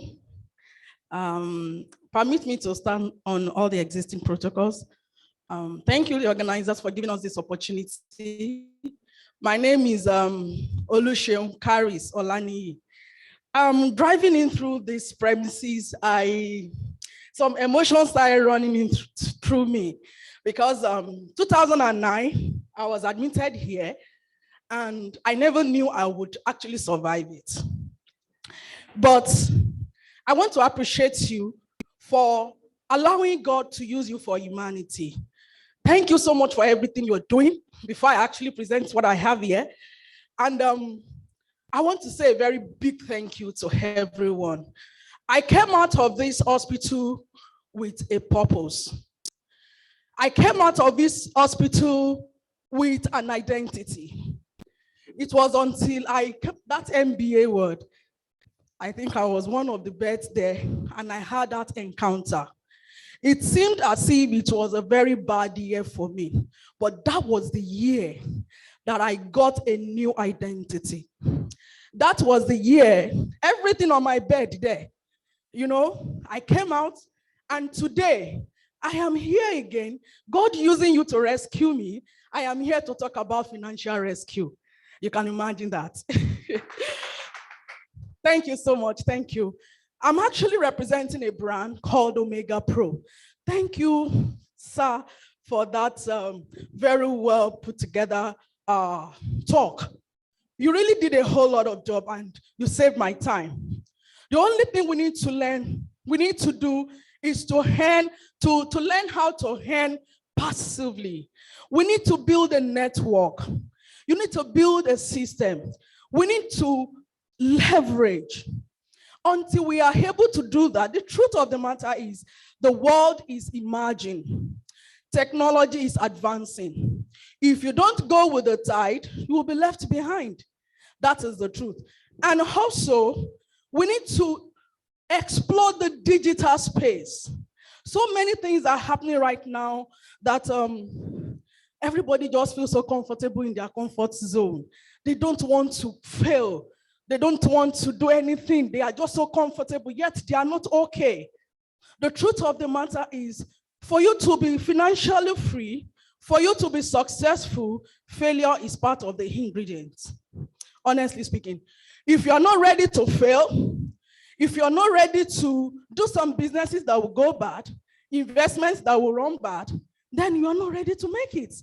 Permit me to stand on all the existing protocols. Thank you, the organizers, for giving us this opportunity. My name is Oluseun Karis Olaniyi. Driving in through these premises, some emotions started running in through me because 2009, I was admitted here and I never knew I would actually survive it. But I want to appreciate you for allowing God to use you for humanity. Thank you so much for everything you're doing before I actually present what I have here. And I want to say a very big thank you to everyone. I came out of this hospital with a purpose. I came out of this hospital with an identity. It was until I kept that MBA word. I think I was one of the beds there, and I had that encounter. It seemed as if it was a very bad year for me, but that was the year that I got a new identity. That was the year, everything on my bed there, you know, I came out, and today I am here again. God using you to rescue me. I am here to talk about financial rescue. You can imagine that. Thank you so much. Thank you. I'm actually representing a brand called Omega Pro. Thank you, sir, for that very well put together talk. You really did a whole lot of job, and you saved my time. The only thing we need to learn, we need to do is to learn how to earn passively. We need to build a network. You need to build a system. We need to leverage. Until we are able to do that, the truth of the matter is the world is emerging. Technology is advancing. If you don't go with the tide, you will be left behind. That is the truth. And also, we need to explore the digital space. So many things are happening right now that everybody just feels so comfortable in their comfort zone. They don't want to fail. They don't want to do anything. They are just so comfortable, yet they are not okay. The truth of the matter is, for you to be financially free, for you to be successful, failure is part of the ingredients. Honestly speaking, if you are not ready to fail, if you're not ready to do some businesses that will go bad, investments that will run bad, then you are not ready to make it.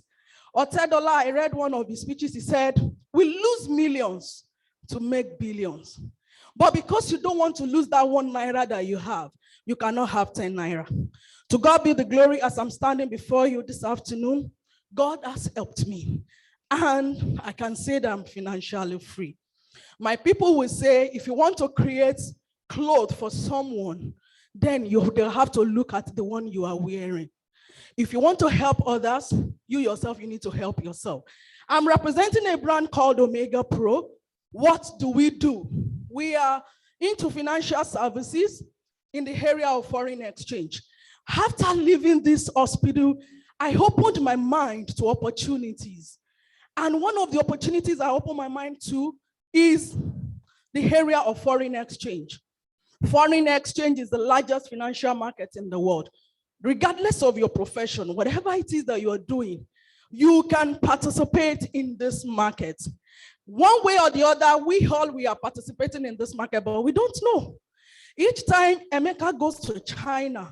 Orthopaedic, I read one of his speeches, he said, we lose millions to make billions. But because you don't want to lose that 1 naira that you have, you cannot have 10 naira. To God be the glory. As I'm standing before you this afternoon, God has helped me. And I can say that I'm financially free. My people will say, if you want to create clothes for someone, then they'll have to look at the one you are wearing. If you want to help others, you yourself, you need to help yourself. I'm representing a brand called Omega Pro. What do? We are into financial services in the area of foreign exchange. After leaving this hospital, I opened my mind to opportunities. And one of the opportunities I opened my mind to is the area of foreign exchange. Foreign exchange is the largest financial market in the world. Regardless of your profession, whatever it is that you are doing, you can participate in this market. One way or the other, we are participating in this market, but we don't know. Each time Emeka goes to China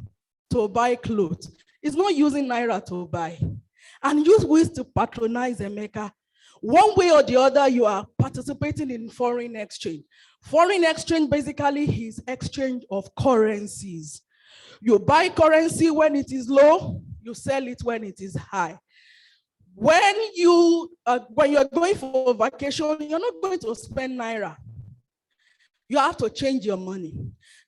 to buy clothes, he's not using Naira to buy. And you wish to patronize Emeka. One way or the other, you are participating in foreign exchange. Foreign exchange basically is exchange of currencies. You buy currency when it is low, you sell it when it is high. When you're going for vacation, you're not going to spend Naira. You have to change your money.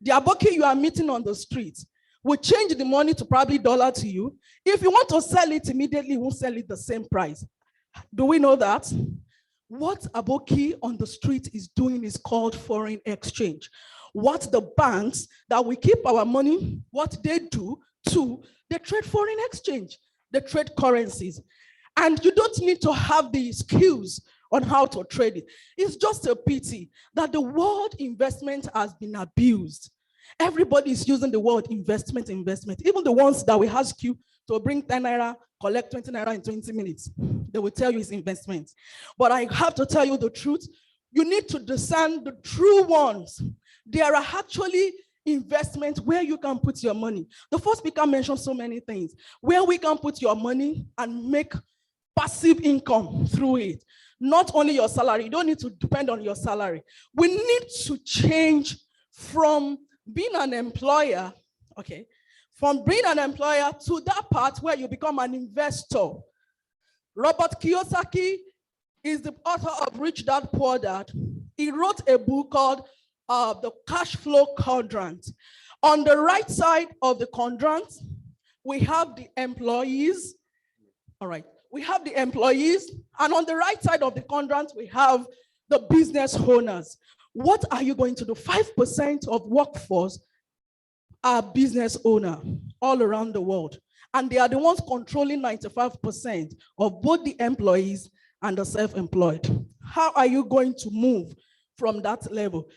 The aboki you are meeting on the street will change the money to probably dollar to you. If you want to sell it immediately, you won't sell it the same price. Do we know that? What aboki on the street is doing is called foreign exchange. What the banks that we keep our money, what they do too, they trade foreign exchange. They trade currencies. And you don't need to have the skills on how to trade it. It's just a pity that the word investment has been abused. Everybody is using the word investment. Even the ones that we ask you to bring 10 naira, collect 20 naira in 20 minutes. They will tell you it's investment. But I have to tell you the truth. You need to discern the true ones. There are actually investments where you can put your money. The first speaker mentioned so many things. Where we can put your money and make passive income through it. Not only your salary. You don't need to depend on your salary. We need to change from being an employer, from being an employer to that part where you become an investor. Robert Kiyosaki is the author of Rich Dad, Poor Dad. He wrote a book called The Cash Flow Quadrant. On the right side of the quadrant, we have the employees, All right. We have the employees, and on the right side of the quadrant, we have the business owners. What are you going to do? 5% of workforce are business owners all around the world. And they are the ones controlling 95% of both the employees and the self-employed. How are you going to move from that level?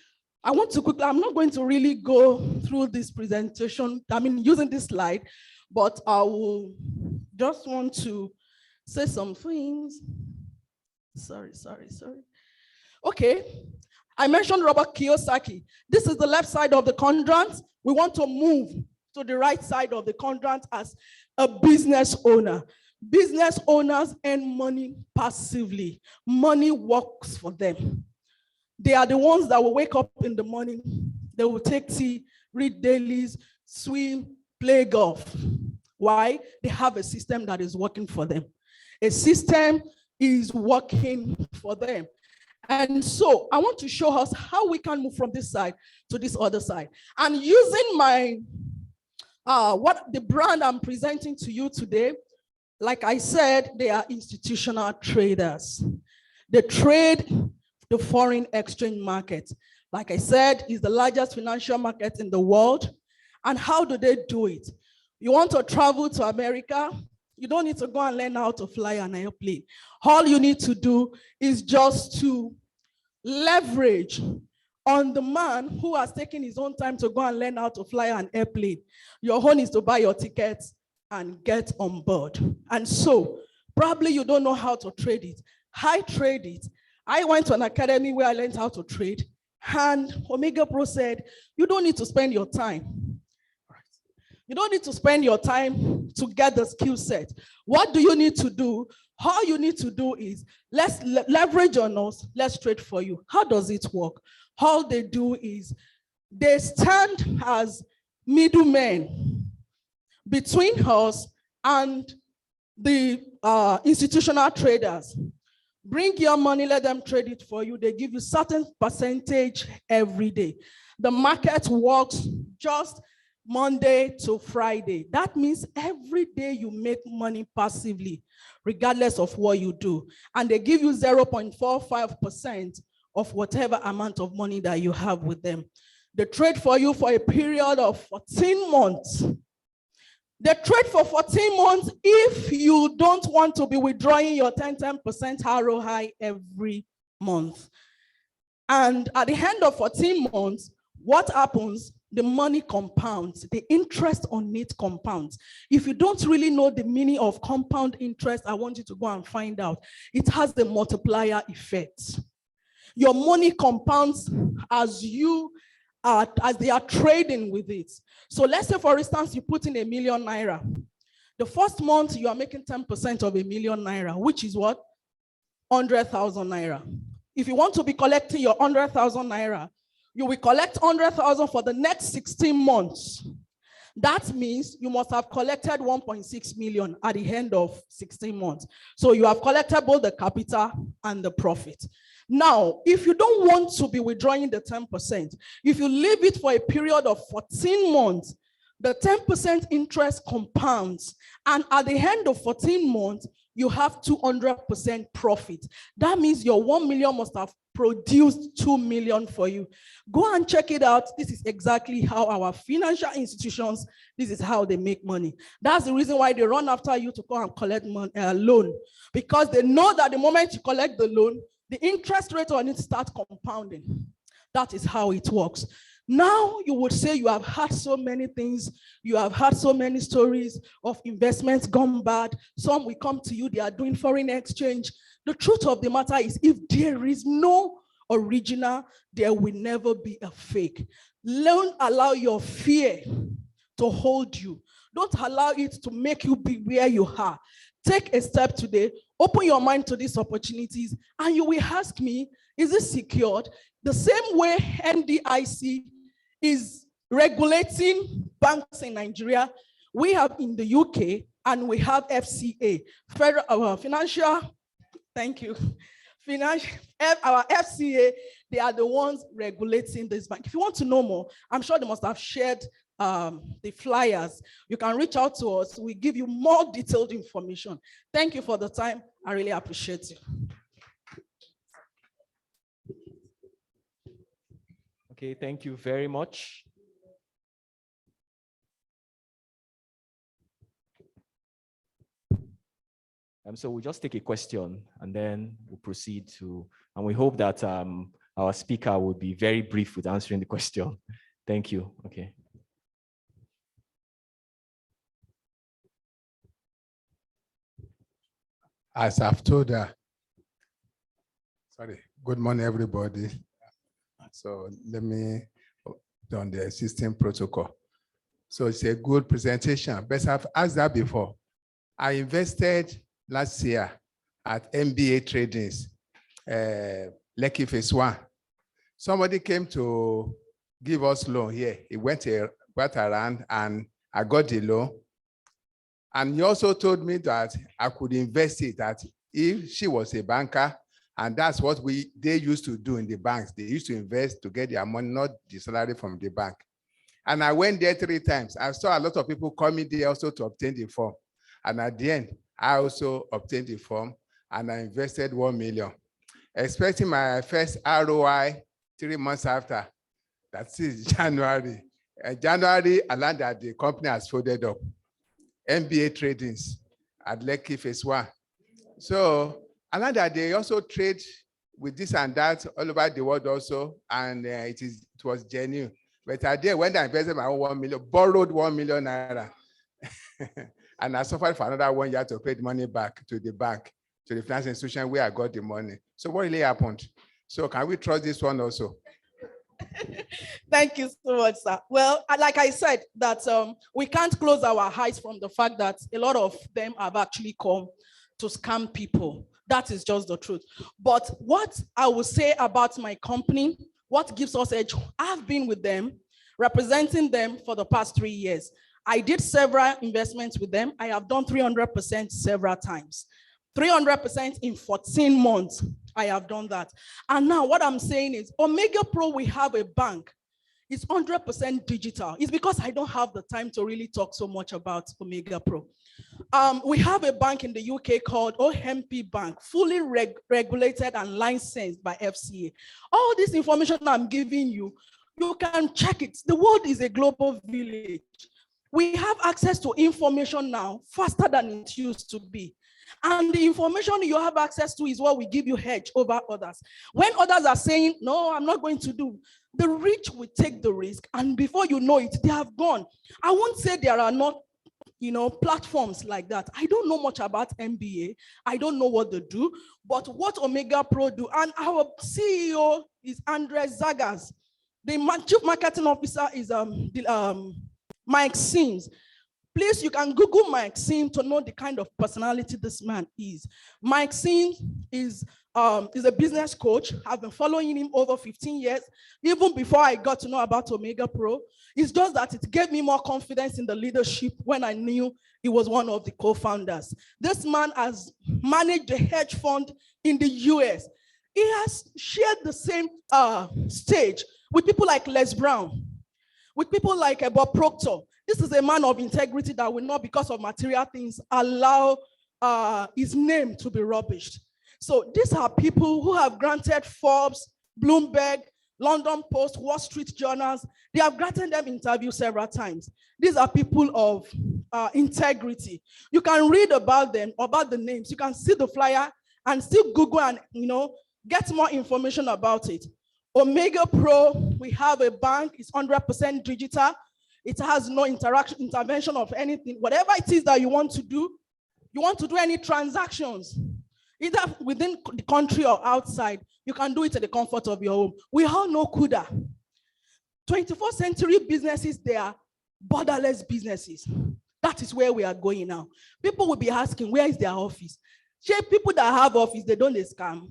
I want to quickly, I'm not going to really go through this presentation, using this slide, but I will just want to say some things. Sorry. Okay, I mentioned Robert Kiyosaki. This is the left side of the quadrant. We want to move to the right side of the quadrant as a business owner. Business owners earn money passively. Money works for them. They are the ones that will wake up in the morning. They will take tea, read dailies, swim, play golf. Why? They have a system that is working for them. A system is working for them. And so I want to show us how we can move from this side to this other side. And using my, the brand I'm presenting to you today, like I said, they are institutional traders. They trade the foreign exchange market. Like I said, it's the largest financial market in the world. And how do they do it? You want to travel to America? You don't need to go and learn how to fly an airplane. All you need to do is just to leverage on the man who has taken his own time to go and learn how to fly an airplane. Your own is to buy your tickets and get on board. And so probably you don't know how to trade it. I trade it. I went to an academy where I learned how to trade, and Omega Pro said, you don't need to spend your time. You don't need to spend your time to get the skill set. What do you need to do? All you need to do is, let's leverage on us, let's trade for you. How does it work? All they do is, they stand as middlemen between us and the institutional traders. Bring your money, let them trade it for you. They give you certain percentage every day. The market works just Monday to Friday. That means every day you make money passively, regardless of what you do. And they give you 0.45% of whatever amount of money that you have with them. They trade for you for a period of 14 months. They trade for 14 months if you don't want to be withdrawing your 10% ROI every month. And at the end of 14 months, what happens? The money compounds. The interest on it compounds. If you don't really know the meaning of compound interest, I want you to go and find out. It has the multiplier effect. Your money compounds as they are trading with it. So let's say, for instance, you put in ₦1,000,000. The first month you are making 10% of ₦1,000,000, which is what? 100,000 naira. If you want to be collecting your 100,000 naira, you will collect 100,000 for the next 16 months. That means you must have collected 1.6 million at the end of 16 months. So you have collected both the capital and the profit. Now, if you don't want to be withdrawing the 10%, if you leave it for a period of 14 months, the 10% interest compounds. And at the end of 14 months, you have 200% profit. That means your 1 million must have produced 2 million for you. Go and check it out. This is exactly how our financial institutions, this is how they make money. That's the reason why they run after you to go and collect loan, because they know that the moment you collect the loan, the interest rate on it starts compounding. That is how it works. Now you would say you have heard so many things, you have heard so many stories of investments gone bad. Some will come to you, they are doing foreign exchange. The truth of the matter is, if there is no original, there will never be a fake. Don't allow your fear to hold you. Don't allow it to make you be where you are. Take a step today, open your mind to these opportunities, and you will ask me, is it secured? The same way NDIC is regulating banks in Nigeria, we have in the UK, and we have FCA, Financial, thank you. Our FCA, they are the ones regulating this bank. If you want to know more, I'm sure they must have shared the flyers, you can reach out to us. We give you more detailed information. Thank you for the time. I really appreciate you. Okay, thank you very much. So we'll just take a question and then we'll proceed to, and we hope that our speaker will be very brief with answering the question. Thank you. Okay. As I've told her, good morning, everybody. So let me do on the existing protocol. So it's a good presentation, but I've asked that before. I invested last year at MBA Tradings, Lekki Phase 1. Somebody came to give us loan here. He went around and I got the loan. And he also told me that I could invest it, that if she was a banker, and that's what they used to do in the banks. They used to invest to get their money, not the salary from the bank. And I went there 3 times. I saw a lot of people coming there also to obtain the form. And at the end, I also obtained the form and I invested 1 million, expecting my first ROI 3 months after. That is January. January, I learned that the company has folded up. MBA Tradings at Lekki Phase 1. So I learned that they also trade with this and that all over the world also, and it was genuine. But I did, when I invested my own 1 million, borrowed 1 million naira. And I suffered for another 1 year to pay the money back to the bank, to the financial institution where I got the money. So what really happened? So can we trust this one also? Thank you so much, sir. Well, like I said, that we can't close our eyes from the fact that a lot of them have actually come to scam people. That is just the truth. But what I will say about my company, what gives us edge, I've been with them, representing them for the past 3 years. I did several investments with them. I have done 300% several times. 300% in 14 months, I have done that. And now what I'm saying is, Omega Pro, we have a bank. It's 100% digital. It's because I don't have the time to really talk so much about Omega Pro. We have a bank in the UK called OMP Bank, fully regulated and licensed by FCA. All this information I'm giving you, you can check it. The world is a global village. We have access to information now faster than it used to be. And the information you have access to is what we give you hedge over others. When others are saying, no, I'm not going to do, the rich will take the risk. And before you know it, they have gone. I won't say there are not, platforms like that. I don't know much about MBA. I don't know what they do, but what Omega Pro do, and our CEO is Andres Zagas. The Chief Marketing Officer is Mike Sims. Please, you can Google Mike Sims to know the kind of personality this man is. Mike Sims is a business coach. I've been following him over 15 years, even before I got to know about Omega Pro. It's just that it gave me more confidence in the leadership when I knew he was one of the co-founders. This man has managed a hedge fund in the US. He has shared the same stage with people like Les Brown, with people like Bob Proctor. This is a man of integrity that will not, because of material things, allow his name to be rubbished. So these are people who have granted Forbes, Bloomberg, London Post, Wall Street journals. They have granted them interviews several times. These are people of integrity. You can read about them, about the names. You can see the flyer and still Google and get more information about it. Omega Pro, we have a bank. It's 100% digital. It has no intervention of anything. Whatever it is that you want to do any transactions, either within the country or outside, you can do it at the comfort of your home. We all know CUDA. 21st century businesses, they are borderless businesses. That is where we are going now. People will be asking, where is their office? People that have office, they don't scam.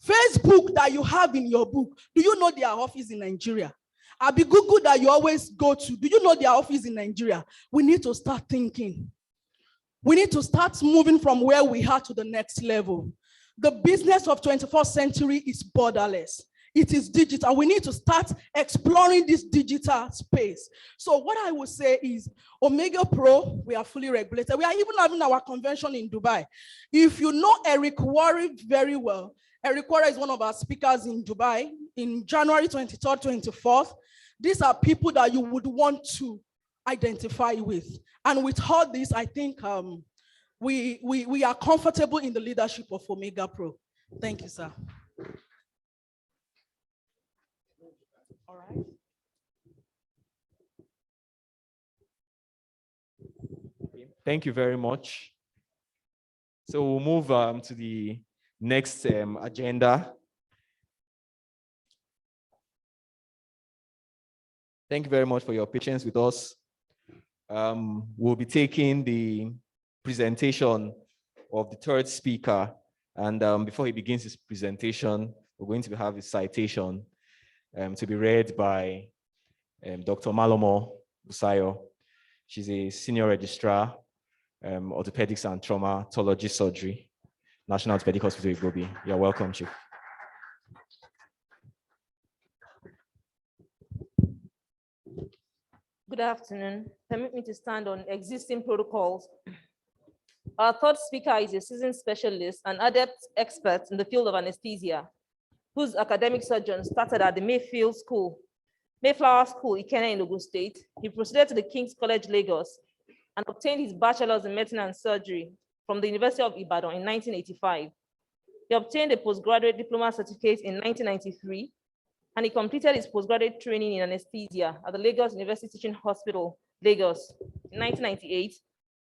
Facebook that you have in your book, do you know their office in Nigeria? Google that you always go to, do you know their office in Nigeria? We need to start thinking. We need to start moving from where we are to the next level. The business of 21st century is borderless. it is digital. We need to start exploring this digital space. So what I would say is Omega Pro, we are fully regulated. We are even having our convention in Dubai. If you know Eric Worre very well, Eric Worre is one of our speakers in Dubai in January 23rd, 24th. These are people that you would want to identify with. And with all this, I think we are comfortable in the leadership of Omega Pro. Thank you, sir. All right. Thank you very much. So we'll move to the next agenda. Thank you very much for your patience with us. We'll be taking the presentation of the third speaker. And before he begins his presentation, we're going to have a citation to be read by Dr. Malomo Busayo. She's a senior registrar, orthopedics and traumatology surgery, National Orthopaedic Hospital, Igbobi. You're welcome, Chief. Good afternoon. Permit me to stand on existing protocols. Our third speaker is a seasoned specialist and adept expert in the field of anesthesia, whose academic sojourn started at the Mayflower School, Ikenne in Ogun State. He proceeded to the King's College, Lagos, and obtained his bachelor's in medicine and surgery from the University of Ibadan in 1985. He obtained a postgraduate diploma certificate in 1993, and he completed his postgraduate training in anesthesia at the Lagos University Teaching Hospital, Lagos, in 1998,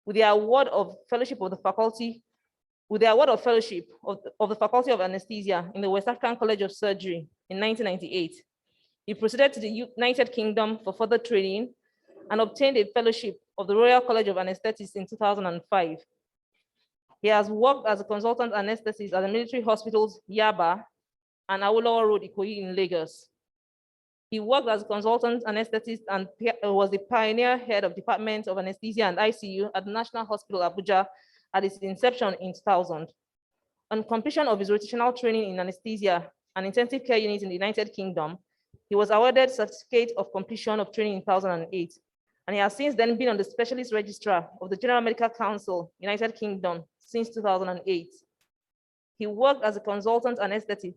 with the award of fellowship of the faculty, of the Faculty of Anesthesia in the West African College of Surgery in 1998. He proceeded to the United Kingdom for further training and obtained a fellowship of the Royal College of Anaesthetists in 2005. He has worked as a consultant anesthetist at the military hospitals Yaba and Awolowo Road, Ikoyi in Lagos. He worked as a consultant anesthetist and was the pioneer head of Department of Anesthesia and ICU at the National Hospital, Abuja, at its inception in 2000. On completion of his rotational training in anesthesia and intensive care units in the United Kingdom, he was awarded certificate of completion of training in 2008. And he has since then been on the specialist registrar of the General Medical Council, United Kingdom, since 2008. He worked as a consultant anesthetist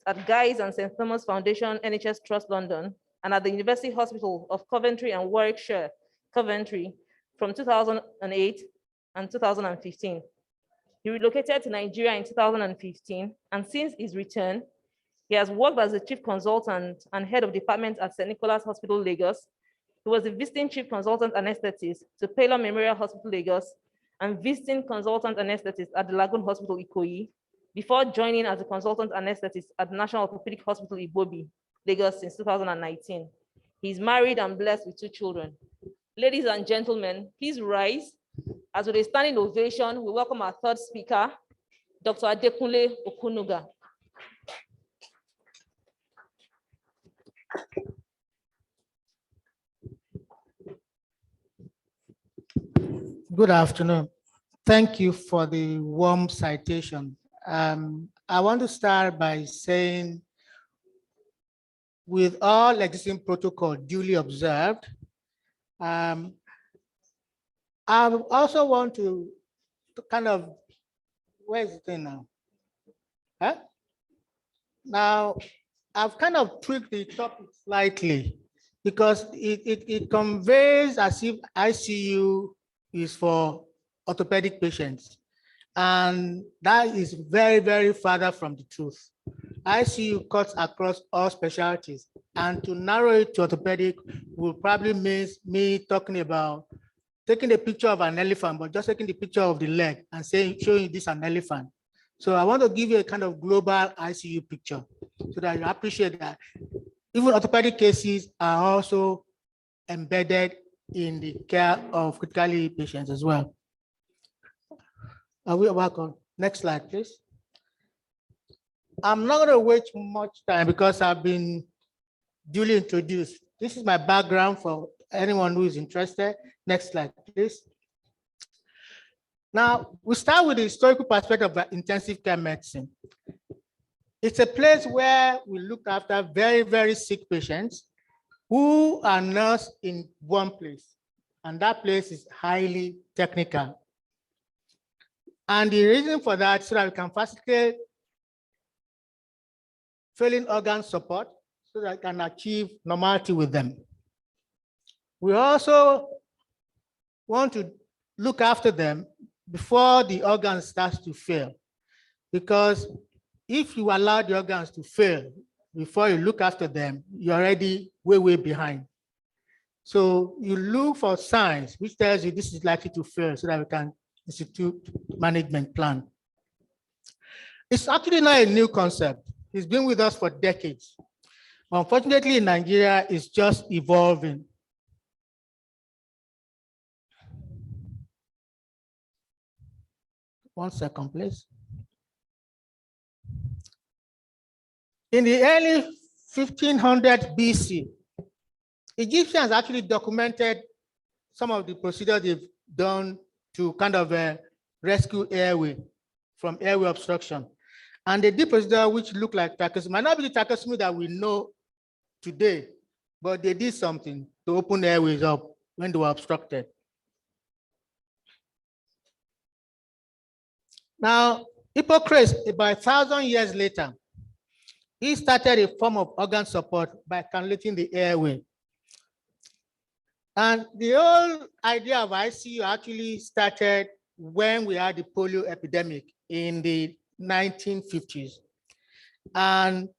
at Guy's and St. Thomas Foundation NHS Trust London and at the University Hospital of Coventry and Warwickshire, Coventry, from 2008 and 2015. He relocated to Nigeria in 2015, and since his return, he has worked as a chief consultant and head of department at St. Nicholas Hospital, Lagos. He was the visiting chief consultant anesthetist to Paylor Memorial Hospital, Lagos, and visiting consultant anesthetist at the Lagoon Hospital, Ikoyi, before joining as a consultant anesthetist at the National Orthopaedic Hospital, Igbobi, Lagos, since 2019. He's married and blessed with 2 children. Ladies and gentlemen, please rise. As with a standing ovation, we welcome our third speaker, Dr. Adekunle Okunuga. Good afternoon. Thank you for the warm citation. I want to start by saying, with all existing protocol duly observed, I also want to kind of, where is it now? Huh? Now, I've kind of tweaked the topic slightly because it conveys as if ICU is for orthopedic patients. And that is very, very far from the truth. ICU cuts across all specialties. And to narrow it to orthopedic will probably mean me talking about taking a picture of an elephant, but just taking the picture of the leg and showing this an elephant. So I want to give you a kind of global ICU picture so that you appreciate that even orthopedic cases are also embedded in the care of critically ill patients as well. Are we back on? Next slide, please. I'm not going to waste much time because I've been duly introduced. This is my background for anyone who is interested. Next slide, please. Now, we start with the historical perspective of intensive care medicine. It's a place where we look after very, very sick patients who are nursed in one place. And that place is highly technical. And the reason for that is so that we can facilitate failing organ support so that we can achieve normality with them. We also want to look after them before the organ starts to fail. Because if you allow the organs to fail before you look after them, you're already way, way behind. So you look for signs which tells you this is likely to fail so that we can institute management plan. It's actually not a new concept. It's been with us for decades. Unfortunately, in Nigeria, it's just evolving. One second, please. In the early 1500 BC, Egyptians actually documented some of the procedures they've done to kind of rescue airway from airway obstruction. And they did procedure which looked like tracheostomy. Might not be the tracheostomy that we know today, but they did something to open airways up when they were obstructed. Now, Hippocrates, about 1,000 years later, he started a form of organ support by cannulating the airway. And the whole idea of ICU actually started when we had the polio epidemic in the 1950s. And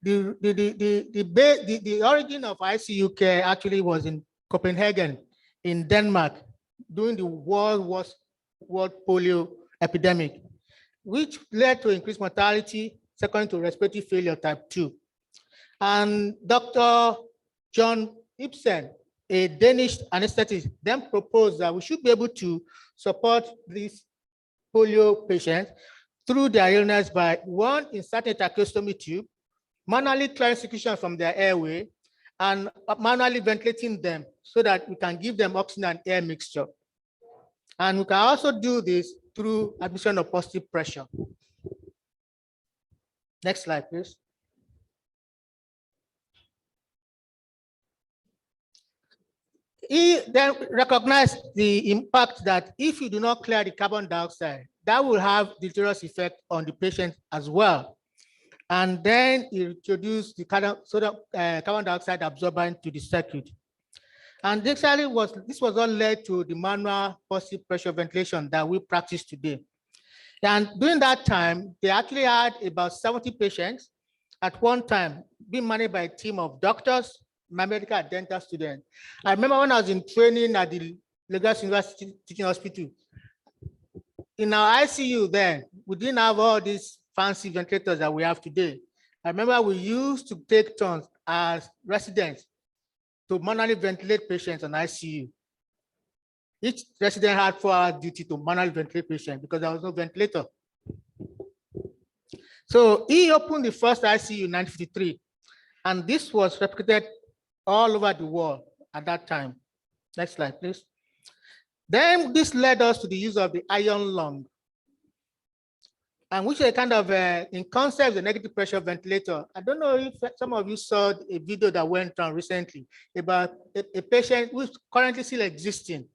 the origin of ICU care actually was in Copenhagen, in Denmark, during the World Polio epidemic, which led to increased mortality, second to respiratory failure type 2. And Dr. John Ibsen, a Danish anesthetist, then proposed that we should be able to support these polio patients through their illness by, one, inserting a tracheostomy tube, manually clearing secretion from their airway, and manually ventilating them so that we can give them oxygen and air mixture. And we can also do this through admission of positive pressure. Next slide, please. He then recognized the impact that if you do not clear the carbon dioxide, that will have deleterious effect on the patient as well. And then he introduced the carbon dioxide absorbent to the circuit. And this was all led to the manual positive pressure ventilation that we practice today. And during that time, they actually had about 70 patients at one time being managed by a team of doctors, medical and dental students. I remember when I was in training at the Lagos University Teaching Hospital, in our ICU then, we didn't have all these fancy ventilators that we have today. I remember we used to take turns as residents to manually ventilate patients on ICU. Each resident had 4-hour duty to manually ventilate patients because there was no ventilator. So he opened the first ICU in 1953, and this was replicated all over the world at that time. Next slide, please. Then this led us to the use of the iron lung, and which is a kind of, in concept, the negative pressure ventilator. I don't know if some of you saw a video that went on recently about a patient who's currently still existing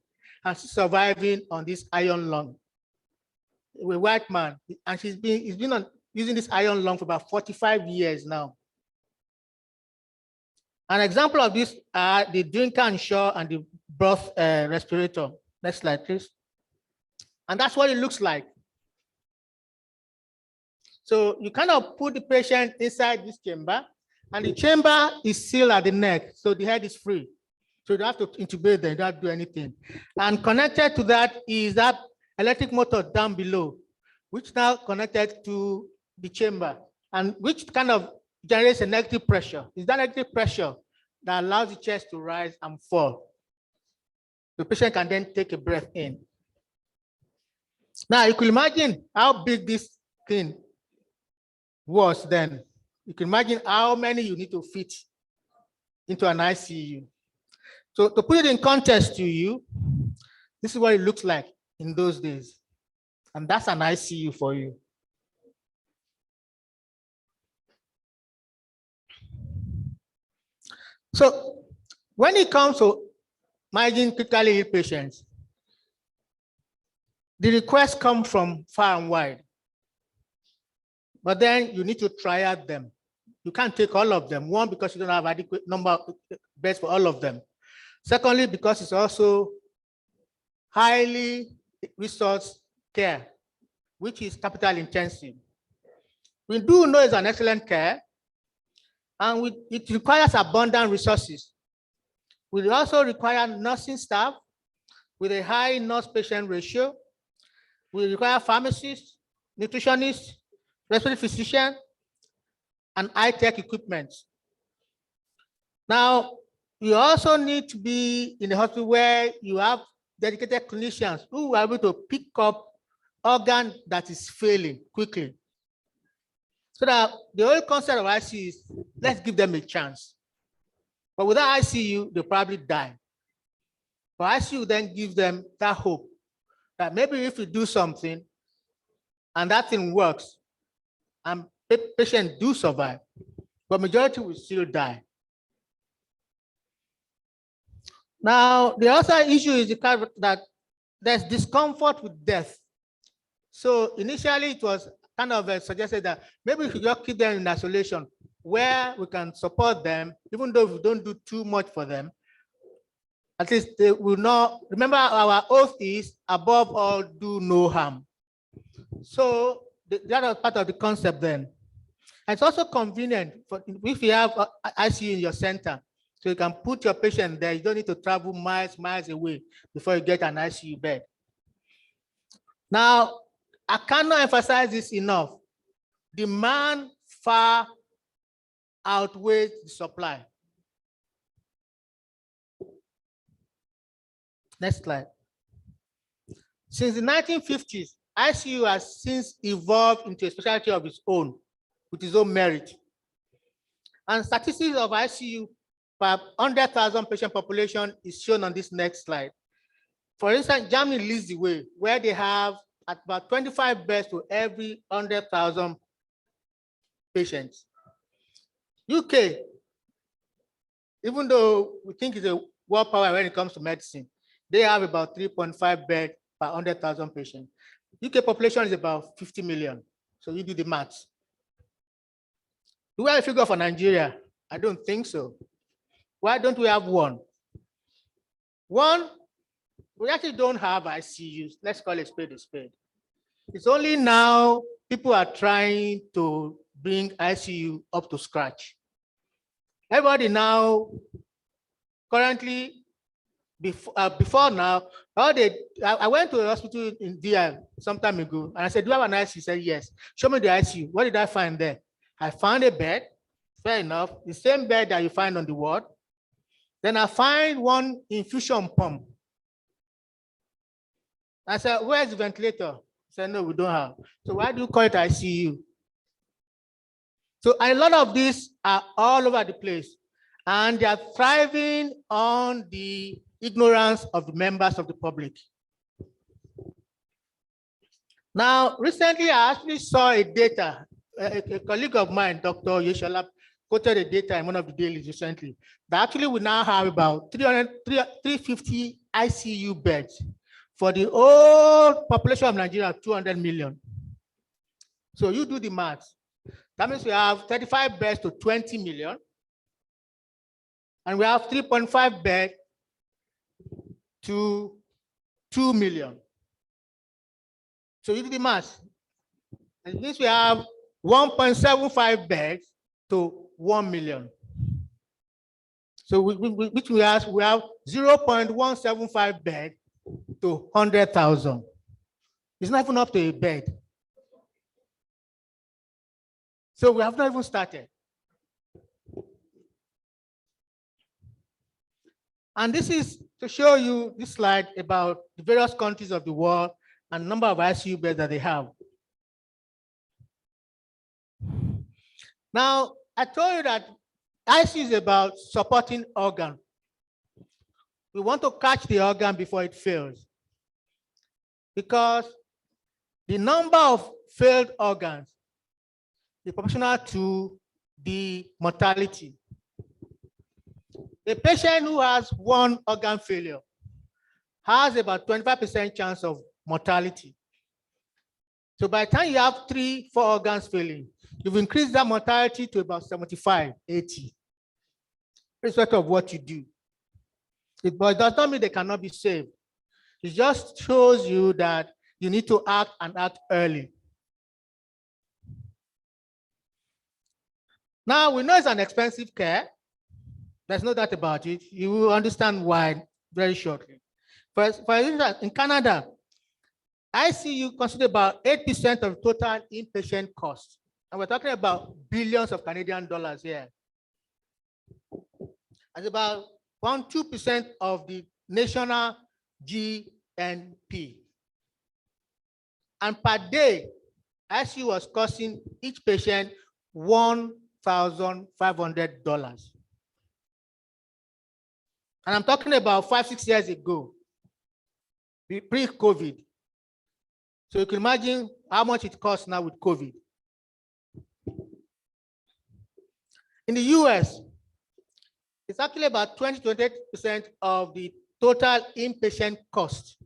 and surviving on this iron lung. A white man, and he's been using this iron lung for about 45 years now. An example of this are the drinker and shaw and the breath respirator. Next slide, please. And that's what it looks like. So you kind of put the patient inside this chamber, and the chamber is sealed at the neck, so the head is free. So you don't have to intubate them, you don't have to do anything. And connected to that is that electric motor down below, which now connected to the chamber, and which kind of generates a negative pressure. It's that negative pressure that allows the chest to rise and fall. The patient can then take a breath in. Now you can imagine how big this thing was then. You can imagine how many you need to fit into an ICU. So to put it in context to you, this is what it looks like in those days. And that's an ICU for you. So when it comes to managing critically ill patients, the requests come from far and wide. But then you need to triage them. You can't take all of them. One, because you don't have adequate number of beds for all of them. Secondly, because it's also highly resource care, which is capital intensive. We do know it's an excellent care, and it requires abundant resources. We also require nursing staff with a high nurse-patient ratio. We require pharmacists, nutritionists, respiratory physician, and high-tech equipment. Now, you also need to be in a hospital where you have dedicated clinicians who are able to pick up organ that is failing quickly. So that the whole concept of ICU is, let's give them a chance. But without ICU, they'll probably die. But ICU then gives them that hope that maybe if you do something and that thing works, and patients do survive, but majority will still die. Now, the other issue is the fact that there's discomfort with death. So initially it was kind of suggested that maybe we should just keep them in isolation where we can support them, even though we don't do too much for them. At least they will not, remember our oath is above all, do no harm. So that was part of the concept then. And it's also convenient for if you have ICU in your center, so you can put your patient there. You don't need to travel miles away before you get an ICU bed. Now, I cannot emphasize this enough. Demand far outweighs the supply. Next slide. Since the 1950s, ICU has since evolved into a specialty of its own, with its own merit. And statistics of ICU per 100,000 patient population is shown on this next slide. For instance, Germany leads the way, where they have about 25 beds to every 100,000 patients. UK, even though we think it's a world power when it comes to medicine, they have about 3.5 beds per 100,000 patients. UK population is about 50 million. So you do the maths. Do we have a figure for Nigeria? I don't think so. Why don't we have one? One, we actually don't have ICUs. Let's call it spade a spade. It's only now people are trying to bring ICU up to scratch. Everybody now, currently, before now, I went to a hospital in DR some time ago, and I said, do you have an ICU? He said, yes. Show me the ICU. What did I find there? I found a bed, fair enough, the same bed that you find on the ward. Then I find one infusion pump. I said, where's the ventilator? He said, no, we don't have. So why do you call it ICU? So a lot of these are all over the place, and they are thriving on the ignorance of the members of the public. Now, recently, I actually saw a data, a colleague of mine, Dr. Yeshala, quoted a data in one of the dailies recently, that actually we now have about 350 ICU beds for the whole population of Nigeria, 200 million. So you do the math. That means we have 35 beds to 20 million, and we have 3.5 beds to 2 million. So you do the math. And it means we have 1.75 beds to 1 million. So which we have 0.175 bed to 100,000. It's not even up to a bed. So we have not even started. And this is to show you this slide about the various countries of the world and number of ICU beds that they have. Now, I told you that ICU is about supporting organ. We want to catch the organ before it fails, because the number of failed organs is proportional to the mortality. A patient who has one organ failure has about 25% chance of mortality. So by the time you have 3, 4 organs failing, you've increased that mortality to about 75, 80, irrespective of what you do. But it does not mean they cannot be saved. It just shows you that you need to act and act early. Now, we know it's an expensive care. There's no doubt about it. You will understand why very shortly. For instance, in Canada, ICU consider about 8% of total inpatient costs. And we're talking about billions of Canadian dollars here. That's about 1-2% of the national GNP. And per day, ICU was costing each patient $1,500. And I'm talking about 5-6 years ago, pre-COVID. So you can imagine how much it costs now with COVID. In the US, it's actually about 20-28% of the total inpatient cost.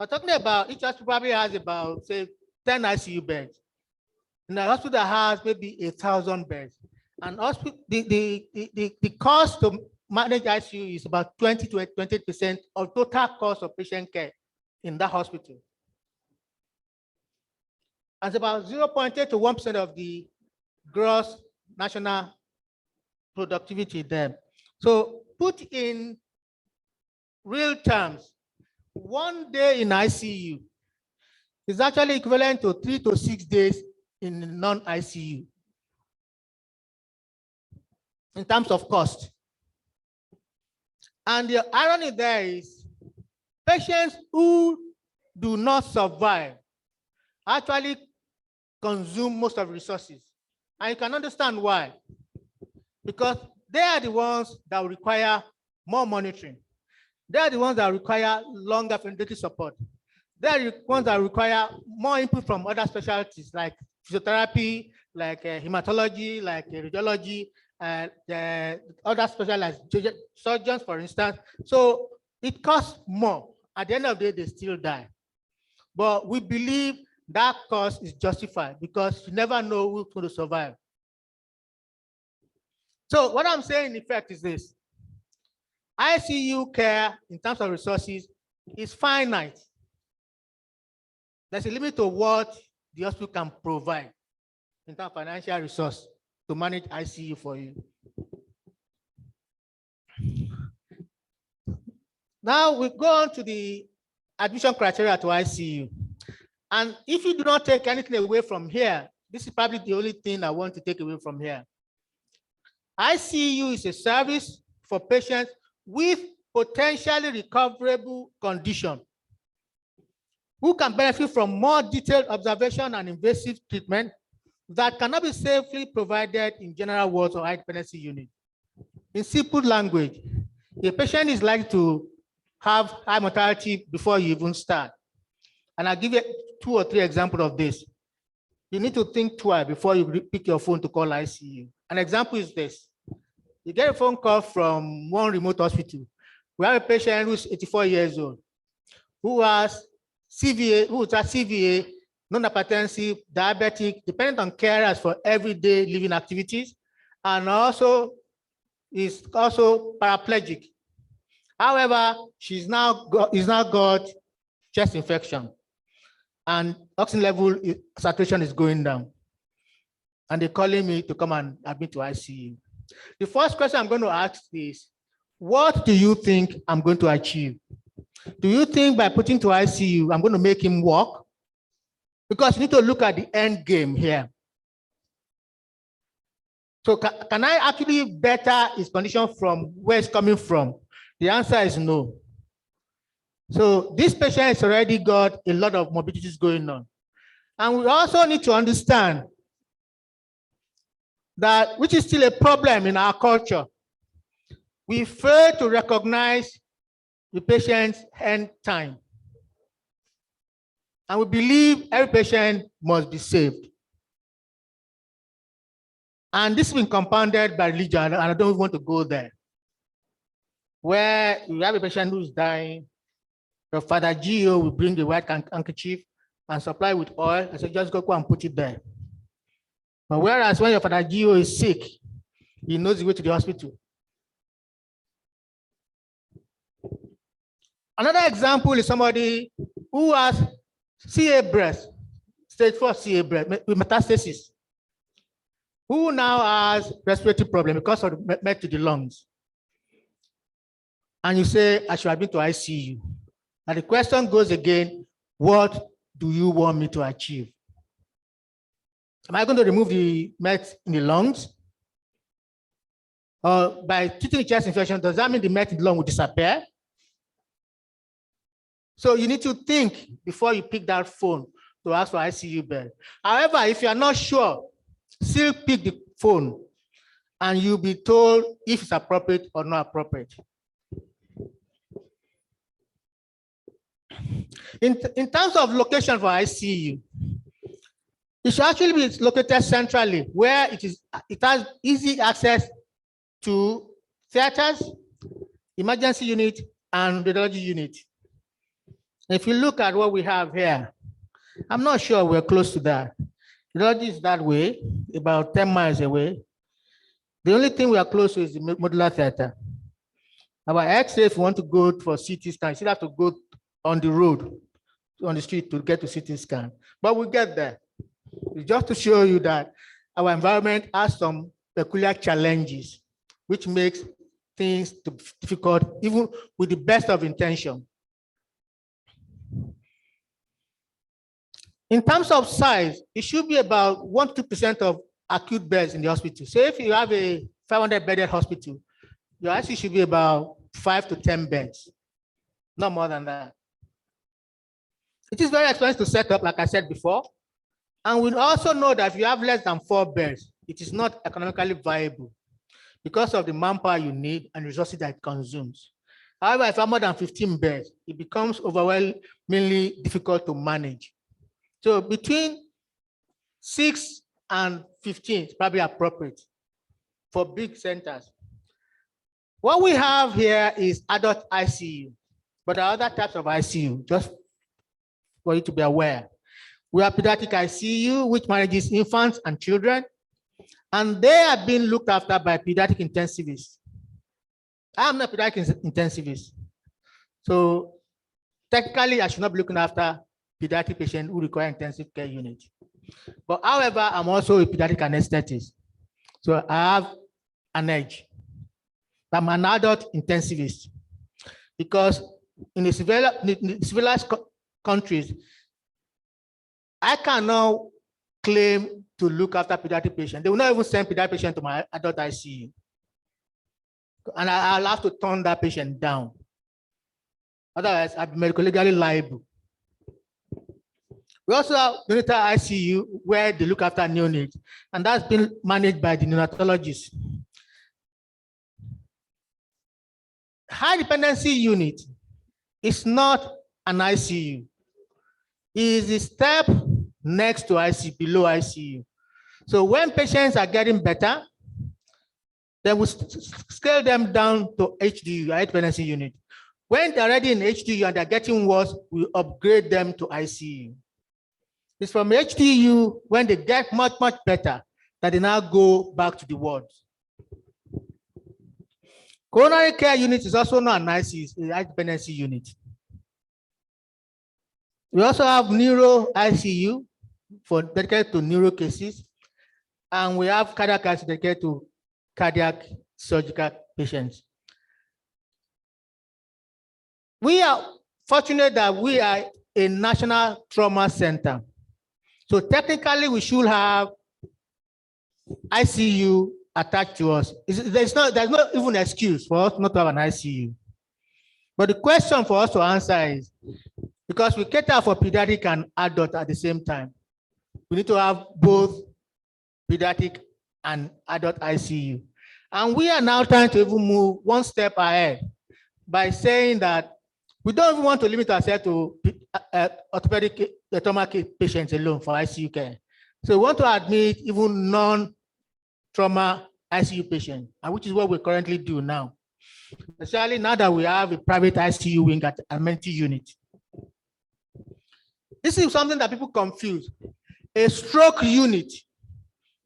I'm talking about each hospital probably has about, say, 10 ICU beds. And the hospital has maybe 1,000 beds. And hospital, the cost to manage ICU is about 20-28% of total cost of patient care in that hospital. And it's about 0.8 to 1% of the gross national productivity there. So put in real terms, 1 day in ICU is actually equivalent to 3 to 6 days in non-ICU in terms of cost. And the irony there is patients who do not survive actually consume most of the resources. And you can understand why. Because they are the ones that will require more monitoring. They are the ones that require longer ventilative support. They are the ones that require more input from other specialties like physiotherapy, like hematology, like radiology, other specialized surgeons, for instance. So it costs more. At the end of the day, they still die. But we believe that cost is justified because you never know who's going to survive. So what I'm saying in effect is this. ICU care in terms of resources is finite. There's a limit to what the hospital can provide in terms of financial resource to manage ICU for you. Now we go on to the admission criteria to ICU. And if you do not take anything away from here, this is probably the only thing I want to take away from here. ICU is a service for patients with potentially recoverable condition who can benefit from more detailed observation and invasive treatment that cannot be safely provided in general wards or high dependency units. In simple language, a patient is likely to have high mortality before you even start. And I'll give you 2 or 3 examples of this. You need to think twice before you pick your phone to call ICU. An example is this. You get a phone call from one remote hospital. We have a patient who's 84 years old, who has CVA, non-hypertensive, diabetic, dependent on carers for everyday living activities, and also is also paraplegic. However, she's now got chest infection, and oxygen level saturation is going down. And they're calling me to come and admit to ICU. The first question I'm going to ask is, what do you think I'm going to achieve? Do you think by putting to ICU, I'm going to make him walk? Because you need to look at the end game here. So can I actually better his condition from where it's coming from? The answer is no. So this patient has already got a lot of morbidities going on. And we also need to understand that, which is still a problem in our culture, we fail to recognize the patient's end time. And we believe every patient must be saved. And this has been compounded by religion, and I don't want to go there. where you have a patient who's dying, your father GO will bring the white handkerchief and supply with oil and say, just go and put it there. But whereas when your father GO is sick, he knows the way to the hospital. Another example is somebody who has CA breast, stage 4 CA breast with metastasis, who now has respiratory problem because of the met to the lungs. And you say, I should have been to ICU. And the question goes again, what do you want me to achieve? Am I going to remove the met in the lungs? Or by treating the chest infection, does that mean the met in the lung will disappear? So you need to think before you pick that phone to ask for ICU bed. However, if you are not sure, still pick the phone and you'll be told if it's appropriate or not appropriate. In terms of location for ICU, it should actually be located centrally where it has easy access to theaters, emergency unit, and radiology unit. If you look at what we have here, I'm not sure we're close to that. Radiology is that way, about 10 miles away. The only thing we are close to is the modular theater. Our X-ray, if you want to go for CT scan, you still have to go on the road, on the street to get to CT scan. But we'll get there. It's just to show you that our environment has some peculiar challenges, which makes things difficult, even with the best of intention. In terms of size, it should be about 1 to 2% of acute beds in the hospital. So if you have a 500-bedded hospital, your ICU should be about 5 to 10 beds, not more than that. It is very expensive to set up, like I said before. And we also know that if you have less than 4 beds, it is not economically viable because of the manpower you need and resources that it consumes. However, if you have more than 15 beds, it becomes overwhelmingly difficult to manage. So between 6 and 15 is probably appropriate for big centers. What we have here is adult ICU, but there are other types of ICU, just for you to be aware. We have pediatric ICU, which manages infants and children, and they are being looked after by pediatric intensivists. I am not a pediatric intensivist, so technically I should not be looking after pediatric patients who require intensive care unit. But however, I'm also a pediatric anaesthetist, so I have an edge. I'm an adult intensivist because in the civilized countries, I cannot claim to look after pediatric patients. They will not even send pediatric patient to my adult ICU. And I'll have to turn that patient down. Otherwise, I'll be medically legally liable. We also have neonatal ICU where they look after neonates, and that's been managed by the neonatologist. High dependency unit is not an ICU. It is the step next to ICU, below ICU. So when patients are getting better, they will scale them down to HDU, high dependency unit. When they're already in HDU and they're getting worse, we upgrade them to ICU. It's from HDU when they get much, much better that they now go back to the wards. Coronary care unit is also not an ICU, it's a high dependency unit. We also have neuro ICU for dedicated to neuro cases, and we have cardiac ICU dedicated to cardiac surgical patients. We are fortunate that we are a national trauma center. So technically we should have ICU attached to us. There's not even an excuse for us not to have an ICU. But the question for us to answer is, because we cater for pediatric and adult at the same time, we need to have both pediatric and adult ICU. And we are now trying to even move one step ahead by saying that we don't even want to limit ourselves to orthopedic trauma patients alone for ICU care. So we want to admit even non-trauma ICU patients, which is what we currently do now. especially now that we have a private ICU wing at amenity unit. This is something that people confuse. A stroke unit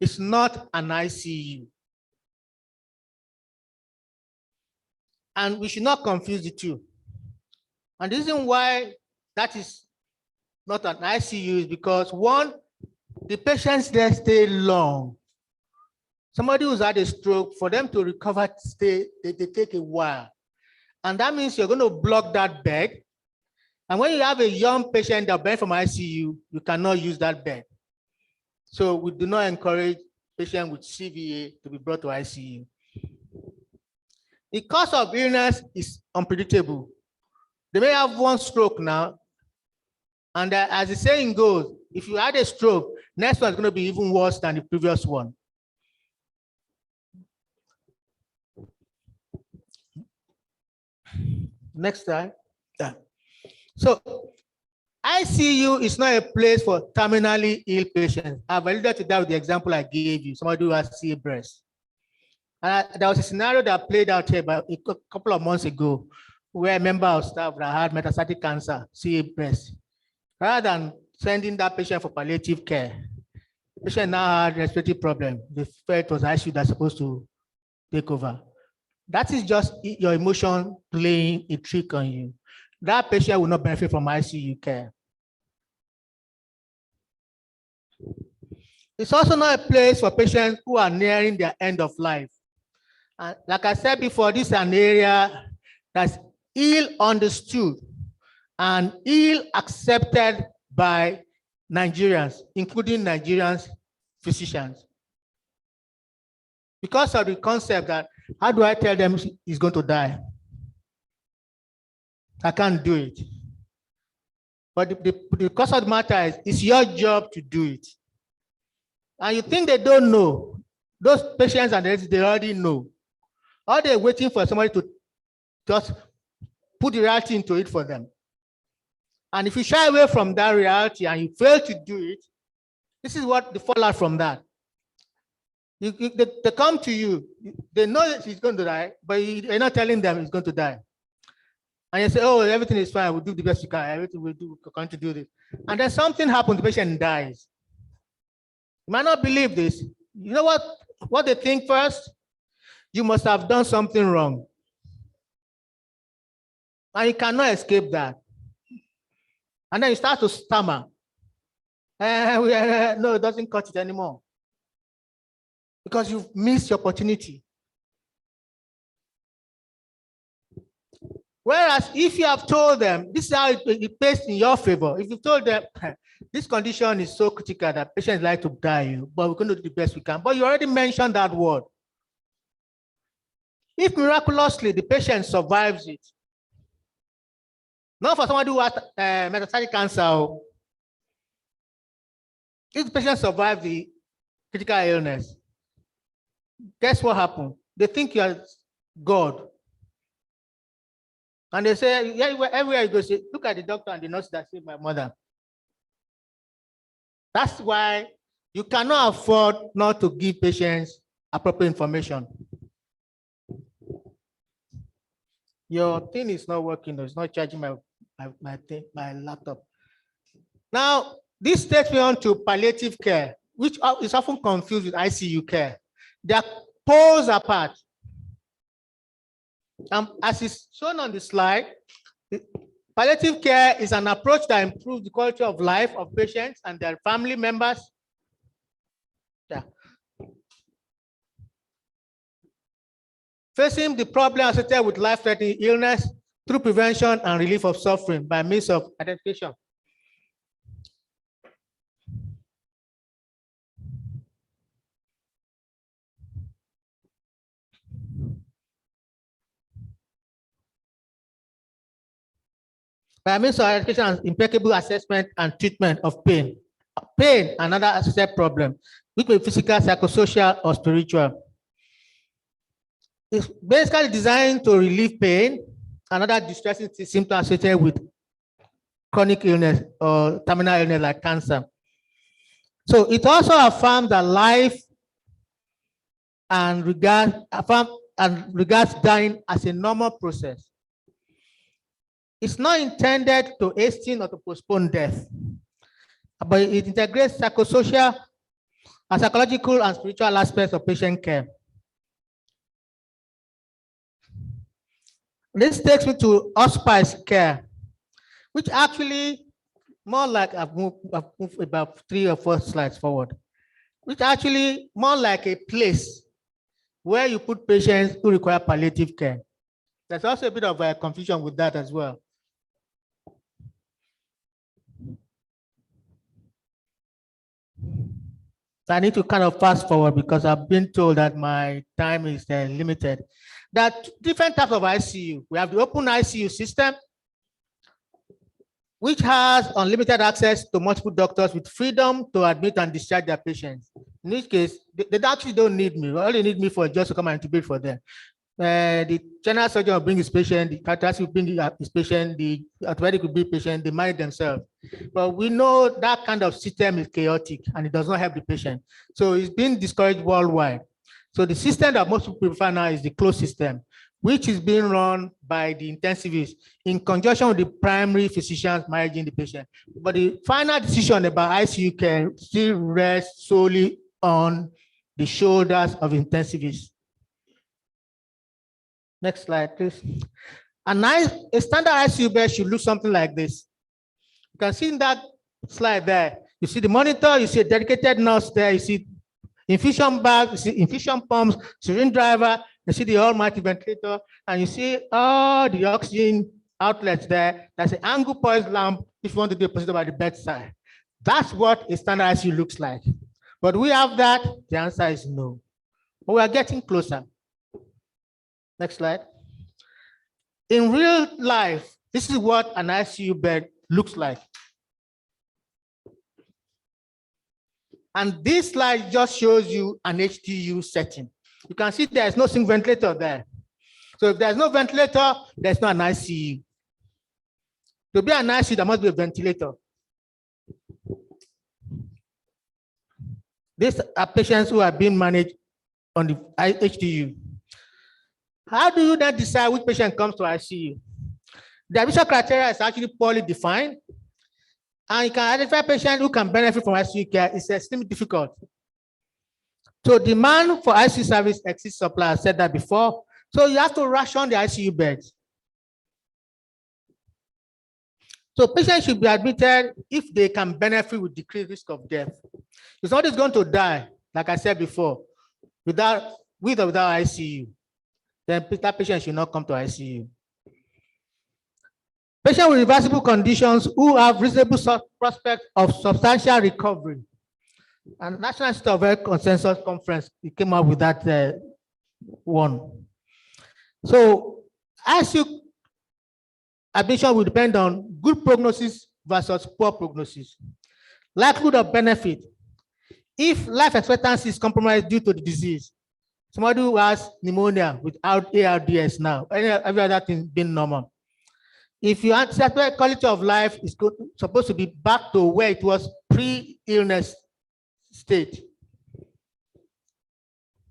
is not an ICU. And we should not confuse the two. And the reason why that is not an ICU is because, one, the patients there stay long. Somebody who's had a stroke, for them to recover, they take a while. And that means you're going to block that bed. And when you have a young patient that bed from ICU, you cannot use that bed. So we do not encourage patients with CVA to be brought to ICU. The cause of illness is unpredictable. They may have one stroke now, and as the saying goes, if you had a stroke, next one is going to be even worse than the previous one. Next slide. Yeah. So ICU is not a place for terminally ill patients. I've alluded to that with the example I gave you, somebody who has CA breast. There was a scenario that played out here about a couple of months ago, where a member of staff that had metastatic cancer, CA breast, rather than sending that patient for palliative care, the patient now had respiratory problem. They felt it was ICU that's supposed to take over. That is just your emotion playing a trick on you. That patient will not benefit from ICU care. It's also not a place for patients who are nearing their end of life. And like I said before, this is an area that's ill understood and ill accepted by Nigerians, including Nigerians physicians. Because of the concept that, how do I tell them he's going to die? I can't do it. But the cause of the matter is, it's your job to do it. And you think they don't know. Those patients and they already know. Or they're waiting for somebody to just put the reality into it for them. And if you shy away from that reality and you fail to do it, this is what the fallout from that. They come to you, they know that he's going to die, but you're not telling them he's going to die. And you say, oh, everything is fine, we'll do the best we can, everything we'll do, we're going to do this. And then something happens, the patient dies. You might not believe this. You know what they think first? You must have done something wrong. And you cannot escape that. And then you start to stammer. No, it doesn't cut it anymore. Because you've missed your opportunity. Whereas if you have told them, this is how it plays in your favor. If you've told them, this condition is so critical that patients like to die, but we're going to do the best we can. But you already mentioned that word. If miraculously the patient survives it, not for somebody who has metastatic cancer, if the patient survives the critical illness, guess what happened? They think you are God. And they say, yeah, everywhere you go, say, look at the doctor and the nurse that saved my mother. That's why you cannot afford not to give patients appropriate information. Your thing is not working, it's not charging my laptop. Now, this takes me on to palliative care, which is often confused with ICU care. They are poles apart. As is shown on the slide, palliative care is an approach that improves the quality of life of patients and their family members. Yeah. Facing the problem associated with life-threatening illness through prevention and relief of suffering by means of identification. By means of identification and impeccable assessment and treatment of pain. Pain, another associated problem, which may be physical, psychosocial, or spiritual. It's basically designed to relieve pain, another distressing symptom associated with chronic illness or terminal illness like cancer. So it also affirms that life and and regards dying as a normal process. It's not intended to hasten or to postpone death, but it integrates psychosocial and psychological and spiritual aspects of patient care. This takes me to hospice care, which actually more like I've moved about 3 or 4 slides forward, which actually more like a place where you put patients who require palliative care. There's also a bit of a confusion with that as well. I need to kind of fast forward because I've been told that my time is limited. There are different types of ICU. We have the open ICU system, which has unlimited access to multiple doctors with freedom to admit and discharge their patients. In which case, they actually don't need me. All they need me for is just to come and intubate for them. The general surgeon will bring his patient, the cardiologist will bring his patient, the orthopedic will bring patient, they manage themselves. But we know that kind of system is chaotic and it does not help the patient. So it's been discouraged worldwide. So the system that most people prefer now is the closed system, which is being run by the intensivists in conjunction with the primary physicians managing the patient. But the final decision about ICU care still rests solely on the shoulders of intensivists. Next slide, please. A standard ICU bed should look something like this. You can see in that slide there, you see the monitor, you see a dedicated nurse there, you see infusion bag, you see infusion pumps, syringe driver, you see the almighty ventilator, and you see all the oxygen outlets there. That's an angle poise lamp if you want to do a procedure by the bedside. That's what a standard ICU looks like. But we have that, the answer is no. But we are getting closer. Next slide. In real life, this is what an ICU bed looks like. And this slide just shows you an HDU setting. You can see there's no single ventilator there. So if there's no ventilator, there's not an ICU. To be an ICU, there must be a ventilator. These are patients who are being managed on the HDU. How do you then decide which patient comes to ICU? The admission criteria is actually poorly defined, and you can identify patients who can benefit from ICU care. It's extremely difficult. So demand for ICU service exceeds supply. I said that before. So you have to ration the ICU beds. So patients should be admitted if they can benefit with decreased risk of death. If somebody is going to die, like I said before, with or without ICU, then that patient should not come to ICU. Patients with reversible conditions who have reasonable prospect of substantial recovery. And National Institute of Health Consensus Conference, we came up with that one. So ICU admission will depend on good prognosis versus poor prognosis. Likelihood of benefit. If life expectancy is compromised due to the disease, somebody who has pneumonia without ARDS now, every other thing being normal. If you anticipate quality of life is supposed to be back to where it was pre-illness state.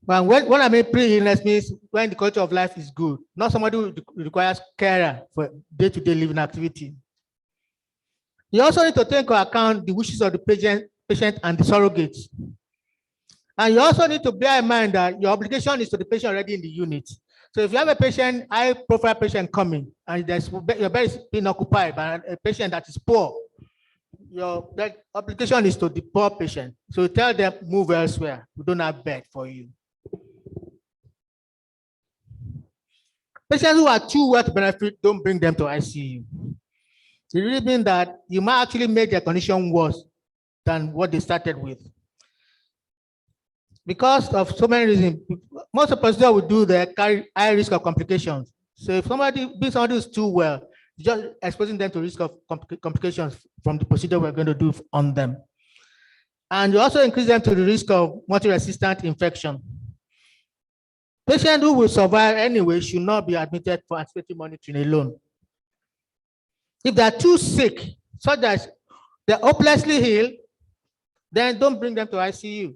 But when I mean pre-illness means when the quality of life is good, not somebody who requires carer for day-to-day living activity. You also need to take into account the wishes of the patient and the surrogates. And you also need to bear in mind that your obligation is to the patient already in the unit. So if you have a patient, high-profile patient coming, and your bed is being occupied by a patient that is poor, your obligation is to the poor patient. So tell them, move elsewhere. We don't have bed for you. Patients who are too well to benefit, don't bring them to ICU. It really means that you might actually make their condition worse than what they started with. Because of so many reasons, most of the procedures we do there carry high risk of complications. So if somebody who's too well, just exposing them to risk of complications from the procedure we're going to do on them. And you also increase them to the risk of multi-resistant infection. Patients who will survive anyway should not be admitted for anticipatory monitoring alone. If they're too sick, such that they're hopelessly ill, then don't bring them to ICU.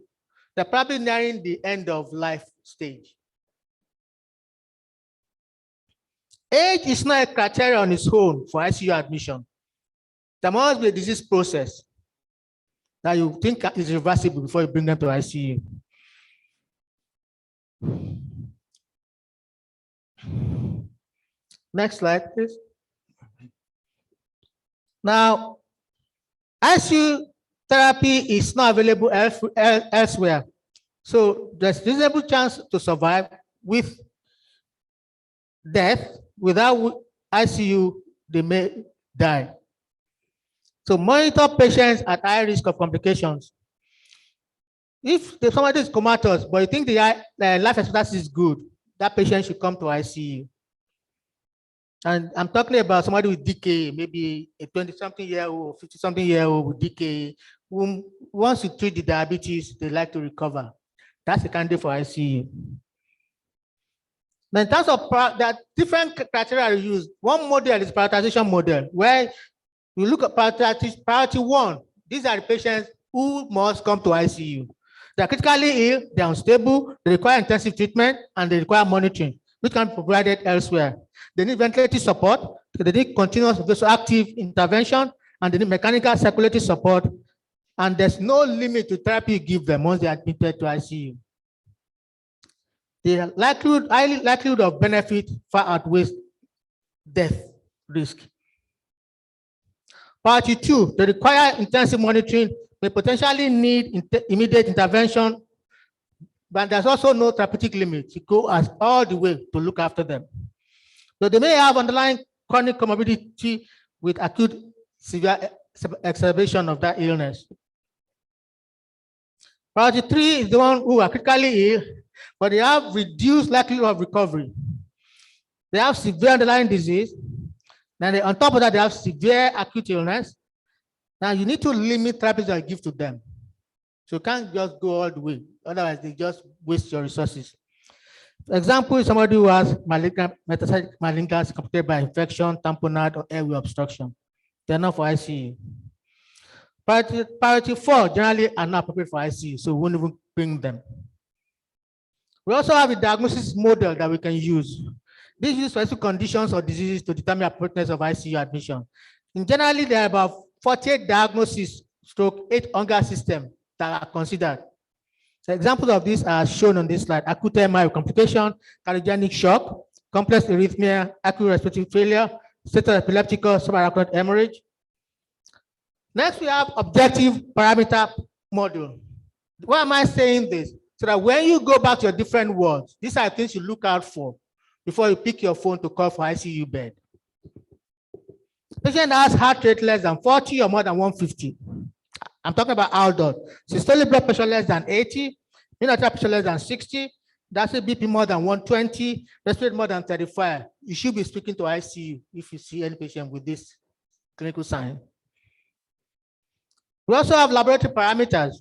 They're probably nearing the end of life stage. age is not a criteria on its own for ICU admission. There must be a disease process that you think is reversible before you bring them to ICU. Next slide, please. Now, ICU therapy is not available elsewhere. So there's reasonable chance to survive with death. Without ICU, they may die. So monitor patients at high risk of complications. If somebody is comatose, but you think the life expectancy is good, that patient should come to ICU. And I'm talking about somebody with DKA, maybe a 20-something-year-old, 50-something-year-old with DKA, whom once you treat the diabetes, they like to recover. That's a candidate for ICU. Now, in terms of that, different criteria are used. One model is prioritization model, where you look at priority one. These are the patients who must come to ICU. They're critically ill, they're unstable, they require intensive treatment, and they require monitoring, which can be provided elsewhere. They need ventilative support, they need continuous vasoactive intervention, and they need mechanical circulatory support. And there's no limit to therapy you give them once they are admitted to ICU. The high likelihood of benefit far outweighs death risk. Priority two, they require intensive monitoring, may potentially need immediate intervention, but there's also no therapeutic limit. You go all the way to look after them. So they may have underlying chronic comorbidity with acute severe exacerbation of that illness. Priority three is the one who are critically ill, but they have reduced likelihood of recovery. They have severe underlying disease. Then on top of that, they have severe acute illness. Now you need to limit therapies that you give to them. So you can't just go all the way. Otherwise, they just waste your resources. For example, somebody who has metastatic malignancy complicated by infection, tamponade, or airway obstruction. They're not for ICU. Priority four generally are not appropriate for ICU, so we won't even bring them. We also have a diagnosis model that we can use. This uses specific conditions or diseases to determine appropriateness of ICU admission. In generally, there are about 48 diagnoses stroke 8 hunger systems that are considered. So examples of these are shown on this slide: acute MI complication, cardiogenic shock, complex arrhythmia, acute respiratory failure, status epilepticus, subarachnoid hemorrhage. Next, we have objective parameter model. Why am I saying this? So that when you go back to your different wards, these are things you look out for before you pick your phone to call for ICU bed. Patient has heart rate less than 40 or more than 150. I'm talking about outdoor. Systolic blood pressure less than 80, inner pressure less than 60, that's a BP more than 120, respiratory more than 35. You should be speaking to ICU if you see any patient with this clinical sign. We also have laboratory parameters.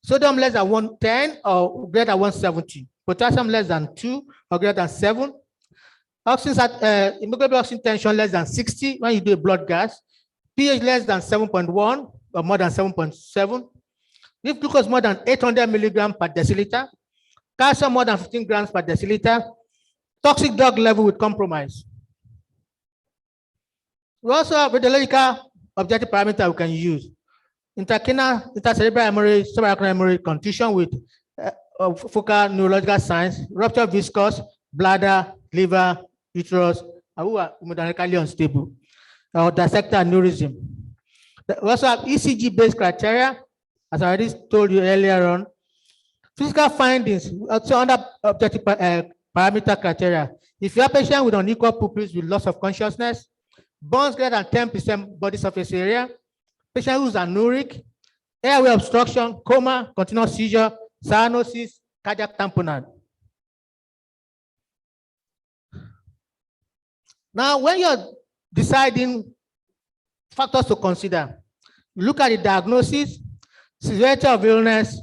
Sodium less than 110 or greater than 170. Potassium less than 2 or greater than 7. Hemoglobin oxygen tension less than 60 when you do a blood gas. pH less than 7.1 or more than 7.7. If glucose more than 800 milligrams per deciliter. Calcium more than 15 grams per deciliter. Toxic drug level with compromise. We also have radiological objective parameter we can use. Intracranial, intercerebral hemorrhage, subarachnoid hemorrhage, contusion with focal neurological signs, rupture of viscous, bladder, liver, uterus, who are hemodynamically unstable, or dissector aneurysm. We also have ECG-based criteria, as I already told you earlier on. Physical findings, also under objective parameter criteria. If you have a patient with unequal pupils with loss of consciousness, burns greater than 10% body surface area, patient who's anuric, airway obstruction, coma, continuous seizure, cyanosis, cardiac tamponade. Now, when you're deciding factors to consider, you look at the diagnosis, severity of illness,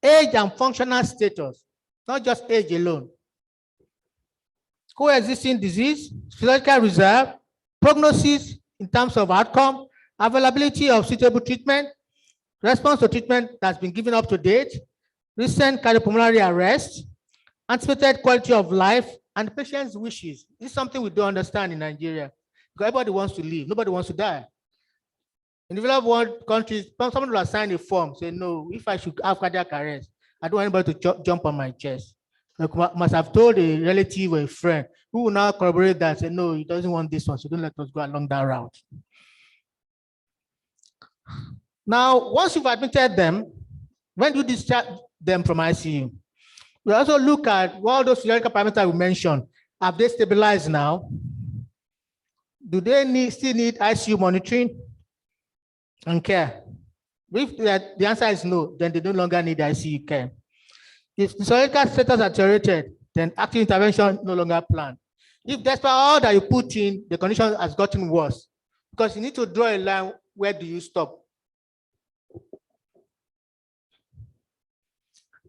age and functional status, not just age alone. Coexisting disease, physiological reserve, prognosis in terms of outcome, availability of suitable treatment, response to treatment that's been given up to date, recent cardiopulmonary arrest, anticipated quality of life, and the patient's wishes. This is something we don't understand in Nigeria, because everybody wants to live, nobody wants to die. In developed world countries, someone will sign a form, say, no, if I should have cardiac arrest, I don't want anybody to jump on my chest. Like, must have told a relative or a friend who will now corroborate that, say, no, he doesn't want this one, so don't let us go along that route. Now, once you've admitted them, when you discharge them from ICU, we also look at all those physiological parameters we mentioned. Have they stabilized now? Do they still need ICU monitoring and care? If the answer is no, then they no longer need ICU care. If the physiological status are deteriorated, then active intervention no longer planned. If despite all that you put in, the condition has gotten worse, because you need to draw a line, where do you stop?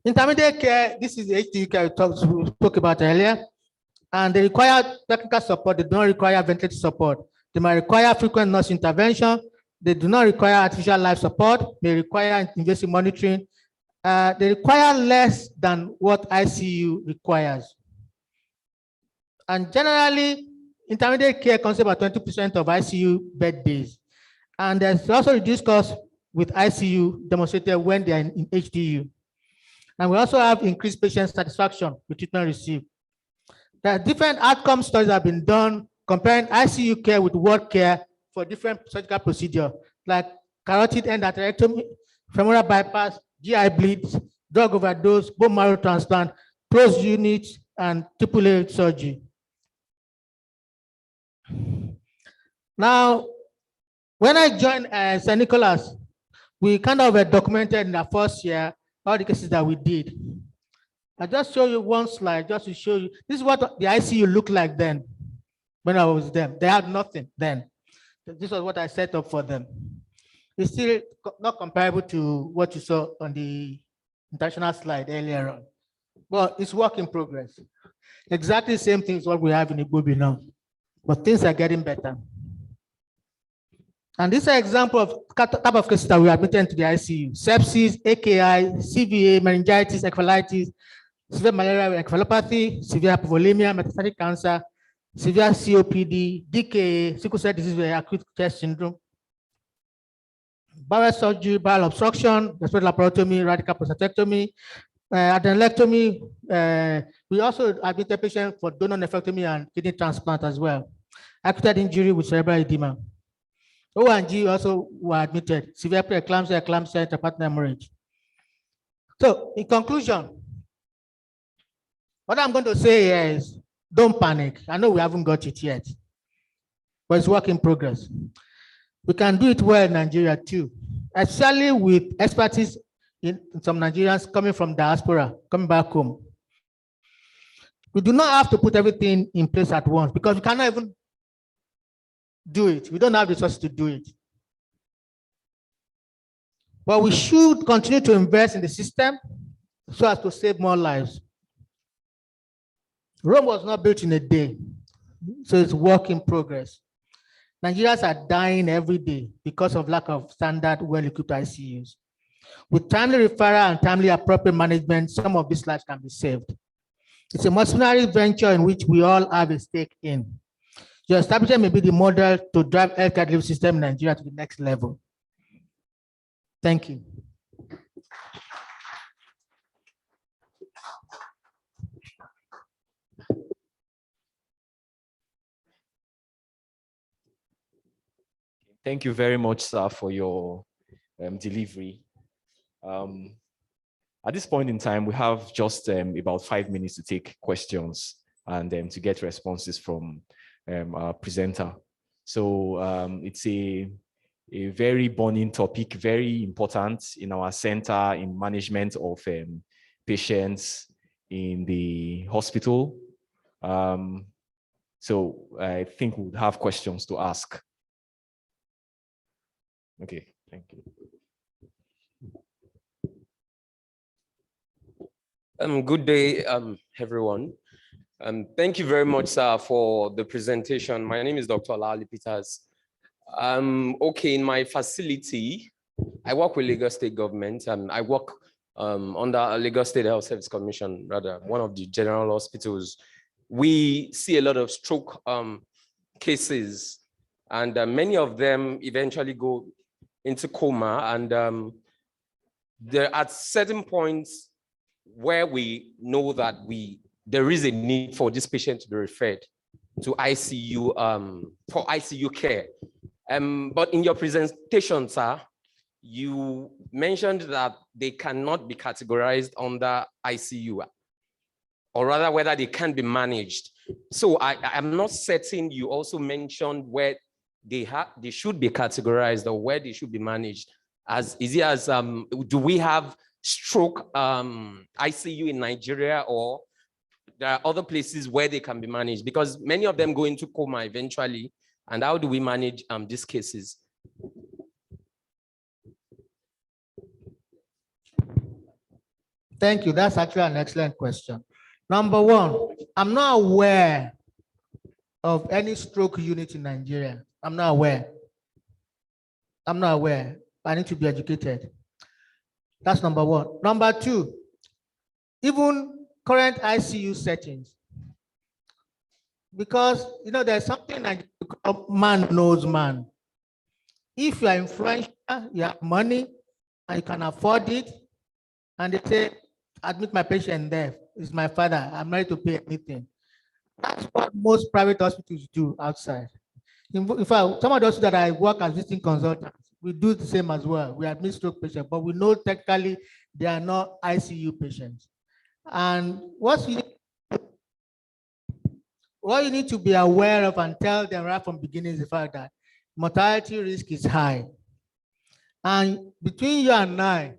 Intermediate care, this is the HDU care we spoke about earlier, and they require technical support. They do not require ventilator support. They might require frequent nurse intervention. They do not require artificial life support. They require invasive monitoring. They require less than what ICU requires. And generally, intermediate care consumes about 20% of ICU bed days. And there's also reduced cost with ICU demonstrated when they are in HDU. And we also have increased patient satisfaction with treatment received. There are different outcome studies that have been done comparing ICU care with ward care for different surgical procedures, like carotid endarterectomy, femoral bypass, GI bleeds, drug overdose, bone marrow transplant, closed units, and triple surgery. Now, when I joined St. Nicholas, we kind of documented in the first year all the cases that we did. I just show you one slide just to show you. This is what the ICU looked like then when I was there. They had nothing then. This was what I set up for them. It's still not comparable to what you saw on the international slide earlier on. But it's work in progress. Exactly the same thing is what we have in Igbobi now. But things are getting better. And this is an example of type of cases that we admitted into the ICU: sepsis, AKI, CVA, meningitis, encephalitis, severe malaria encephalopathy, severe hypovolemia, metastatic cancer, severe COPD, DKA, sickle cell disease with acute chest syndrome, bowel surgery, bowel obstruction, respiratory laparotomy, radical prostatectomy, adenectomy. We also admitted patients for donor nephrectomy and kidney transplant as well. Acute injury with cerebral edema. O&G also were admitted, severe preeclampsia, eclampsia, intrapartner hemorrhage. So, in conclusion, what I'm going to say here is, don't panic. I know we haven't got it yet, but it's work in progress. We can do it well in Nigeria too, especially with expertise in some Nigerians coming from diaspora, coming back home. We do not have to put everything in place at once, because we cannot even do it. We don't have resources to do it. But we should continue to invest in the system so as to save more lives. Rome was not built in a day, so it's work in progress. Nigerians are dying every day because of lack of standard, well-equipped ICUs. With timely referral and timely appropriate management, some of these lives can be saved. It's a multidisciplinary venture in which we all have a stake in. Your establishment may be the model to drive healthcare delivery system in Nigeria to the next level. Thank you. Thank you very much, sir, for your delivery. At this point in time, we have just about 5 minutes to take questions and to get responses from our presenter. So it's a very burning topic, very important in our center in management of patients in the hospital. So I think we would have questions to ask. Okay, thank you. Good day, everyone. Thank you very much, sir, for the presentation. My name is Dr. Olawoye Peters. Okay, in my facility, I work with Lagos State government, and I work under Lagos State Health Service Commission, rather, one of the general hospitals we see a lot of stroke cases, and many of them eventually go into coma. And there are certain points where we know that there is a need for this patient to be referred to ICU for ICU care. But in your presentation, sir, you mentioned that they cannot be categorized under ICU, or rather whether they can be managed. So I'm not certain you also mentioned where they should be categorized or where they should be managed. Do we have stroke ICU in Nigeria, or there are other places where they can be managed? Because many of them go into coma eventually. And how do we manage these cases? Thank you. That's actually an excellent question. Number one, I'm not aware of any stroke unit in Nigeria. I'm not aware. I need to be educated. That's number one. Number two, even current ICU settings, because there's something like man knows man. If you are influential, you have money, and you can afford it, and they say, admit my patient there. It's my father. I'm ready to pay anything. That's what most private hospitals do outside. In fact, some of those that I work as visiting consultants, we do the same as well. We admit stroke patients, but we know technically they are not ICU patients. And what you need to be aware of and tell them right from the beginning is the fact that mortality risk is high. And between you and I,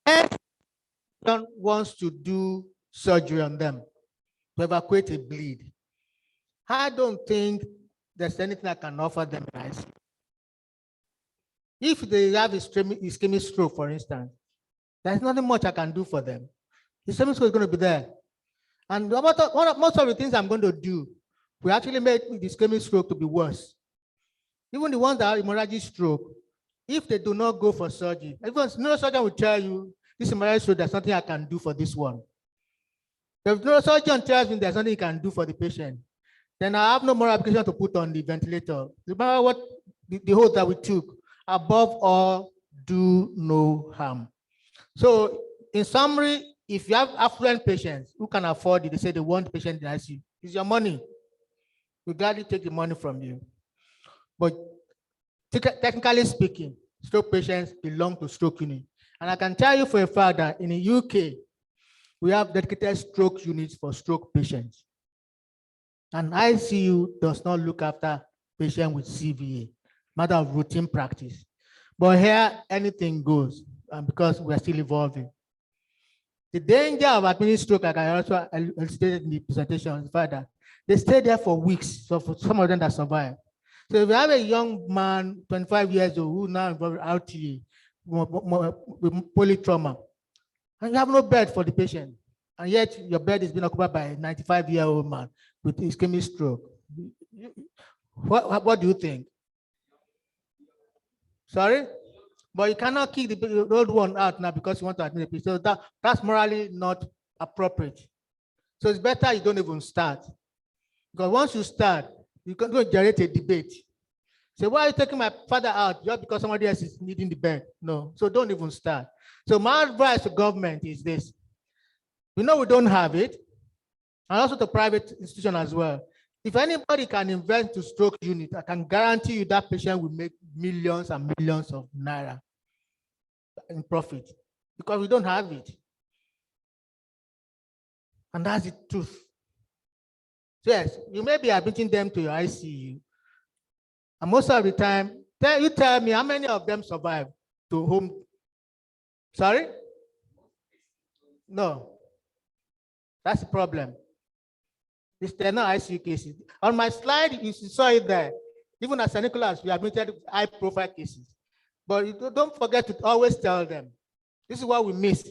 everyone wants to do surgery on them to evacuate a bleed. I don't think there's anything I can offer them. If they have ischemic stroke, for instance, there's nothing much I can do for them. The ischemic stroke is going to be there. And most of the things I'm going to do will actually make the ischemic stroke to be worse. Even the ones that have hemorrhagic stroke, if they do not go for surgery, even neurosurgeon will tell you, this hemorrhagic stroke, there's nothing I can do for this one. If neurosurgeon tells me there's nothing he can do for the patient, then I have no more application to put on the ventilator. Remember what the oath that we took, above all, do no harm. So in summary, if you have affluent patients who can afford it, they say they want the patient in ICU, it's your money. We gladly take the money from you. But technically speaking, stroke patients belong to stroke unit. And I can tell you for a fact that in the UK, we have dedicated stroke units for stroke patients. And ICU does not look after patients with CVA, matter of routine practice. But here, anything goes, because we're still evolving. The danger of admitting stroke, like I also stated in the presentation, is the fact that they stay there for weeks. So for some of them that survive. So if you have a young man, 25 years old, who now involved RTA with polytrauma, and you have no bed for the patient, and yet your bed is being occupied by a 95-year-old man with ischemic stroke, what do you think? Sorry? But you cannot kick the old one out now because you want to admit the patient. So that's morally not appropriate. So it's better you don't even start. Because once you start, you can go generate a debate. So why are you taking my father out just because somebody else is needing the bed? No, so don't even start. So my advice to government is this. We know we don't have it, and also to private institution as well. If anybody can invest to stroke unit, I can guarantee you that patient will make millions and millions of naira in profit, because we don't have it. And that's the truth. So yes, you may be admitting them to your ICU, and most of the time, you tell me how many of them survive to home. Sorry? No. That's the problem. They're not ICU cases. On my slide, you saw it there. Even at St. Nicholas, we admitted high-profile cases. But don't forget to always tell them, this is what we miss.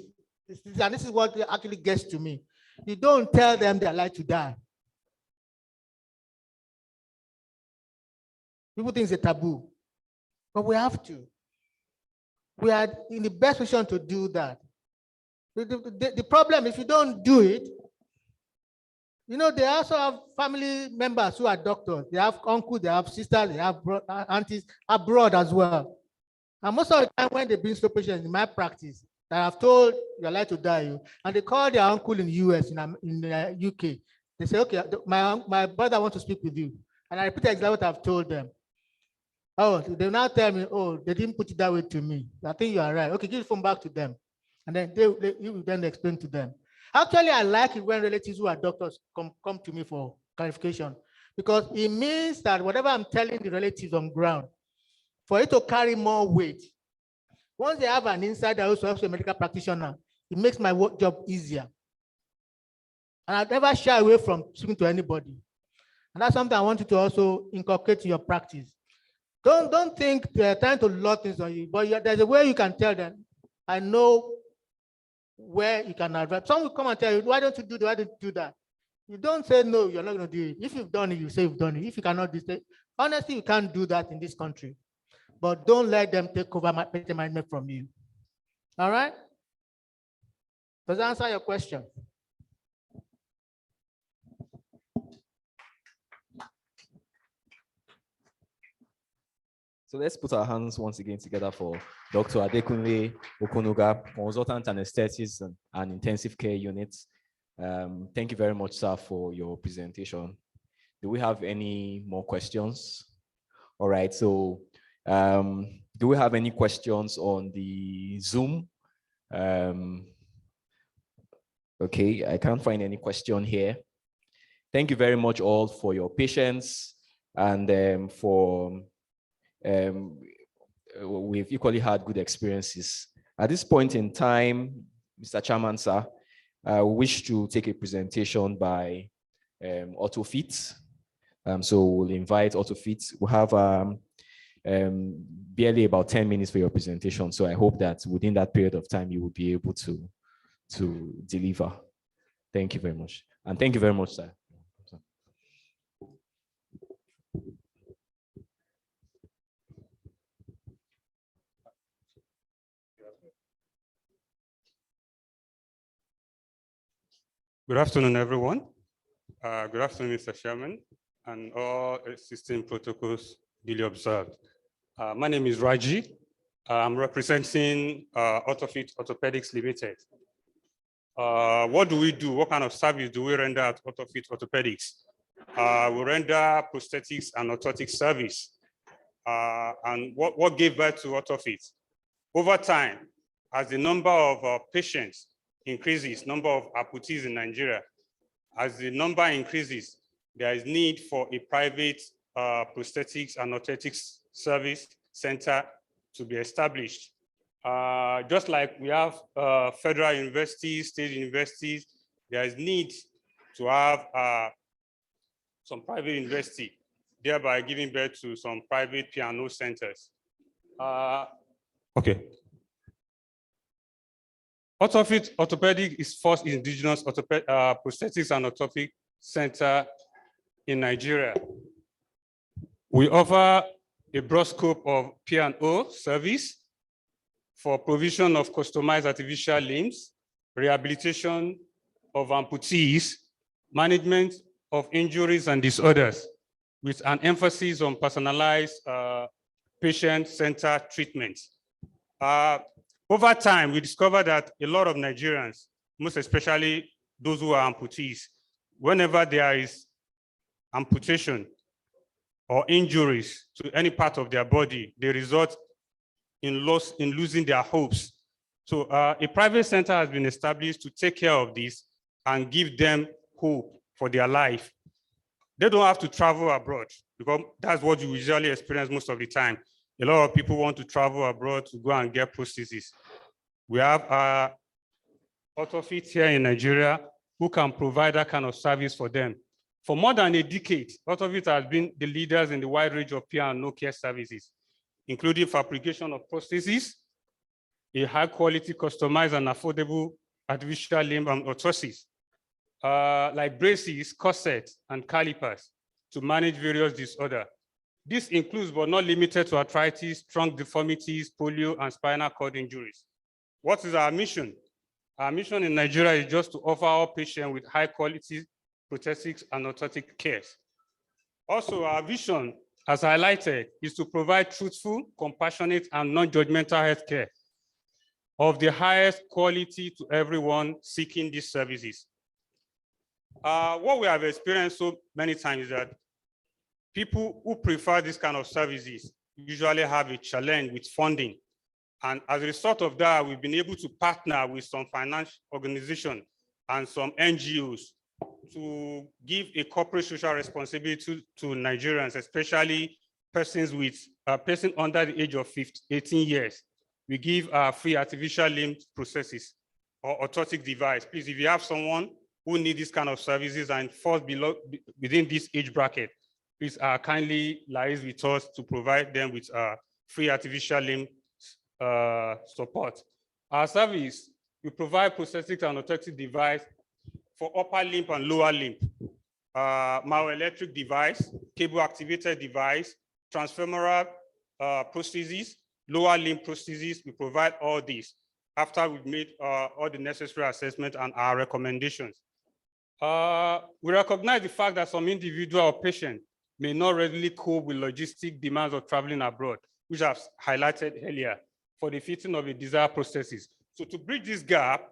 And this is what actually gets to me. You don't tell them they're like to die. People think it's a taboo, but we have to. We are in the best position to do that. The problem, if you don't do it, You know, they also have family members who are doctors. They have uncles, they have sisters, they have aunties abroad as well. And most of the time when they bring slow patients in my practice, that I've told you're like to die, and they call their uncle in the US, in the UK. They say, okay, my brother wants to speak with you. And I repeat exactly what I've told them. Oh, they now tell me, oh, they didn't put it that way to me. I think you are right. Okay, give the phone back to them. And then you will then explain to them. Actually, I like it when relatives who are doctors come to me for clarification, because it means that whatever I'm telling the relatives on ground, for it to carry more weight, once they have an insider also a medical practitioner, it makes my work job easier. And I never shy away from speaking to anybody. And that's something I want you to also inculcate in your practice. Don't think they're trying to load things on you, but there's a way you can tell them, I know where you can advise. Some will come and tell you, why don't you do that? Why don't you do that? You don't say no, you're not going to do it. If you've done it, you say you've done it. If you cannot do it, honestly, you can't do that in this country. But don't let them take over my patient management from you. All right? Does that answer your question? So let's put our hands once again together for Dr. Adekunle Okunuga, consultant anesthetist and intensive care units. Thank you very much, sir, for your presentation. Do we have any more questions? All right, so do we have any questions on the Zoom? Okay, I can't find any question here. Thank you very much all for your patience and we've equally had good experiences. At this point in time, Mr. Chairman, sir, I wish to take a presentation by OrthoFit. So we'll invite OrthoFit. We'll have barely about 10 minutes for your presentation. So I hope that within that period of time, you will be able to deliver. Thank you very much. And thank you very much, sir. Good afternoon, everyone. Good afternoon, Mr. Chairman, and all existing protocols duly observed. My name is Raji. I'm representing Orthofit Orthopaedics Limited. What do we do? What kind of service do we render at Orthofit Orthopaedics? We render prosthetics and orthotic service. And what gave birth to Orthofit? Over time, as the number of patients increases, number of amputees in Nigeria, as the number increases, there is need for a private prosthetics and orthotics service center to be established. Just like we have federal universities, state universities, there is need to have some private university, thereby giving birth to some private P&O centers. Okay. Orthofit Orthopaedic is first indigenous prosthetics and orthotic center in Nigeria. We offer a broad scope of P&O service for provision of customized artificial limbs, rehabilitation of amputees, management of injuries and disorders, with an emphasis on personalized patient-centered treatment. Over time, we discovered that a lot of Nigerians, most especially those who are amputees, whenever there is amputation or injuries to any part of their body, they result in losing their hopes. So a private center has been established to take care of this and give them hope for their life. They don't have to travel abroad, because that's what you usually experience most of the time. A lot of people want to travel abroad to go and get prostheses. We have OrthoFit here in Nigeria who can provide that kind of service for them. For more than a decade, OrthoFit has been the leaders in the wide range of P&O care services, including fabrication of prostheses, a high quality, customized and affordable artificial limb and orthosis, like braces, corsets, and calipers to manage various disorders. This includes, but not limited to, arthritis, trunk deformities, polio, and spinal cord injuries. What is our mission? Our mission in Nigeria is just to offer our patients with high quality prosthetics, and orthotic care. Also, our vision, as highlighted, is to provide truthful, compassionate, and non-judgmental healthcare of the highest quality to everyone seeking these services. What we have experienced so many times is that people who prefer this kind of services usually have a challenge with funding. And as a result of that, we've been able to partner with some financial organizations and some NGOs to give a corporate social responsibility to Nigerians, especially persons under the age of 18 years. We give free artificial limb prosthesis or orthotic device. Please, if you have someone who needs this kind of services and falls within this age bracket, please kindly liaise with us to provide them with free artificial limb support. Our service, we provide prosthetic and orthotic device for upper limb and lower limb, myoelectric device, cable activated device, transfemoral prosthesis, lower limb prosthesis. We provide all these after we've made all the necessary assessment and our recommendations. We recognize the fact that some individual or patient may not readily cope with logistic demands of traveling abroad, which I've highlighted earlier, for the fitting of a desired prosthesis. So to bridge this gap,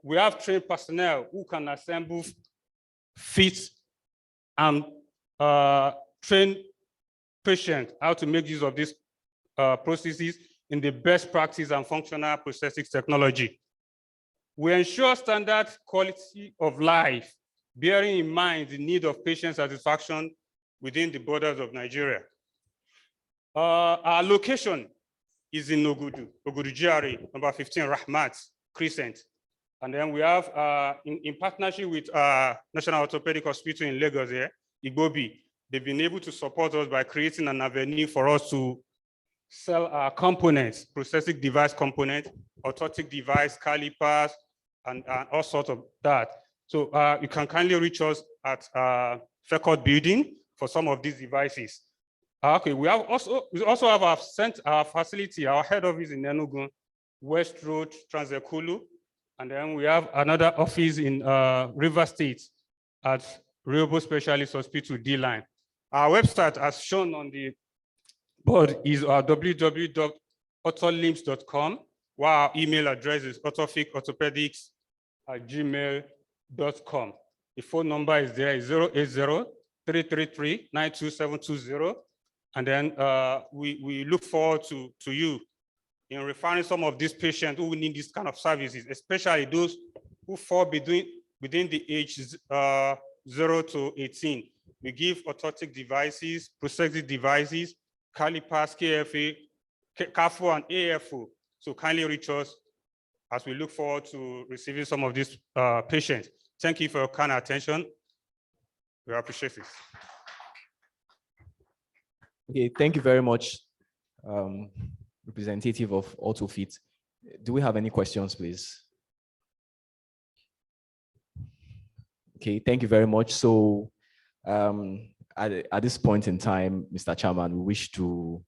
we have trained personnel who can assemble, fit, and train patients how to make use of these prostheses in the best practice and functional prosthetics technology. We ensure standard quality of life, bearing in mind the need of patient satisfaction within the borders of Nigeria. Our location is in Ogudu GRA, number 15 Rahmat Crescent. And then we have, in partnership with National Orthopaedic Hospital in Lagos here, Igbobi, they've been able to support us by creating an avenue for us to sell our components, prosthetic device component, orthotic device, calipers, and all sorts of that. So you can kindly reach us at FECOT building for some of these devices. Okay, we also have our facility, our head office in Enugu, West Road, Transekulu, and then we have another office in River State at Rehoboth Specialist Hospital, D-Line. Our website, as shown on the board, is www.ortholimbs.com, while our email address is orthoficorthopedics@gmail.com. The phone number is there, is 080-333-92720. And then we look forward to you in referring some of these patients who need this kind of services, especially those who fall within the age 0 to 18. We give orthotic devices, prosthetic devices, calipers, KFA, CAFO, and AFO. So kindly reach us as we look forward to receiving some of these patients. Thank you for your kind attention. We appreciate it. Okay, thank you very much, representative of OrthoFit. Do we have any questions, please? Okay, thank you very much. So at this point in time, Mr. Chairman, we wish to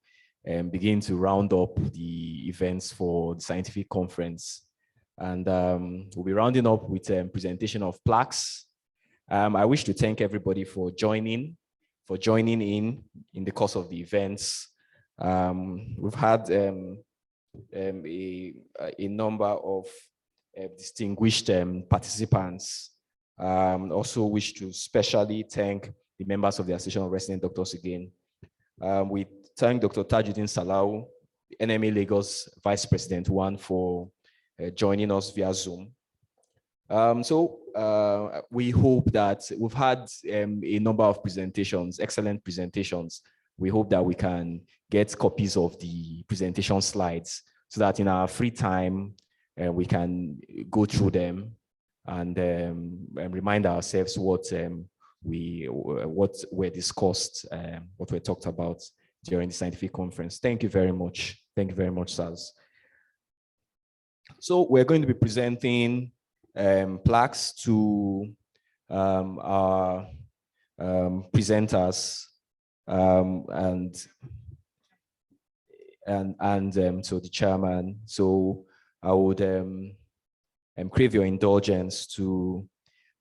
begin to round up the events for the scientific conference. And we'll be rounding up with a presentation of plaques. I wish to thank everybody for joining in the course of the events. We've had a number of distinguished participants. Also wish to specially thank the members of the Association of Resident Doctors again. We thank Dr. Tajuddin Salau, NMA Lagos Vice President 1, for joining us via Zoom. We hope that we've had a number of presentations, excellent presentations. We hope that we can get copies of the presentation slides so that in our free time, we can go through them and remind ourselves what were discussed, what were talked about during the scientific conference. Thank you very much. Thank you very much, sirs. So we're going to be presenting plaques to our presenters and to the chairman. So I would crave your indulgence to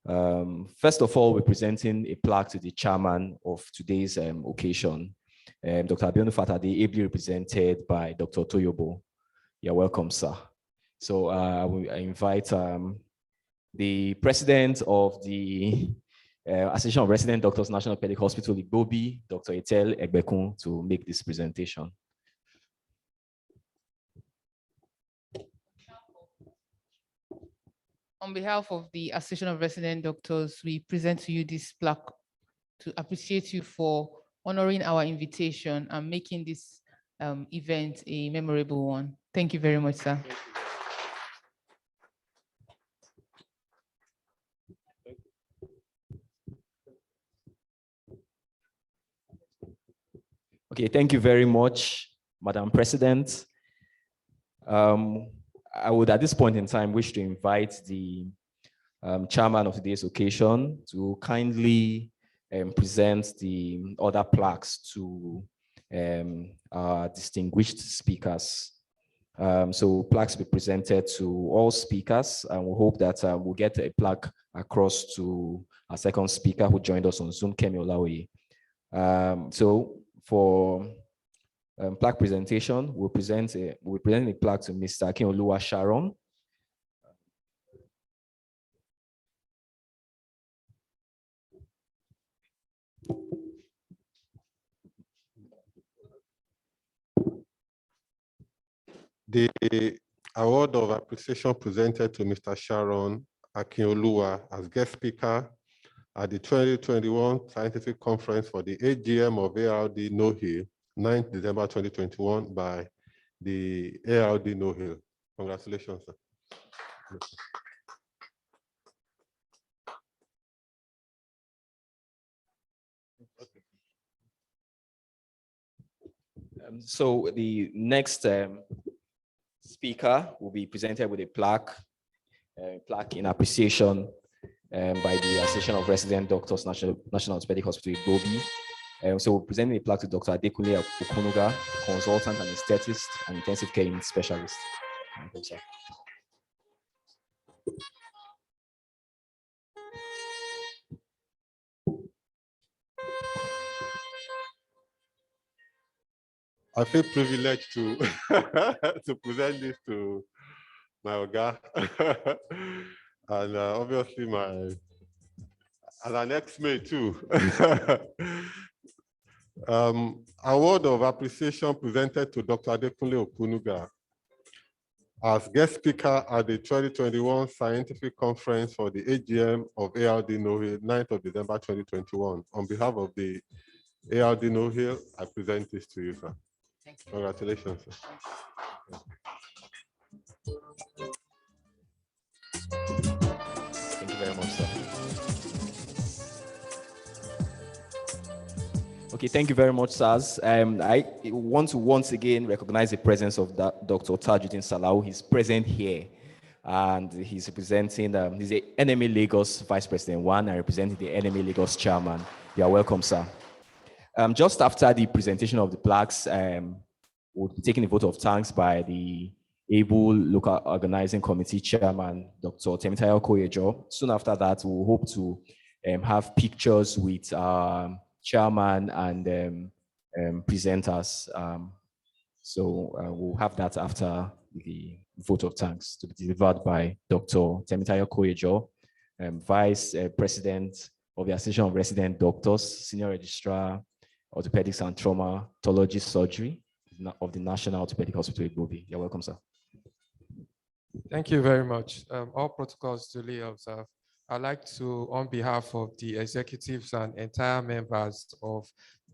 First of all, we're presenting a plaque to the chairman of today's occasion, Dr. Abiodun Fatade, ably represented by Dr. Toyobo. You're welcome, sir. So I invite the president of the Association of Resident Doctors, National Orthopaedic Hospital, Igbobi, Dr. Etel Egbekun, to make this presentation. On behalf of the Association of Resident Doctors, we present to you this plaque to appreciate you for honoring our invitation and making this event a memorable one. Thank you very much, sir. Okay, thank you very much, Madam President. I would, at this point in time, wish to invite the chairman of today's occasion to kindly present the other plaques to our distinguished speakers. So plaques will be presented to all speakers, and we hope that we'll get a plaque across to our second speaker who joined us on Zoom, Kemi Olawoye. So for plaque presentation, we'll present a plaque to Mr. Akinoluwa Sharon. The award of appreciation presented to Mr. Sharon Akinoluwa as guest speaker at the 2021 Scientific Conference for the AGM of ARD NOHIL, 9th December 2021 by the ARD NOHIL. Congratulations, sir. So the next speaker will be presented with a plaque in appreciation by the Association of Resident Doctors, National Orthopaedic Hospital, Igbobi. So we're presenting a plaque to Dr. Adekunle Okunuga, consultant anaesthetist and intensive care unit specialist. Thank you, sir. I feel privileged to to present this to my Oga and obviously as an ex-mate too. Award of appreciation presented to Dr. Adekunle Okunuga as guest speaker at the 2021 Scientific Conference for the AGM of ARD NOHIL, 9th of December 2021. On behalf of the ARD NOHIL, I present this to you, sir. Congratulations, sir. Thank you very much, sir. Okay, thank you very much, sirs. I want to once again recognize the presence of Dr. Tajuddin Salau. He's present here, and he's representing, he's the NMA Lagos Vice President 1 and representing the NMA Lagos Chairman. You are welcome, sir. Just after the presentation of the plaques, we'll be taking a vote of thanks by the able local organizing committee chairman, Dr. Temitayo Koyejo. Soon after that, we'll hope to have pictures with chairman and presenters. So we'll have that after the vote of thanks to be delivered by Dr. Temitayo Koyejo, Vice President of the Association of Resident Doctors, Senior Registrar, Orthopaedics and Traumatology Surgery of the National Orthopaedic Hospital, Igbobi. You're welcome, sir. Thank you very much. All protocols duly observed. I'd like to, on behalf of the executives and entire members of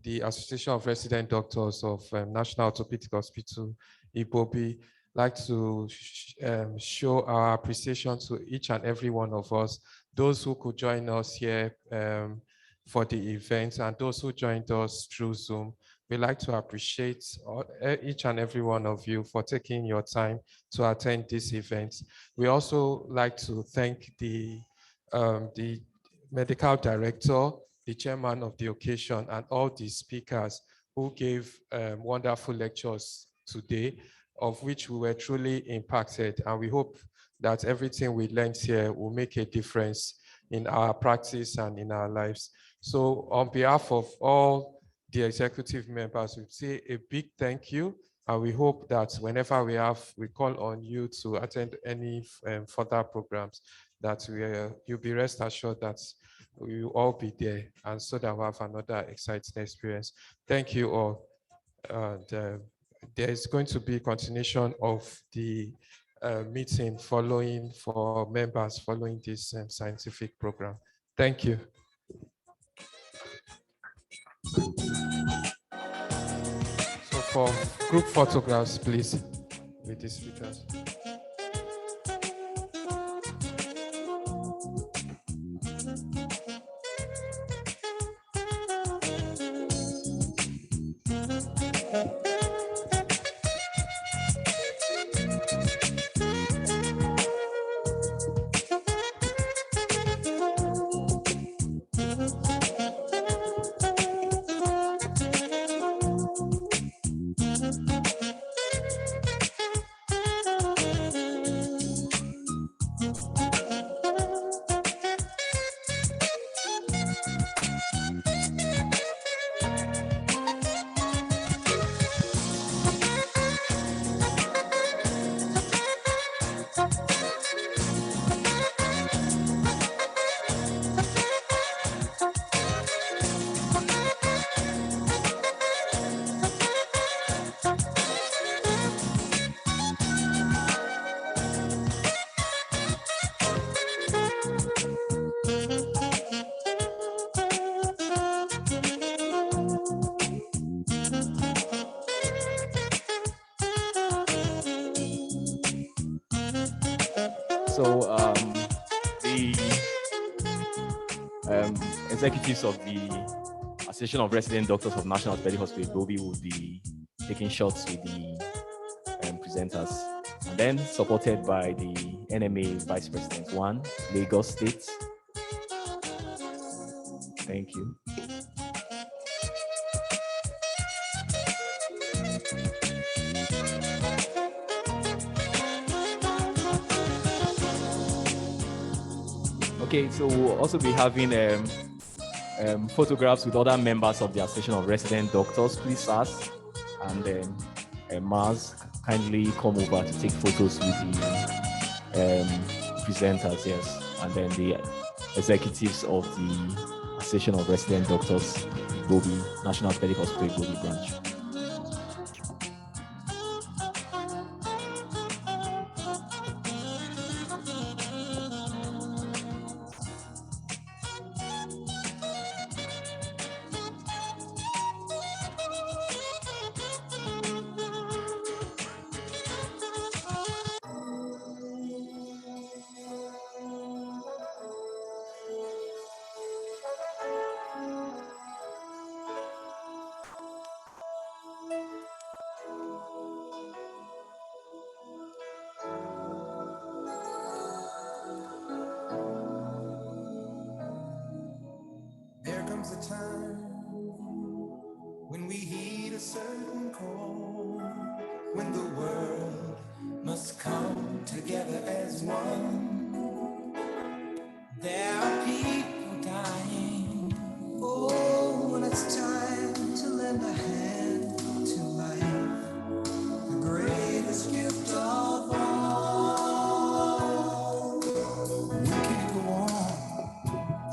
the Association of Resident Doctors of National Orthopaedic Hospital, Igbobi, like to show our appreciation to each and every one of us, those who could join us here for the event and those who joined us through Zoom. We'd like to appreciate each and every one of you for taking your time to attend this event. We also like to thank the medical director, the chairman of the occasion, and all the speakers who gave wonderful lectures today, of which we were truly impacted. And we hope that everything we learned here will make a difference in our practice and in our lives. So on behalf of all the executive members, we say a big thank you. And we hope that whenever we call on you to attend any further programs, that you'll be rest assured that we will all be there, and so that we'll have another exciting experience. Thank you all. And there is going to be continuation of the meeting following for members following this scientific program. Thank you. So for group photographs, please, with the speakers. Executives of the Association of Resident Doctors of National Orthopaedic Hospital Igbobi will be taking shots with the presenters, and then supported by the NMA Vice President 1, Lagos State. Thank you. Okay, so we'll also be having photographs with other members of the Association of Resident Doctors. Please, sirs, and then Mars, kindly come over to take photos with the presenters, yes, and then the executives of the Association of Resident Doctors, Igbobi, National Orthopaedic Hospital, Igbobi branch.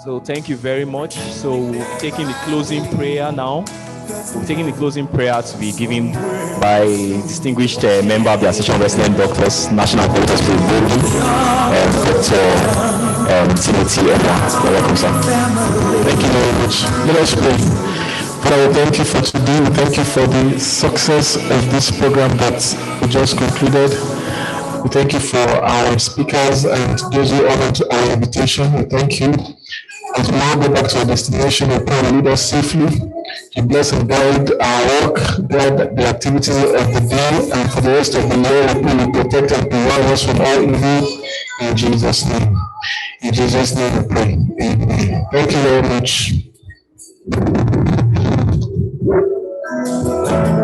So thank you very much. So we're taking the closing prayer now. We're taking the closing prayer to be given by distinguished member of the Association of Resident Doctors, National Orthopaedic Hospital, Dr. Timothy Edwards. Welcome, sir. Thank you very much. Let us pray. Father, we thank you for today. We thank you for the success of this program that we just concluded. We thank you for our speakers and those who honored our invitation. We thank you. As we now go back to our destination, we pray and lead us safely. You bless and guide our work, guide the activities of the day, and for the rest of the year, we pray you protect and provide us from all evil. In Jesus' name. In Jesus' name we pray. Amen. Thank you very much.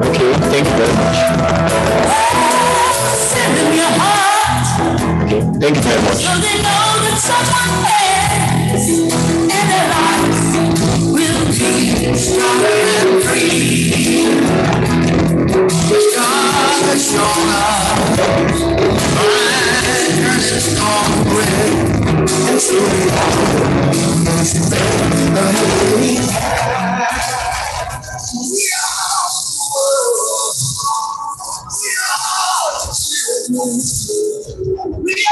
Okay, thank you very much. Okay, thank you very much. We